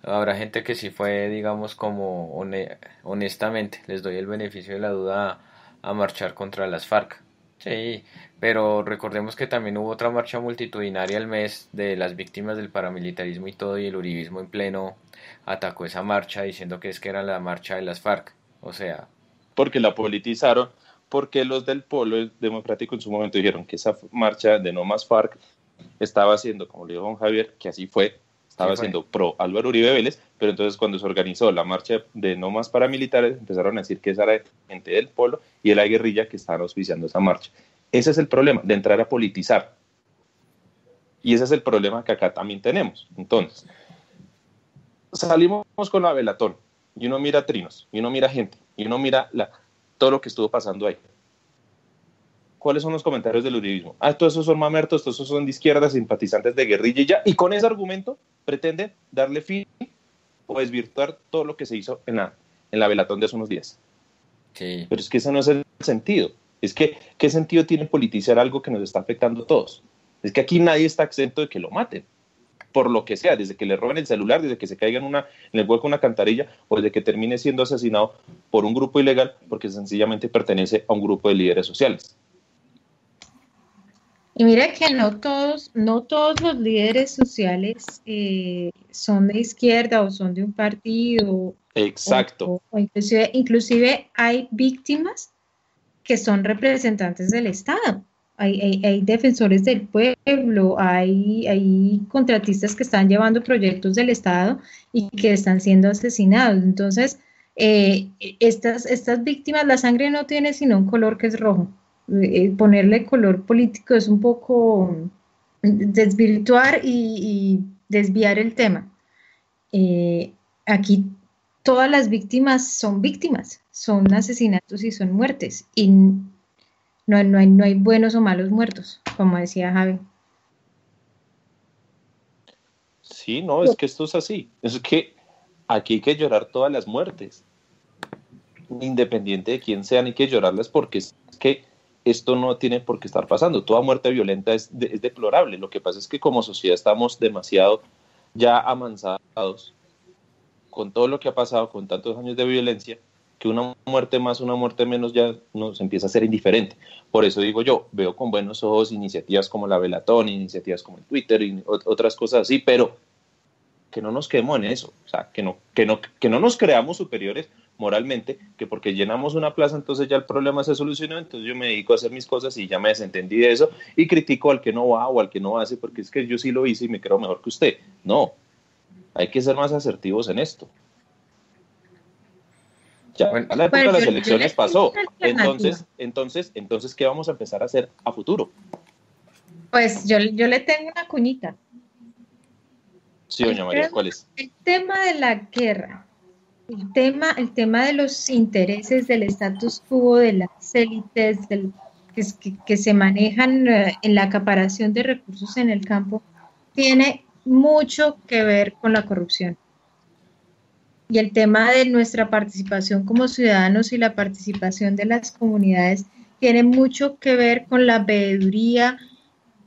habrá gente que sí fue, digamos, como honestamente, les doy el beneficio de la duda a marchar contra las FARC. Sí, pero recordemos que también hubo otra marcha multitudinaria el mes de las víctimas del paramilitarismo y todo, y el uribismo en pleno atacó esa marcha diciendo que es que era la marcha de las FARC. O sea, Porque la politizaron, porque los del Polo Democrático en su momento dijeron que esa marcha de no más FARC estaba haciendo, como le dijo don Javier, que así fue, sí estaba fue. haciendo pro Álvaro Uribe Vélez, pero entonces cuando se organizó la marcha de no más paramilitares, empezaron a decir que esa era gente del Polo y de la guerrilla que estaban auspiciando esa marcha. Ese es el problema, de entrar a politizar. Y ese es el problema que acá también tenemos. Entonces, salimos con la velatón y uno mira trinos, y uno mira gente, y uno mira todo lo que estuvo pasando ahí. ¿Cuáles son los comentarios del uribismo? Todos esos son mamertos, todos esos son de izquierda, simpatizantes de guerrilla y ya. Y con ese argumento pretenden darle fin o desvirtuar todo lo que se hizo en la velatón de hace unos días. Sí. Pero es que ese no es el sentido. Es que, ¿qué sentido tiene politizar algo que nos está afectando a todos? Es que aquí nadie está exento de que lo maten, por lo que sea, desde que le roben el celular, desde que se caiga en el hueco una cantarilla, o desde que termine siendo asesinado por un grupo ilegal, porque sencillamente pertenece a un grupo de líderes sociales. Y mira que no todos los líderes sociales son de izquierda o son de un partido. Exacto. O inclusive hay víctimas que son representantes del Estado. Hay defensores del pueblo, hay contratistas que están llevando proyectos del Estado y que están siendo asesinados. Entonces, estas víctimas, la sangre no tiene sino un color que es rojo. Ponerle color político es un poco desvirtuar y desviar el tema. Aquí todas las víctimas, son asesinatos y son muertes, y no hay buenos o malos muertos, como decía Javi. Sí, no, es que esto es así. Es que aquí hay que llorar todas las muertes, independiente de quién sean, hay que llorarlas porque es que esto no tiene por qué estar pasando. Toda muerte violenta es deplorable. Lo que pasa es que como sociedad estamos demasiado ya amansados con todo lo que ha pasado, con tantos años de violencia, que una muerte más, una muerte menos ya nos empieza a ser indiferente. Por eso digo yo, veo con buenos ojos iniciativas como la Velatón, iniciativas como el Twitter y otras cosas así, pero que no nos quedemos en eso, o sea, que no nos creamos superiores moralmente, que porque llenamos una plaza entonces ya el problema se solucionó, entonces yo me dedico a hacer mis cosas y ya me desentendí de eso y critico al que no va o al que no hace porque es que yo sí lo hice y me creo mejor que usted. No, hay que ser más asertivos en esto. Ya Bueno, la época de las elecciones pasó, alternativa. entonces ¿qué vamos a empezar a hacer a futuro? Pues yo le tengo una cuñita. Sí, doña María, ¿cuál es? El tema de la guerra, el tema de los intereses del status quo, de las élites que se manejan en la acaparación de recursos en el campo, tiene mucho que ver con la corrupción. Y el tema de nuestra participación como ciudadanos y la participación de las comunidades tiene mucho que ver con la veeduría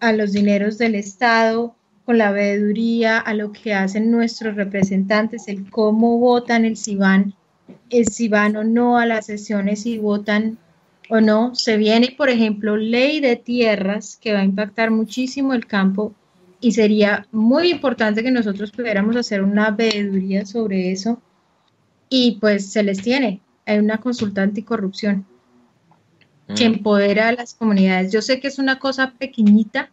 a los dineros del Estado, con la veeduría a lo que hacen nuestros representantes, el cómo votan si van o no a las sesiones, si votan o no. Se viene, por ejemplo, ley de tierras que va a impactar muchísimo el campo y sería muy importante que nosotros pudiéramos hacer una veeduría sobre eso. Y pues se les tiene, hay una consulta anticorrupción que empodera a las comunidades. Yo sé que es una cosa pequeñita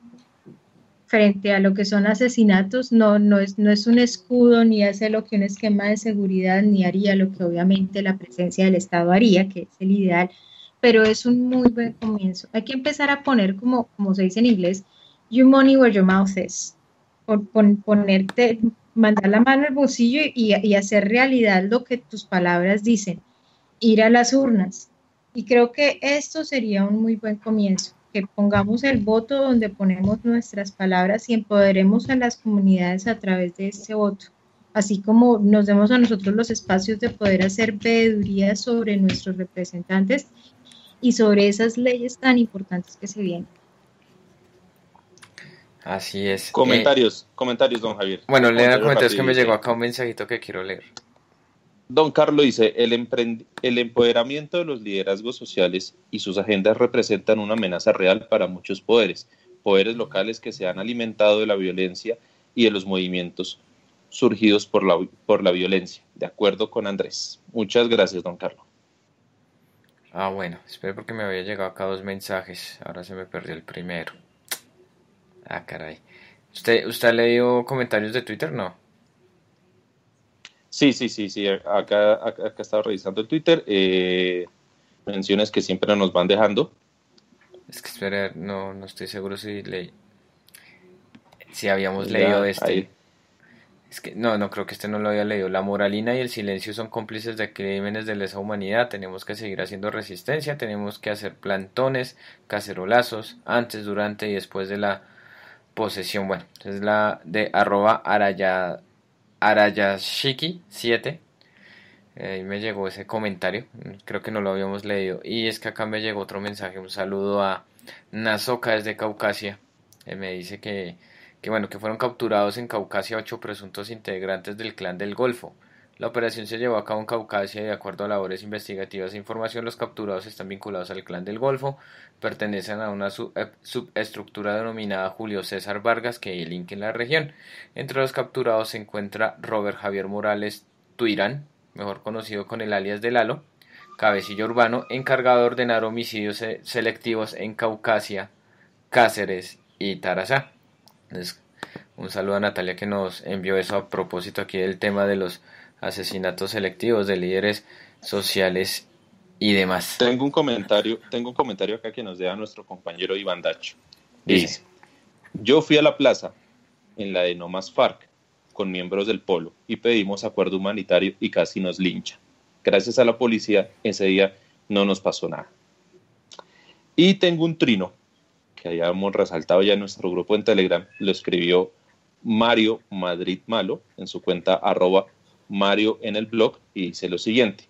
frente a lo que son asesinatos, no es un escudo, ni hace lo que un esquema de seguridad, ni haría lo que obviamente la presencia del Estado haría, que es el ideal, pero es un muy buen comienzo. Hay que empezar a poner, como se dice en inglés, your money where your mouth is, ponerte, mandar la mano al bolsillo y hacer realidad lo que tus palabras dicen, ir a las urnas. Y creo que esto sería un muy buen comienzo, que pongamos el voto donde ponemos nuestras palabras y empoderemos a las comunidades a través de ese voto. así como nos demos a nosotros los espacios de poder hacer veeduría sobre nuestros representantes y sobre esas leyes tan importantes que se vienen. Así es. Comentarios, don Javier. Bueno, lea comentarios que me llegó acá un mensajito que quiero leer. Don Carlos dice, el empoderamiento de los liderazgos sociales y sus agendas representan una amenaza real para muchos poderes locales que se han alimentado de la violencia y de los movimientos surgidos por la violencia. De acuerdo con Andrés. Muchas gracias, don Carlos. Bueno, espero porque me había llegado acá 2 mensajes. Ahora se me perdió el primero. Caray. ¿Usted ha leído comentarios de Twitter? No. Sí. Acá estaba revisando el Twitter. Menciones que siempre nos van dejando. Es que espera, no estoy seguro si habíamos leído este. Ahí. Es que no creo que este no lo había leído. La moralina y el silencio son cómplices de crímenes de lesa humanidad. Tenemos que seguir haciendo resistencia. Tenemos que hacer plantones, cacerolazos, antes, durante y después de la posesión. Bueno, es la de @arayashiki7. Ahí me llegó ese comentario, creo que no lo habíamos leído. Y es que acá me llegó otro mensaje, un saludo a Nazoka desde Caucasia. Me dice que fueron capturados en Caucasia 8 presuntos integrantes del Clan del Golfo. La operación se llevó a cabo en Caucasia y de acuerdo a labores investigativas e información, los capturados están vinculados al Clan del Golfo, pertenecen a una subestructura denominada Julio César Vargas que delinque en la región. Entre los capturados se encuentra Robert Javier Morales Tuirán, mejor conocido con el alias de Lalo, cabecilla urbano, encargado de ordenar homicidios selectivos en Caucasia, Cáceres y Tarazá. Entonces, un saludo a Natalia que nos envió eso a propósito aquí del tema de los asesinatos selectivos de líderes sociales y demás. Tengo un comentario acá que nos deja nuestro compañero Iván Dacho. Dice, yo fui a la plaza en la de No Más FARC con miembros del Polo y pedimos acuerdo humanitario y casi nos linchan. Gracias a la policía ese día no nos pasó nada. Y tengo un trino que habíamos resaltado ya en nuestro grupo en Telegram, lo escribió Mario Madrid Malo en su cuenta @Mario en el blog y dice lo siguiente: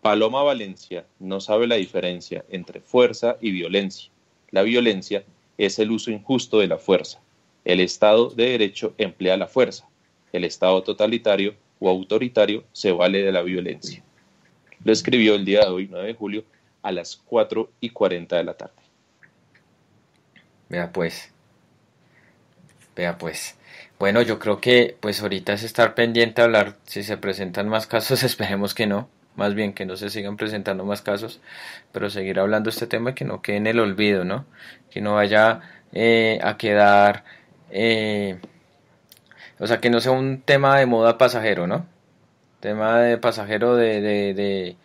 Paloma Valencia no sabe la diferencia entre fuerza y violencia. La violencia es el uso injusto de la fuerza. El Estado de Derecho emplea la fuerza. El Estado totalitario o autoritario se vale de la violencia. Lo escribió el día de hoy, 9 de julio, a las 4:40 de la tarde. Vea pues. Bueno, yo creo que pues ahorita es estar pendiente a hablar. Si se presentan más casos, esperemos que no. Más bien que no se sigan presentando más casos, pero seguir hablando de este tema y que no quede en el olvido, ¿no? Que no vaya a quedar... o sea, que no sea un tema de moda pasajero, ¿no? Tema de pasajero de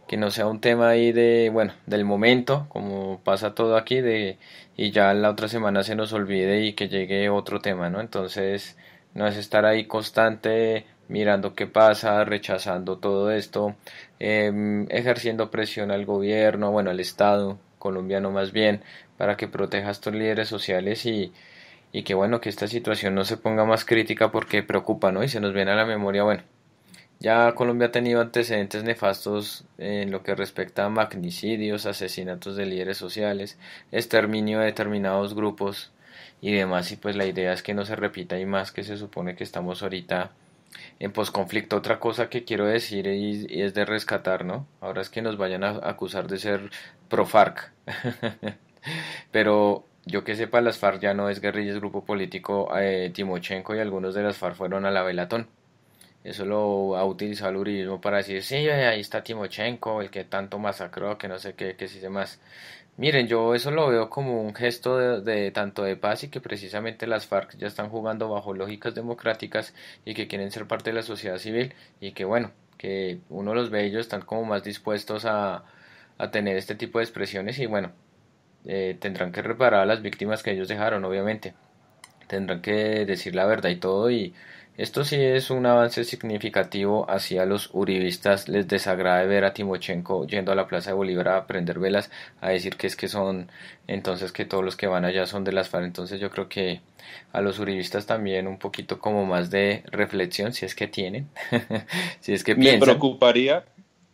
que no sea un tema ahí del momento, como pasa todo aquí, y ya la otra semana se nos olvide y que llegue otro tema, ¿no? Entonces, no es estar ahí constante mirando qué pasa, rechazando todo esto, ejerciendo presión al gobierno, al Estado colombiano más bien, para que proteja a estos líderes sociales y que esta situación no se ponga más crítica porque preocupa, ¿no? Y se nos viene a la memoria, ya Colombia ha tenido antecedentes nefastos en lo que respecta a magnicidios, asesinatos de líderes sociales, exterminio de determinados grupos y demás, y pues la idea es que no se repita y más que se supone que estamos ahorita en posconflicto. Otra cosa que quiero decir y es de rescatar, ¿no? Ahora es que nos vayan a acusar de ser pro FARC, pero yo que sepa las FARC ya no es guerrilla, es grupo político. Timochenko y algunos de las FARC fueron a la Velatón. Eso lo ha utilizado el uribismo para decir, sí, ahí está Timochenko, el que tanto masacró, que no sé qué, que sí sé más. Miren, yo eso lo veo como un gesto de tanto de paz y que precisamente las FARC ya están jugando bajo lógicas democráticas y que quieren ser parte de la sociedad civil y que que uno los ve, ellos están como más dispuestos a tener este tipo de expresiones y tendrán que reparar a las víctimas que ellos dejaron, obviamente. Tendrán que decir la verdad y todo y Esto sí es un avance significativo. Hacia los uribistas les desagrade ver a Timochenko yendo a la Plaza de Bolívar a prender velas, a decir que es que son, entonces que todos los que van allá son de las FARC. Entonces yo creo que a los uribistas también un poquito como más de reflexión, si es que tienen, si es que Me piensan. preocuparía,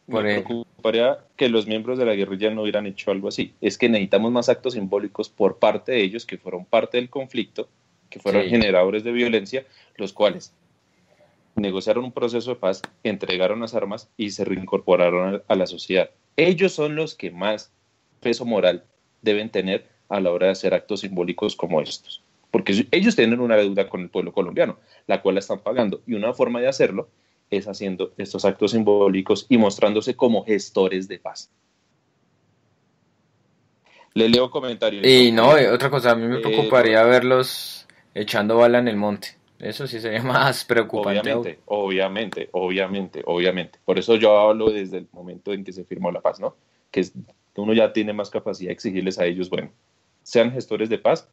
me Por el- preocuparía que los miembros de la guerrilla no hubieran hecho algo así. Es que necesitamos más actos simbólicos por parte de ellos que fueron parte del conflicto, que fueron Sí, generadores de violencia, los cuales negociaron un proceso de paz, entregaron las armas y se reincorporaron a la sociedad. Ellos son los que más peso moral deben tener a la hora de hacer actos simbólicos como estos. Porque ellos tienen una deuda con el pueblo colombiano, la cual la están pagando. Y una forma de hacerlo es haciendo estos actos simbólicos y mostrándose como gestores de paz. Le leo comentarios. y no, otra cosa, a mí me preocuparía Por- verlos echando bala en el monte. Eso sí sería más preocupante aún. Obviamente. Por eso yo hablo desde el momento en que se firmó la paz, ¿no? Que uno ya tiene más capacidad de exigirles a ellos, bueno, sean gestores de paz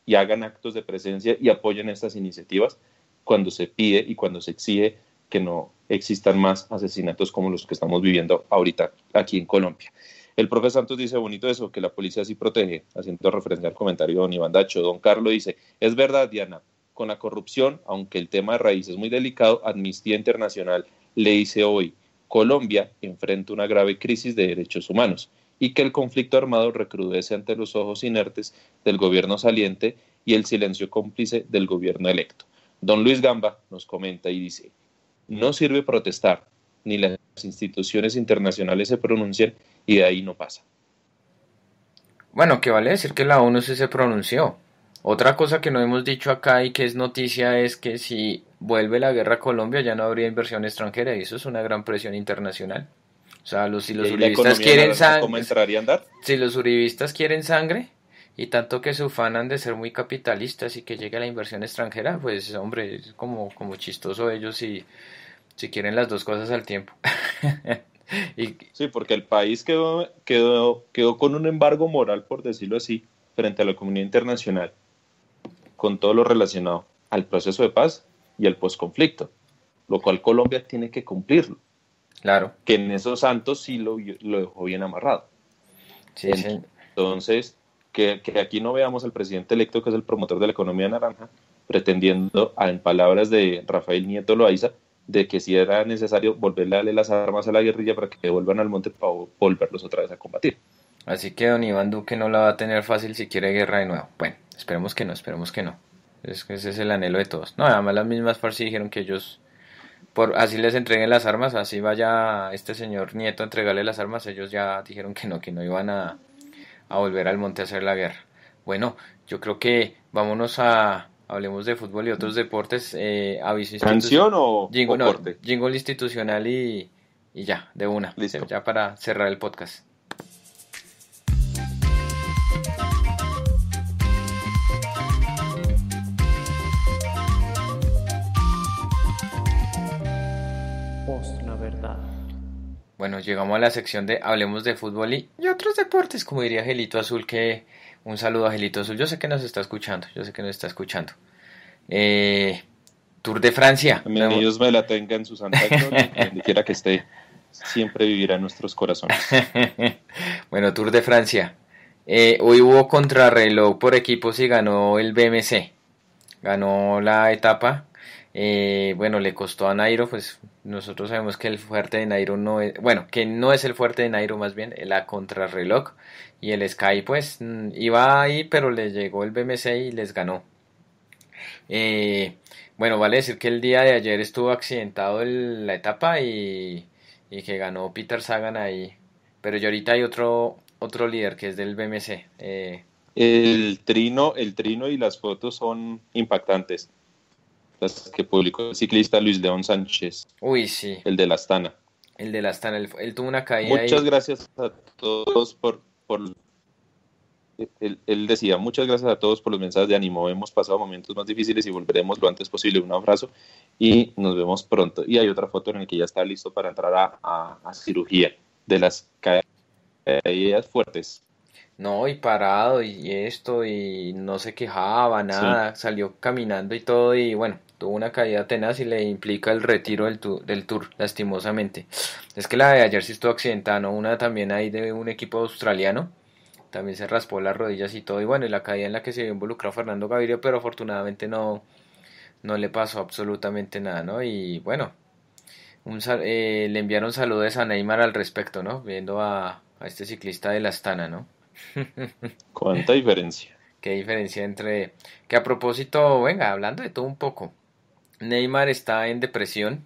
y hagan actos de presencia y apoyen estas iniciativas cuando se pide y cuando se exige que no existan más asesinatos como los que estamos viviendo ahorita aquí en Colombia. El profe Santos dice, bonito eso, que la policía sí protege, haciendo referencia al comentario de don Iván Dacho. Don Carlos dice, es verdad, Diana, con la corrupción, aunque el tema de raíz es muy delicado, Amnistía Internacional le dice hoy, Colombia enfrenta una grave crisis de derechos humanos y que el conflicto armado recrudece ante los ojos inertes del gobierno saliente y el silencio cómplice del gobierno electo. Don Luis Gamba nos comenta y dice, no sirve protestar, ni las instituciones internacionales se pronuncian y de ahí no pasa. Bueno, que vale decir que la ONU sí se pronunció. Otra cosa que no hemos dicho acá y que es noticia es que si vuelve la guerra a Colombia ya no habría inversión extranjera y eso es una gran presión internacional. O sea, si los ¿Y la uribistas economía quieren naranja cómo sangre, entraría a andar? si los uribistas quieren sangre y tanto que se ufanan de ser muy capitalistas y que llegue la inversión extranjera, pues hombre, es como chistoso ellos si quieren las dos cosas al tiempo. Y Sí, porque el país quedó con un embargo moral, por decirlo así, frente a la comunidad internacional, con todo lo relacionado al proceso de paz y al posconflicto, lo cual Colombia tiene que cumplirlo, claro, que en esos santos sí lo dejó bien amarrado. sí, sí. Entonces, que aquí no veamos al presidente electo, que es el promotor de la economía naranja, pretendiendo, en palabras de Rafael Nieto Loaiza, de que si era necesario volverle a darle las armas a la guerrilla para que vuelvan al monte para volverlos otra vez a combatir. Así que don Iván Duque no la va a tener fácil si quiere guerra de nuevo. Bueno, esperemos que no, esperemos que no. Es que ese es el anhelo de todos. No, además las mismas FARC sí dijeron que ellos, por así les entreguen las armas, así vaya este señor Nieto a entregarle las armas, ellos ya dijeron que no iban a volver al monte a hacer la guerra. Bueno, yo creo que vámonos hablemos de fútbol y otros deportes. Aviso ¿Canción o corte? jingle institucional y ya, de una. Listo. Ya para cerrar el podcast. La verdad. Bueno, llegamos a la sección de hablemos de fútbol y otros deportes, como diría Gelito Azul, que un saludo a Gelito Azul. Yo sé que nos está escuchando, Tour de Francia. También Dios me la tenga en su santa gloria, donde quiera que esté, siempre vivirá en nuestros corazones. Bueno, Tour de Francia. Hoy hubo contrarreloj por equipos y ganó el BMC. Ganó la etapa. Bueno, le costó a Nairo, pues nosotros sabemos que el fuerte de Nairo no es, bueno, que no es el fuerte de Nairo, más bien la contrarreloj, y el Sky pues iba ahí, pero le llegó el BMC y les ganó. Bueno, vale decir que el día de ayer estuvo accidentado la etapa y que ganó Peter Sagan ahí, pero ya ahorita hay otro líder que es del BMC. El trino y las fotos son impactantes. Las que publicó el ciclista Luis León Sánchez. Uy, sí. El de la Astana. El de la Astana, él tuvo una caída. Muchas gracias a todos por él decía, muchas gracias a todos por los mensajes de ánimo. Hemos pasado momentos más difíciles y volveremos lo antes posible. Un abrazo y nos vemos pronto. Y hay otra foto en la que ya está listo para entrar a cirugía de las caídas fuertes. No, y parado y esto, y no se quejaba, nada, sí. Salió caminando y todo, y bueno, tuvo una caída tenaz y le implica el retiro del tour, lastimosamente. Es que la de ayer sí estuvo accidentada, ¿no? Una también ahí de un equipo australiano, también se raspó las rodillas y todo, y bueno, y la caída en la que se vio involucrado Fernando Gaviria, pero afortunadamente no le pasó absolutamente nada, ¿no? Y bueno, le enviaron saludos a Neymar al respecto, ¿no? Viendo a este ciclista de la Astana, ¿no? ¿Cuánta diferencia? Qué diferencia entre... Que a propósito, venga, hablando de todo un poco, Neymar está en depresión,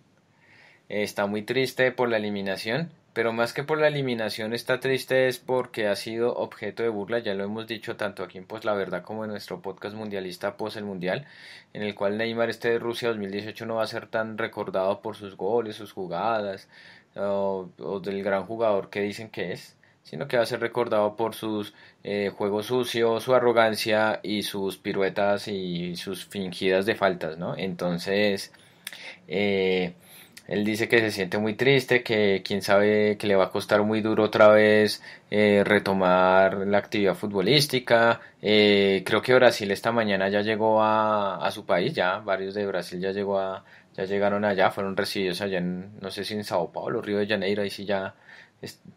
está muy triste por la eliminación, pero más que por la eliminación está triste es porque ha sido objeto de burla, ya lo hemos dicho tanto aquí en Pues la Verdad como en nuestro podcast mundialista Pues el Mundial, en el cual Neymar de Rusia 2018 no va a ser tan recordado por sus goles, sus jugadas o del gran jugador que dicen que es, sino que va a ser recordado por sus juegos sucios, su arrogancia y sus piruetas y sus fingidas de faltas, ¿no? Entonces... él dice que se siente muy triste, que quién sabe que le va a costar muy duro otra vez retomar la actividad futbolística. Creo que Brasil esta mañana ya llegó a su país, ya varios de Brasil ya llegaron allá, fueron recibidos allá en, no sé si en Sao Paulo, Río de Janeiro, ahí sí ya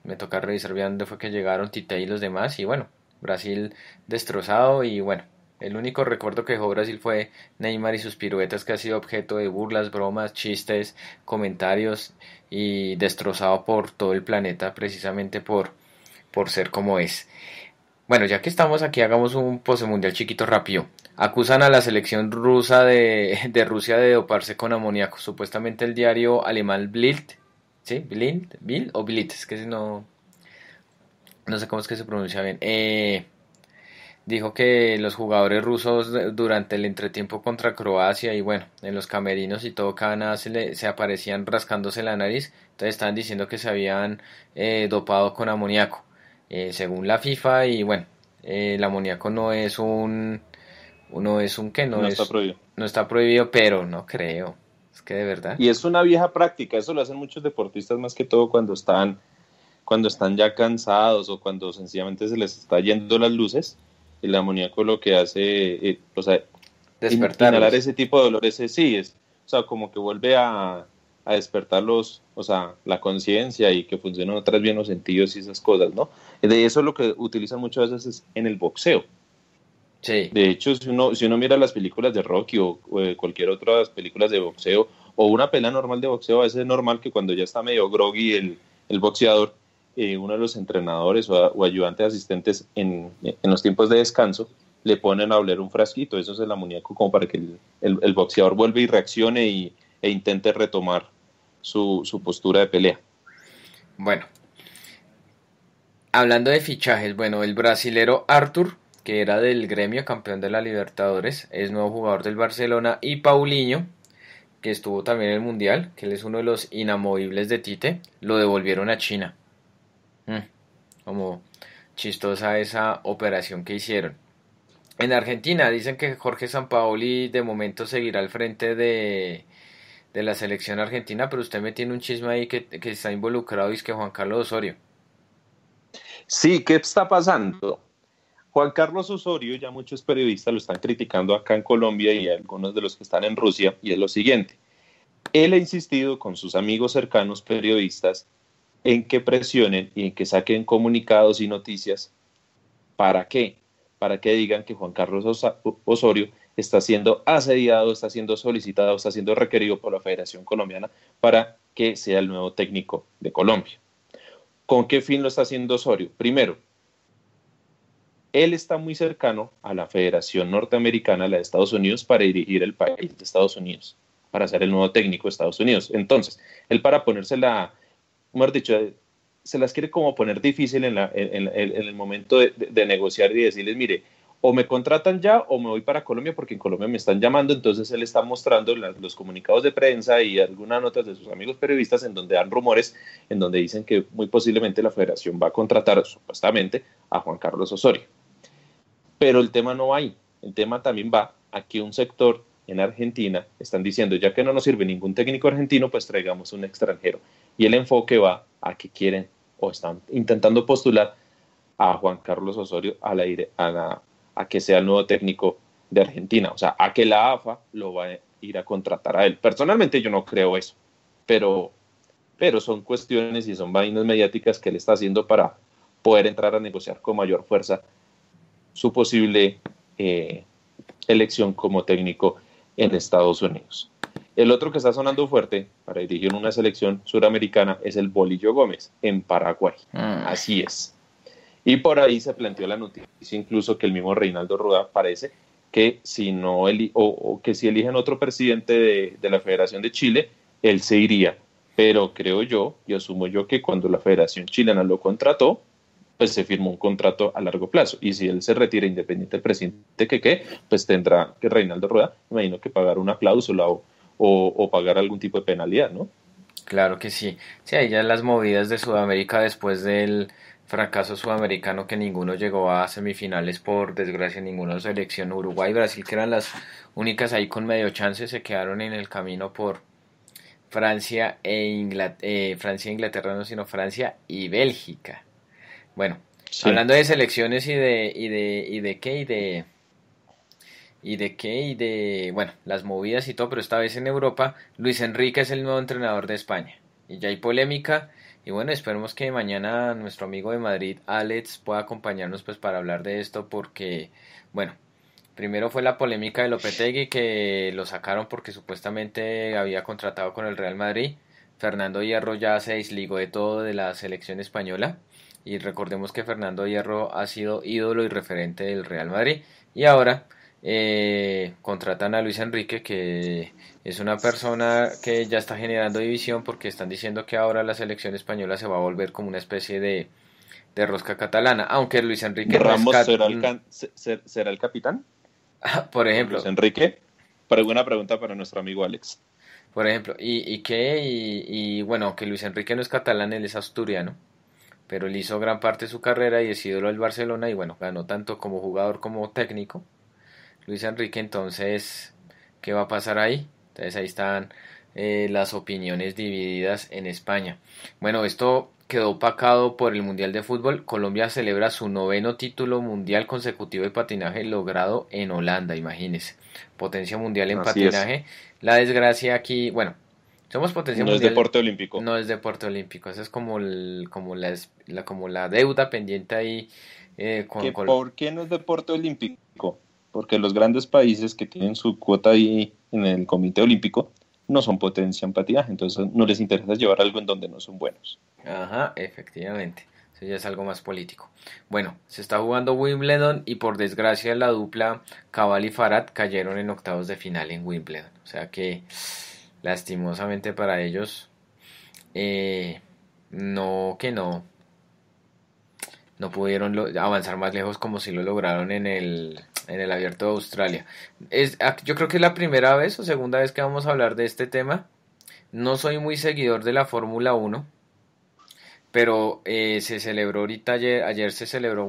me toca revisar bien dónde fue que llegaron Tite y los demás, y bueno, Brasil destrozado y bueno. El único recuerdo que dejó Brasil fue Neymar y sus piruetas, que ha sido objeto de burlas, bromas, chistes, comentarios y destrozado por todo el planeta precisamente por ser como es. Bueno, ya que estamos aquí, hagamos un posemundial chiquito rápido. Acusan a la selección rusa de Rusia de doparse con amoníaco. Supuestamente el diario alemán Bild, ¿sí? Bild o Bild, es que no sé cómo es que se pronuncia bien. Dijo que los jugadores rusos durante el entretiempo contra Croacia y bueno, en los camerinos y todo, cada nada se aparecían rascándose la nariz, entonces estaban diciendo que se habían dopado con amoníaco, según la FIFA, y bueno, el amoníaco no es un ¿qué? No está prohibido. No está prohibido, pero no creo, es que de verdad. Y es una vieja práctica, eso lo hacen muchos deportistas más que todo cuando están ya cansados o cuando sencillamente se les está yendo las luces. El amoníaco lo que hace, o sea, inhalar ese tipo de dolores, o sea, como que vuelve a despertar o sea, la conciencia y que funcionan otras bien los sentidos y esas cosas, ¿no? De eso es lo que utilizan muchas veces en el boxeo. Sí. De hecho, si uno mira las películas de Rocky o cualquier otra películas de boxeo o una pelea normal de boxeo, a veces es normal que cuando ya está medio groggy el boxeador, uno de los entrenadores o ayudantes asistentes en los tiempos de descanso le ponen a oler un frasquito, eso es el amoníaco, como para que el boxeador vuelva y reaccione e intente retomar su postura de pelea. Bueno, hablando de fichajes, bueno, el brasilero Arthur, que era del Gremio, campeón de la Libertadores, es nuevo jugador del Barcelona, y Paulinho, que estuvo también en el Mundial, que él es uno de los inamovibles de Tite, lo devolvieron a China. Como chistosa esa operación que hicieron. En Argentina dicen que Jorge Sampaoli de momento seguirá al frente de la selección argentina, pero usted me tiene un chisme ahí que está involucrado, y es que Juan Carlos Osorio. Sí, ¿qué está pasando? Juan Carlos Osorio, ya muchos periodistas lo están criticando acá en Colombia y algunos de los que están en Rusia, y es lo siguiente. Él ha insistido con sus amigos cercanos periodistas en que presionen y en que saquen comunicados y noticias. ¿Para qué? Para que digan que Juan Carlos Osorio está siendo asediado, está siendo solicitado, está siendo requerido por la Federación Colombiana para que sea el nuevo técnico de Colombia. ¿Con qué fin lo está haciendo Osorio? Primero, él está muy cercano a la Federación Norteamericana, la de Estados Unidos, para dirigir el país de Estados Unidos, para ser el nuevo técnico de Estados Unidos. Entonces, él para ponérsela, mejor dicho, se las quiere como poner difícil en el momento de negociar y decirles, mire, o me contratan ya o me voy para Colombia porque en Colombia me están llamando. Entonces él está mostrando los comunicados de prensa y algunas notas de sus amigos periodistas en donde dan rumores, en donde dicen que muy posiblemente la federación va a contratar supuestamente a Juan Carlos Osorio. Pero el tema no va ahí, el tema también va a que un sector en Argentina están diciendo, ya que no nos sirve ningún técnico argentino, pues traigamos un extranjero. Y el enfoque va a que quieren o están intentando postular a Juan Carlos Osorio a que sea el nuevo técnico de Argentina. O sea, a que la AFA lo va ir a contratar a él. Personalmente yo no creo eso, pero son cuestiones y son vainas mediáticas que él está haciendo para poder entrar a negociar con mayor fuerza su posible elección como técnico en Estados Unidos. El otro que está sonando fuerte para dirigir una selección suramericana es el Bolillo Gómez en Paraguay. Así es. Y por ahí se planteó la noticia incluso que el mismo Reinaldo Rueda parece que si no que si eligen otro presidente de la Federación de Chile, él se iría. Pero creo yo, y asumo yo, que cuando la Federación Chilena lo contrató, pues se firmó un contrato a largo plazo. Y si él se retira independiente del presidente pues tendrá que Reinaldo Rueda, me imagino que pagar una cláusula o pagar algún tipo de penalidad, ¿no? Claro que sí. Sí, ahí ya las movidas de Sudamérica después del fracaso sudamericano que ninguno llegó a semifinales, por desgracia ninguna selección. Uruguay y Brasil, que eran las únicas ahí con medio chance, se quedaron en el camino por Francia e Inglaterra, no, sino Francia y Bélgica. Bueno, sí. Hablando de selecciones bueno, las movidas y todo, pero esta vez en Europa, Luis Enrique es el nuevo entrenador de España. Y ya hay polémica, y bueno, esperemos que mañana nuestro amigo de Madrid, Alex, pueda acompañarnos pues para hablar de esto, porque, bueno, primero fue la polémica de Lopetegui, que lo sacaron porque supuestamente había contratado con el Real Madrid. Fernando Hierro ya se desligó de todo de la selección española, y recordemos que Fernando Hierro ha sido ídolo y referente del Real Madrid, y ahora contratan a Luis Enrique, que es una persona que ya está generando división, porque están diciendo que ahora la selección española se va a volver como una especie de rosca catalana, aunque Luis Enrique Ramos ¿será el capitán? Por ejemplo. Luis Enrique, una pregunta para nuestro amigo Alex. Por ejemplo, y bueno, que Luis Enrique no es catalán, él es asturiano, pero él hizo gran parte de su carrera y es ídolo del Barcelona, y bueno, ganó tanto como jugador como técnico Luis Enrique. Entonces, ¿qué va a pasar ahí? Entonces ahí están las opiniones divididas en España. Bueno, esto quedó opacado por el Mundial de Fútbol. Colombia celebra su 9º título mundial consecutivo de patinaje logrado en Holanda, imagínense. Potencia mundial en patinaje. Es. La desgracia aquí, bueno, somos potencia mundial. No es deporte olímpico. No es deporte olímpico, eso es como la deuda pendiente ahí. ¿Por qué no es deporte olímpico? Porque los grandes países que tienen su cuota ahí en el Comité Olímpico no son potencia en patinaje, entonces no les interesa llevar algo en donde no son buenos. Ajá, efectivamente, eso ya es algo más político. Bueno, se está jugando Wimbledon y por desgracia la dupla Cabal y Farad cayeron en octavos de final en Wimbledon, o sea que lastimosamente para ellos no pudieron avanzar más lejos como si lo lograron en el Abierto de Australia. Yo creo que es la primera vez o segunda vez que vamos a hablar de este tema. No soy muy seguidor de la Fórmula 1, pero se celebró ahorita ayer se celebró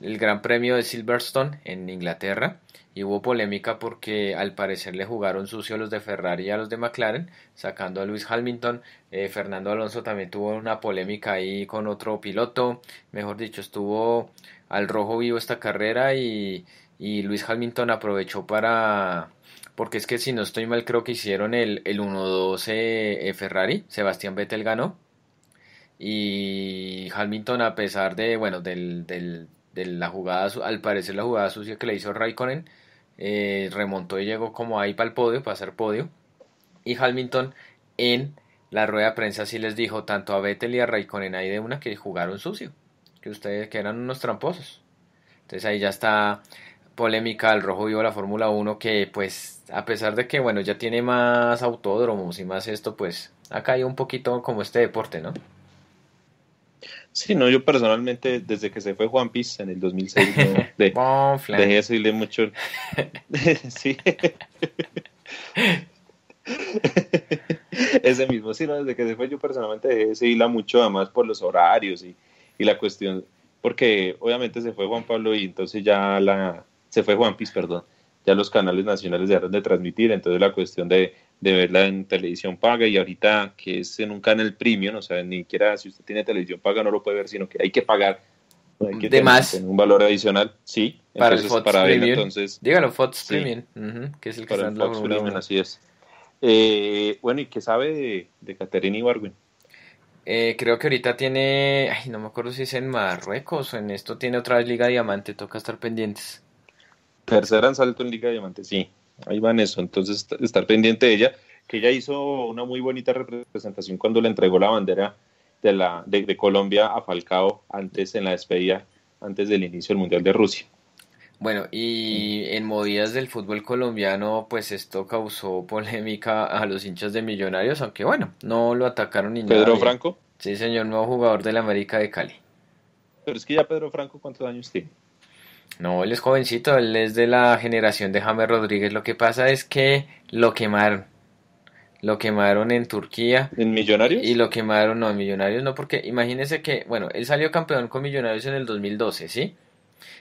el Gran Premio de Silverstone en Inglaterra, y hubo polémica porque al parecer le jugaron sucio a los de Ferrari y a los de McLaren, sacando a Lewis Hamilton. Fernando Alonso también tuvo una polémica ahí con otro piloto, mejor dicho, estuvo al rojo vivo esta carrera, y Lewis Hamilton aprovechó porque es que si no estoy mal creo que hicieron el 1-2 Ferrari, Sebastián Vettel ganó, y Hamilton, a pesar de la jugada, al parecer la jugada sucia que le hizo Raikkonen, remontó y llegó como ahí para el podio, para hacer podio, y Hamilton en la rueda de prensa sí les dijo tanto a Vettel y a Raikkonen ahí de una que jugaron sucio, que eran unos tramposos. Entonces ahí ya está polémica al rojo vivo la Fórmula 1, que pues a pesar de que bueno ya tiene más autódromos y más esto, pues ha caído un poquito como este deporte, ¿no? Sí, no, yo personalmente desde que se fue Juan Piz en el 2006 dejé de seguirle mucho. Sí. Ese mismo, sí, no, desde que se fue yo personalmente dejé de seguirla mucho, además por los horarios y la cuestión, porque obviamente se fue Juan Pablo y entonces se fue Juan Piz, perdón, ya los canales nacionales dejaron de transmitir, entonces la cuestión de verla en televisión paga, y ahorita que es en un canal premium, o sea, ni siquiera si usted tiene televisión paga no lo puede ver, sino que hay que pagar, hay que de más tener un valor adicional, sí, Para Entonces, el Fox para verlo, Premium. entonces, Dígalo, Fox sí, Premium, que es el que para está el en la Fox Fórmula Premium, 1. así es. Bueno, ¿y qué sabe de Caterina Ibargüen? Creo que ahorita tiene, ay, no me acuerdo si es en Marruecos o en esto tiene otra vez Liga Diamante, toca estar pendientes. Tercera en salto en Liga Diamante, sí, ahí van eso. Entonces, estar pendiente de ella, que ella hizo una muy bonita representación cuando le entregó la bandera de Colombia a Falcao antes en la despedida, antes del inicio del Mundial de Rusia. Bueno, y en movidas del fútbol colombiano, pues esto causó polémica a los hinchas de Millonarios, aunque bueno, no lo atacaron ni nada Pedro bien. Franco, Sí, señor, nuevo jugador del América de Cali. pero es que ya Pedro Franco, ¿cuántos años tiene? No, él es jovencito, él es de la generación de James Rodríguez. Lo que pasa es que lo quemaron en Turquía ¿En y Millonarios? lo quemaron, no, en Millonarios no, porque imagínese que, bueno, él salió campeón con Millonarios en el 2012, ¿sí?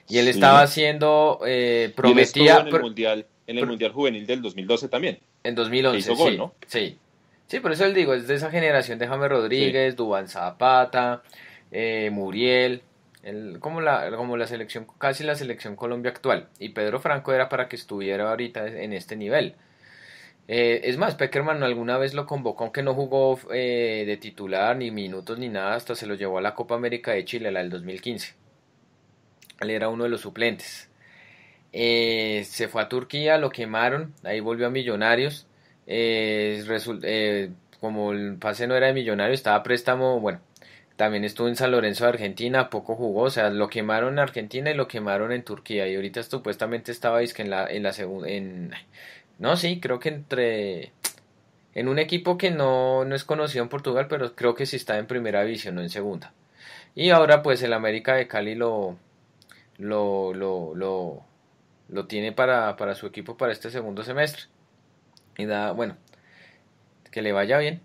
Y él estaba Sí. haciendo, Y él estuvo prometía, en el Mundial Juvenil del 2012 también, en que 2011, hizo gol, sí, ¿no? sí. Sí, por eso él digo, es de esa generación de James Sí. Rodríguez, Duván Zapata, Muriel, como la selección, casi la selección Colombia actual. Y Pedro Franco era para que estuviera ahorita en este nivel. Es más, Peckerman alguna vez lo convocó, aunque no jugó de titular, ni minutos, ni nada, hasta se lo llevó a la Copa América de Chile, la del 2015. Él era uno de los suplentes. Se fue a Turquía, lo quemaron, ahí volvió a Millonarios. Como el pase no era de Millonarios, estaba a préstamo, bueno, también estuvo en San Lorenzo de Argentina, poco jugó, o sea, lo quemaron en Argentina y lo quemaron en Turquía. Y ahorita supuestamente estaba dizque en la segunda, no, sí, creo que en un equipo que no es conocido en Portugal, pero creo que sí está en primera división, no en segunda. Y ahora pues el América de Cali lo, lo, lo, lo tiene para su equipo para este segundo semestre. Y da, bueno, que le vaya bien.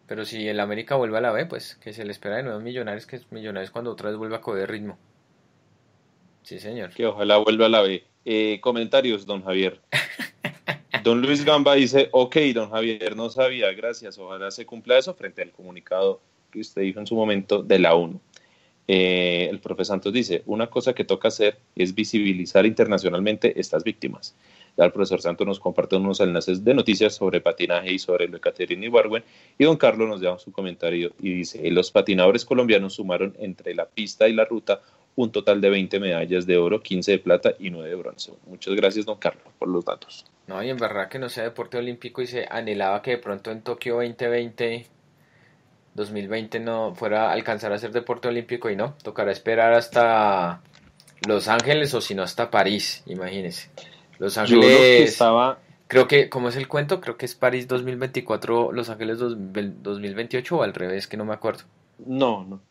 Pero si el América vuelve a la B, pues que se le espera de nuevo a Millonarios, que es Millonarios cuando otra vez vuelva a coger ritmo. Sí, señor. Que ojalá vuelva a la B. Comentarios, don Javier. Don Luis Gamba dice, ok, don Javier, no sabía, gracias, ojalá se cumpla eso frente al comunicado que usted dijo en su momento de la ONU. El profe Santos dice, una cosa que toca hacer es visibilizar internacionalmente estas víctimas. Ya el profesor Santos nos comparte unos enlaces de noticias sobre patinaje y sobre lo de Caterina Ibargüen, y don Carlos nos da su comentario y dice, los patinadores colombianos sumaron entre la pista y la ruta un total de 20 medallas de oro, 15 de plata y 9 de bronce. Muchas gracias, don Carlos, por los datos. No, y en verdad que no sea deporte olímpico y se anhelaba que de pronto en Tokio 2020 no fuera a alcanzar a ser deporte olímpico y no, tocará esperar hasta Los Ángeles o si no hasta París, imagínense. Los Yo lo que Ángeles, estaba, creo que, ¿cómo es el cuento? Creo que es París 2024, Los Ángeles 2028 o al revés, que no me acuerdo. no,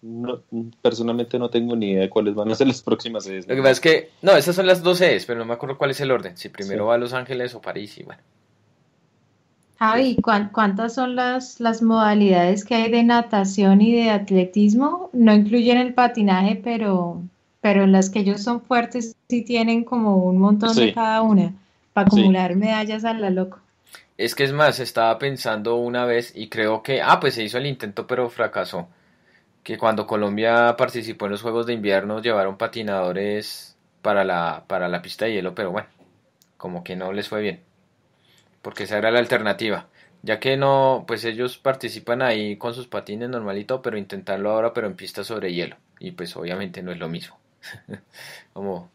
personalmente no tengo ni idea de cuáles van a ser las próximas sedes. Lo que pasa es que, no, esas son las dos sedes, pero no me acuerdo cuál es el orden, si primero Sí. va a Los Ángeles o París y bueno. Javi, ¿cuántas son las modalidades que hay de natación y de atletismo? No incluyen el patinaje, pero en las que ellos son fuertes sí tienen como un montón de Sí, cada una para sí. acumular medallas a la loco. Es que es más, estaba pensando una vez y creo que, pues se hizo el intento pero fracasó, que cuando Colombia participó en los Juegos de Invierno llevaron patinadores para la pista de hielo, pero bueno, como que no les fue bien, porque esa era la alternativa, ya que no, pues ellos participan ahí con sus patines normalito, pero intentarlo ahora pero en pista sobre hielo, y pues obviamente no es lo mismo, como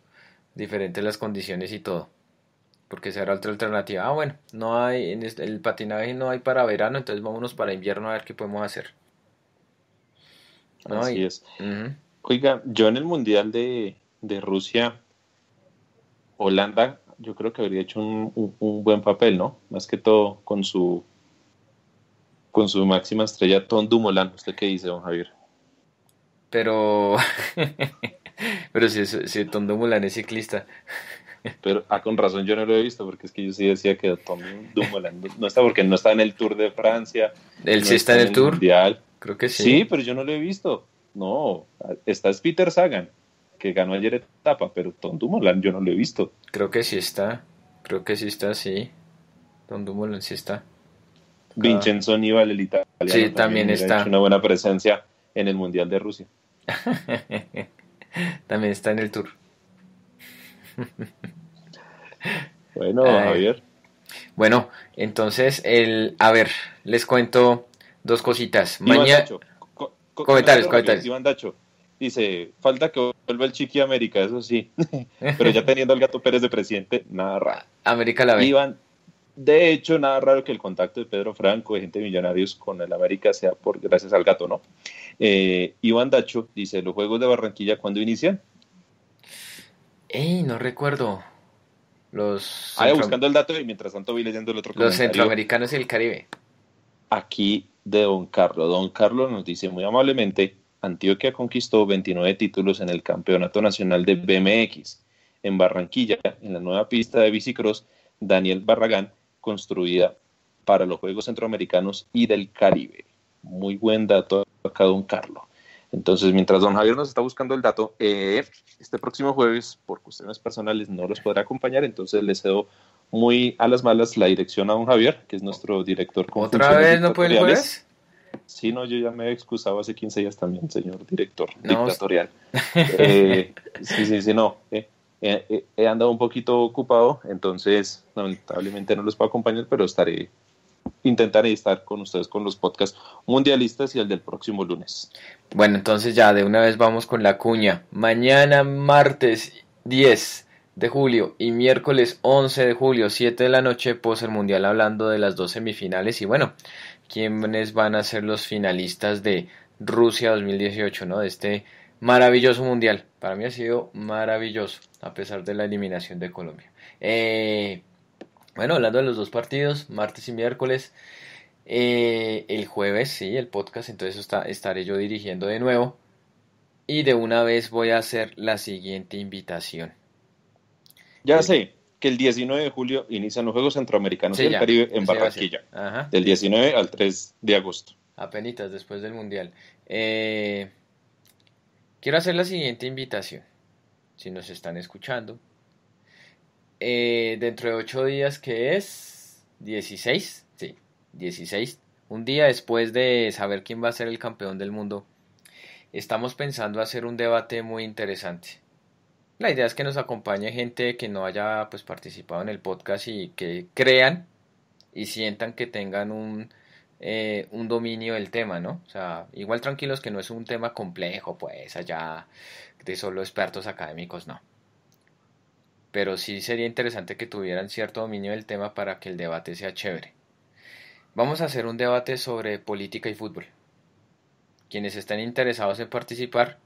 diferentes las condiciones y todo. Porque esa era otra alternativa. Bueno, no hay, el patinaje no hay para verano, entonces vámonos para invierno a ver qué podemos hacer. ¿No? Así es. Ujú. Oiga, yo en el Mundial de Rusia, Holanda, yo creo que habría hecho un buen papel, ¿no? Más que todo con su máxima estrella, Tom Dumoulin. ¿Usted qué dice, don Javier? Pero, pero si Tondo Mulan es ciclista. Pero, con razón yo no lo he visto, porque es que yo sí decía que Tom Dumoulin no está, porque no está en el Tour de Francia, ¿Él no sí está en el Tour? Mundial. Creo que Sí, sí. pero yo no lo he visto. No, está es Peter Sagan, que ganó ayer etapa, pero Tom Dumoulin yo no lo he visto. Creo que sí está. Creo que sí está, sí. Tondo Mulan sí está. Vincenzo Nibali, el italiano, Sí, también hubiera está. hecho una buena presencia en el Mundial de Rusia. También está en el Tour. Bueno, Javier. Bueno, entonces, a ver, les cuento dos cositas. Comentarios. Iván Dacho dice, falta que vuelva el Chiqui América, eso sí, pero ya teniendo al Gato Pérez de presidente, nada raro. América la ve. Iván, de hecho, nada raro que el contacto de Pedro Franco, de gente de Millonarios con el América, sea gracias al Gato, ¿no? Iván Dacho dice, ¿los Juegos de Barranquilla cuándo inician? No recuerdo. Buscando el dato y mientras tanto vi leyendo el otro comentario. Los centroamericanos y el Caribe. Aquí de Don Carlos. Don Carlos nos dice muy amablemente, Antioquia conquistó 29 títulos en el Campeonato Nacional de BMX. En Barranquilla, en la nueva pista de bicicross Daniel Barragán, construida para los Juegos Centroamericanos y del Caribe. Muy buen dato acá, Don Carlos. Entonces, mientras don Javier nos está buscando el dato, este próximo jueves, por cuestiones personales, no los podrá acompañar, entonces le cedo muy a las malas la dirección a don Javier, que es nuestro director. ¿Otra vez no puede el jueves? Sí, no, yo ya me he excusado hace 15 días también, señor director dictatorial. Sí, no. He andado un poquito ocupado, entonces lamentablemente no los puedo acompañar, pero intentaré estar con ustedes con los podcasts mundialistas y el del próximo lunes. Bueno, entonces ya de una vez vamos con la cuña. Mañana martes 10 de julio y miércoles 11 de julio, 7 de la noche, post el mundial, hablando de las dos semifinales y bueno, quiénes van a ser los finalistas de Rusia 2018, ¿no? De este maravilloso mundial. Para mí ha sido maravilloso, a pesar de la eliminación de Colombia. Bueno, hablando de los dos partidos, martes y miércoles, el jueves, sí, el podcast, entonces estaré yo dirigiendo de nuevo. Y de una vez voy a hacer la siguiente invitación. Ya sé que el 19 de julio inician los Juegos Centroamericanos del Caribe en Barranquilla. Ajá. Del 19 al 3 de agosto. Apenitas después del Mundial. Quiero hacer la siguiente invitación. Si nos están escuchando. Dentro de 8 días, que es 16, sí, 16, un día después de saber quién va a ser el campeón del mundo, estamos pensando hacer un debate muy interesante. La idea es que nos acompañe gente que no haya pues participado en el podcast y que crean y sientan que tengan un dominio del tema, ¿no? O sea, igual tranquilos que no es un tema complejo, pues allá de solo expertos académicos, no. Pero sí sería interesante que tuvieran cierto dominio del tema para que el debate sea chévere. Vamos a hacer un debate sobre política y fútbol. Quienes estén interesados en participar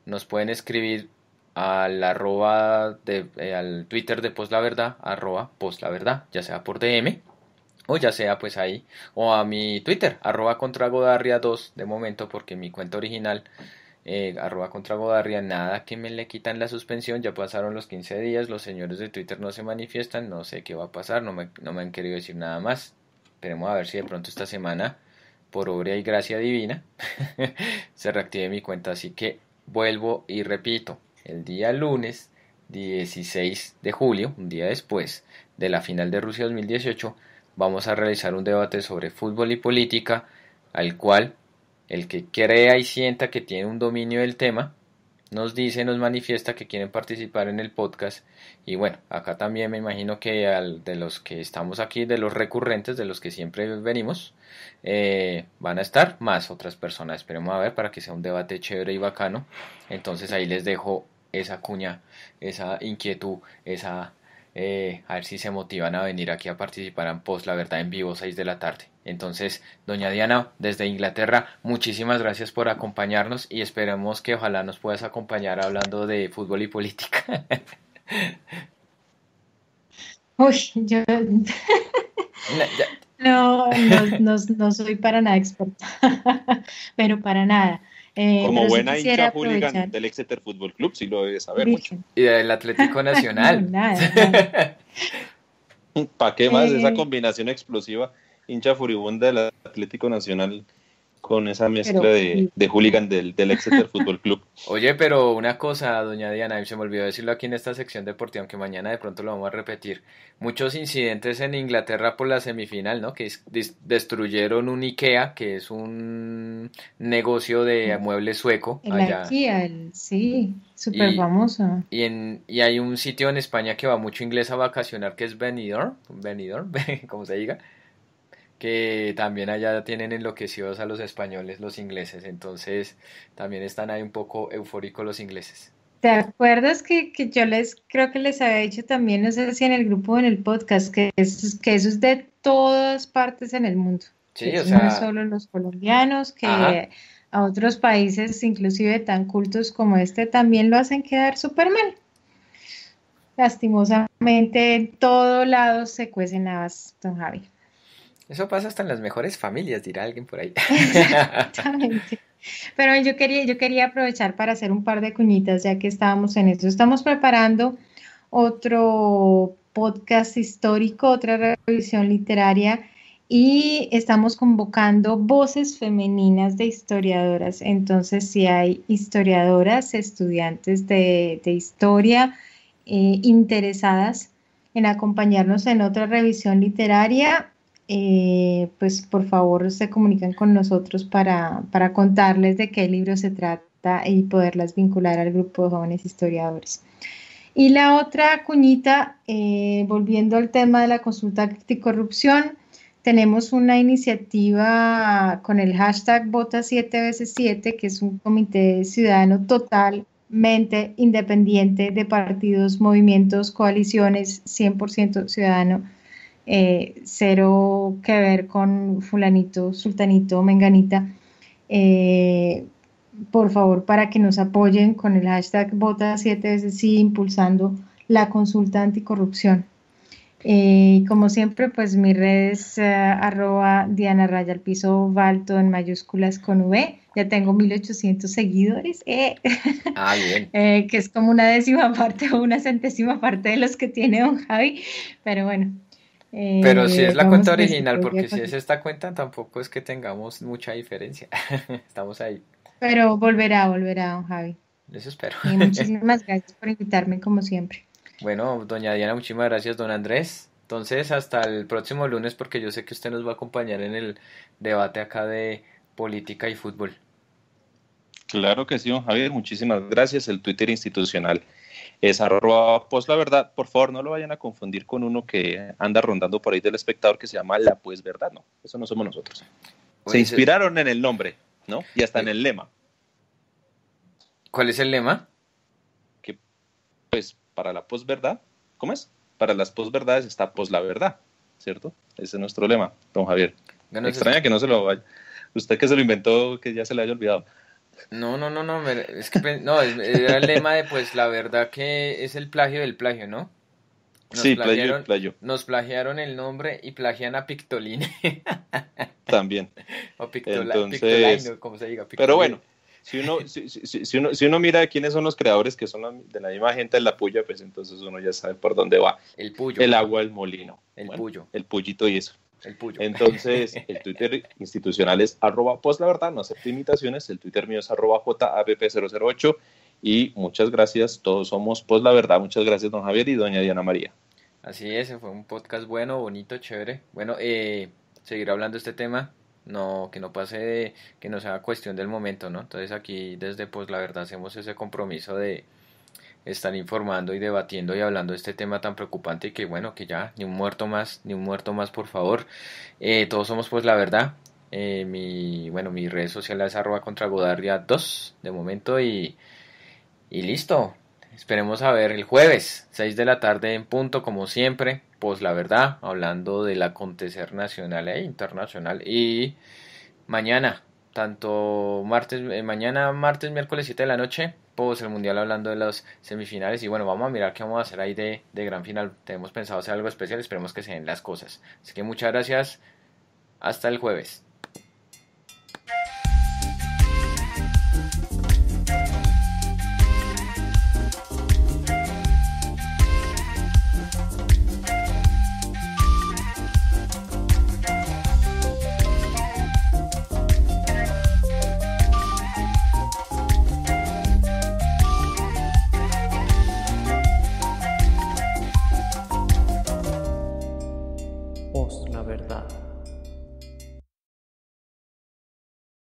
nos pueden escribir al al Twitter de Post la Verdad, @postlaverdad, ya sea por DM o ya sea pues ahí, o a mi Twitter, @contragodarria2 de momento, porque mi cuenta original @contragodarria, nada que me le quitan la suspensión, ya pasaron los 15 días, los señores de Twitter no se manifiestan, no sé qué va a pasar, no me han querido decir nada más. Esperemos a ver si de pronto esta semana, por obra y gracia divina, se reactive mi cuenta. Así que vuelvo y repito, el día lunes 16 de julio, un día después de la final de Rusia 2018, vamos a realizar un debate sobre fútbol y política, al cual el que crea y sienta que tiene un dominio del tema, nos manifiesta que quieren participar en el podcast. Y bueno, acá también me imagino que de los que estamos aquí, de los recurrentes, de los que siempre venimos, van a estar más otras personas. Esperemos a ver para que sea un debate chévere y bacano. Entonces ahí les dejo esa cuña, esa inquietud, a ver si se motivan a venir aquí a participar en Post la Verdad en vivo, 6 de la tarde. Entonces, doña Diana, desde Inglaterra, muchísimas gracias por acompañarnos y esperamos que ojalá nos puedas acompañar hablando de fútbol y política. Uy, yo no soy para nada experta, pero para nada. Como buena hincha hooligan del Exeter Fútbol Club, sí lo debes saber mucho. Y del Atlético Nacional. Nada. ¿Para qué más esa combinación explosiva? Hincha furibunda del Atlético Nacional con esa mezcla de hooligan del Exeter Fútbol Club. Oye, pero una cosa, doña Diana, se me olvidó decirlo aquí en esta sección deportiva, aunque mañana de pronto lo vamos a repetir. Muchos incidentes en Inglaterra por la semifinal, ¿no? Que destruyeron un IKEA, que es un negocio de muebles sueco. El IKEA, sí. súper famoso. Y hay un sitio en España que va mucho inglés a vacacionar que es Benidorm, como se diga, que también allá tienen enloquecidos a los españoles, los ingleses, entonces también están ahí un poco eufóricos los ingleses. ¿Te acuerdas que yo creo que les había dicho también, no sé si en el grupo o en el podcast, que eso es de todas partes en el mundo? Sí, Que o eso no es sea, solo los colombianos, que ajá. a otros países, inclusive tan cultos como este, también lo hacen quedar súper mal. Lastimosamente, en todo lado se cuecen habas, don Javi. Eso pasa hasta en las mejores familias, dirá alguien por ahí. Exactamente. Pero yo quería aprovechar para hacer un par de cuñitas, ya que estábamos en esto. Estamos preparando otro podcast histórico, otra revisión literaria, y estamos convocando voces femeninas de historiadoras. Entonces, si hay historiadoras, estudiantes de historia, interesadas en acompañarnos en otra revisión literaria, pues por favor se comunican con nosotros para contarles de qué libro se trata y poderlas vincular al grupo de jóvenes historiadores. Y la otra cuñita, volviendo al tema de la consulta anticorrupción, tenemos una iniciativa con el hashtag Vota 7x7, que es un comité ciudadano totalmente independiente de partidos, movimientos, coaliciones, 100% ciudadano. Cero que ver con fulanito, sultanito, menganita. Por favor, para que nos apoyen con el hashtag Vota 7 veces sí, impulsando la consulta anticorrupción. Como siempre, pues mi red es @Diana _Valto en mayúsculas con V. Ya tengo 1800 seguidores, Bien. que es como una décima parte o una centésima parte de los que tiene don Javi, pero bueno. Pero si es la Vamos cuenta a decir original, que porque si es esta cuenta, tampoco es que tengamos mucha diferencia. Estamos ahí. pero volverá, don Javi. Eso espero. Muchísimas gracias por invitarme, como siempre. Bueno, doña Diana, muchísimas gracias, don Andrés. Entonces, hasta el próximo lunes, porque yo sé que usted nos va a acompañar en el debate acá de política y fútbol. Claro que sí, don Javier, muchísimas gracias. El Twitter institucional es @poslaverdad. Por favor, no lo vayan a confundir con uno que anda rondando por ahí del espectador que se llama La Pues Verdad. No, eso no somos nosotros. Se inspiraron en el nombre, ¿no? Y hasta en el lema. ¿Cuál es el lema? Que, pues, para la posverdad, ¿cómo es? Para las posverdades está poslaverdad, ¿cierto? Ese es nuestro lema, don Javier. Bueno, extraña que no se lo vaya. Usted que se lo inventó, que ya se le haya olvidado. No, es que no, era el lema de pues la verdad que es el plagio del plagio, ¿no? Sí, plagio. Nos plagiaron el nombre y plagian a Pictoline. También. O Pictoline, como se diga. Pictoline. Pero bueno, si uno mira quiénes son los creadores, que son de la misma gente de la puya, pues entonces uno ya sabe por dónde va. El puyo. El agua, el molino. Puyo. El puyito y eso. El puyo. Entonces, el Twitter institucional es @poslaverdad, no acepto imitaciones. El Twitter mío es @JAPP008. Y muchas gracias, todos somos Poslaverdad. Muchas gracias, don Javier y doña Diana María. Así es, fue un podcast bueno, bonito, chévere. Bueno, seguir hablando de este tema, que no pase que no sea cuestión del momento, ¿no? Entonces aquí desde Poslaverdad hacemos ese compromiso de estar informando y debatiendo y hablando de este tema tan preocupante y que bueno, que ya ni un muerto más, por favor. Todos somos Poslaverdad. Mi red social es @contragodarria2 de momento y listo. Esperemos a ver el jueves, 6 de la tarde en punto, como siempre, Poslaverdad, hablando del acontecer nacional e internacional. Y mañana, mañana, martes, miércoles 7 de la noche, el Mundial, hablando de las semifinales. Y bueno, vamos a mirar qué vamos a hacer ahí de gran final. Tenemos pensado hacer algo especial, esperemos que se den las cosas. Así que muchas gracias, hasta el jueves. La verdad.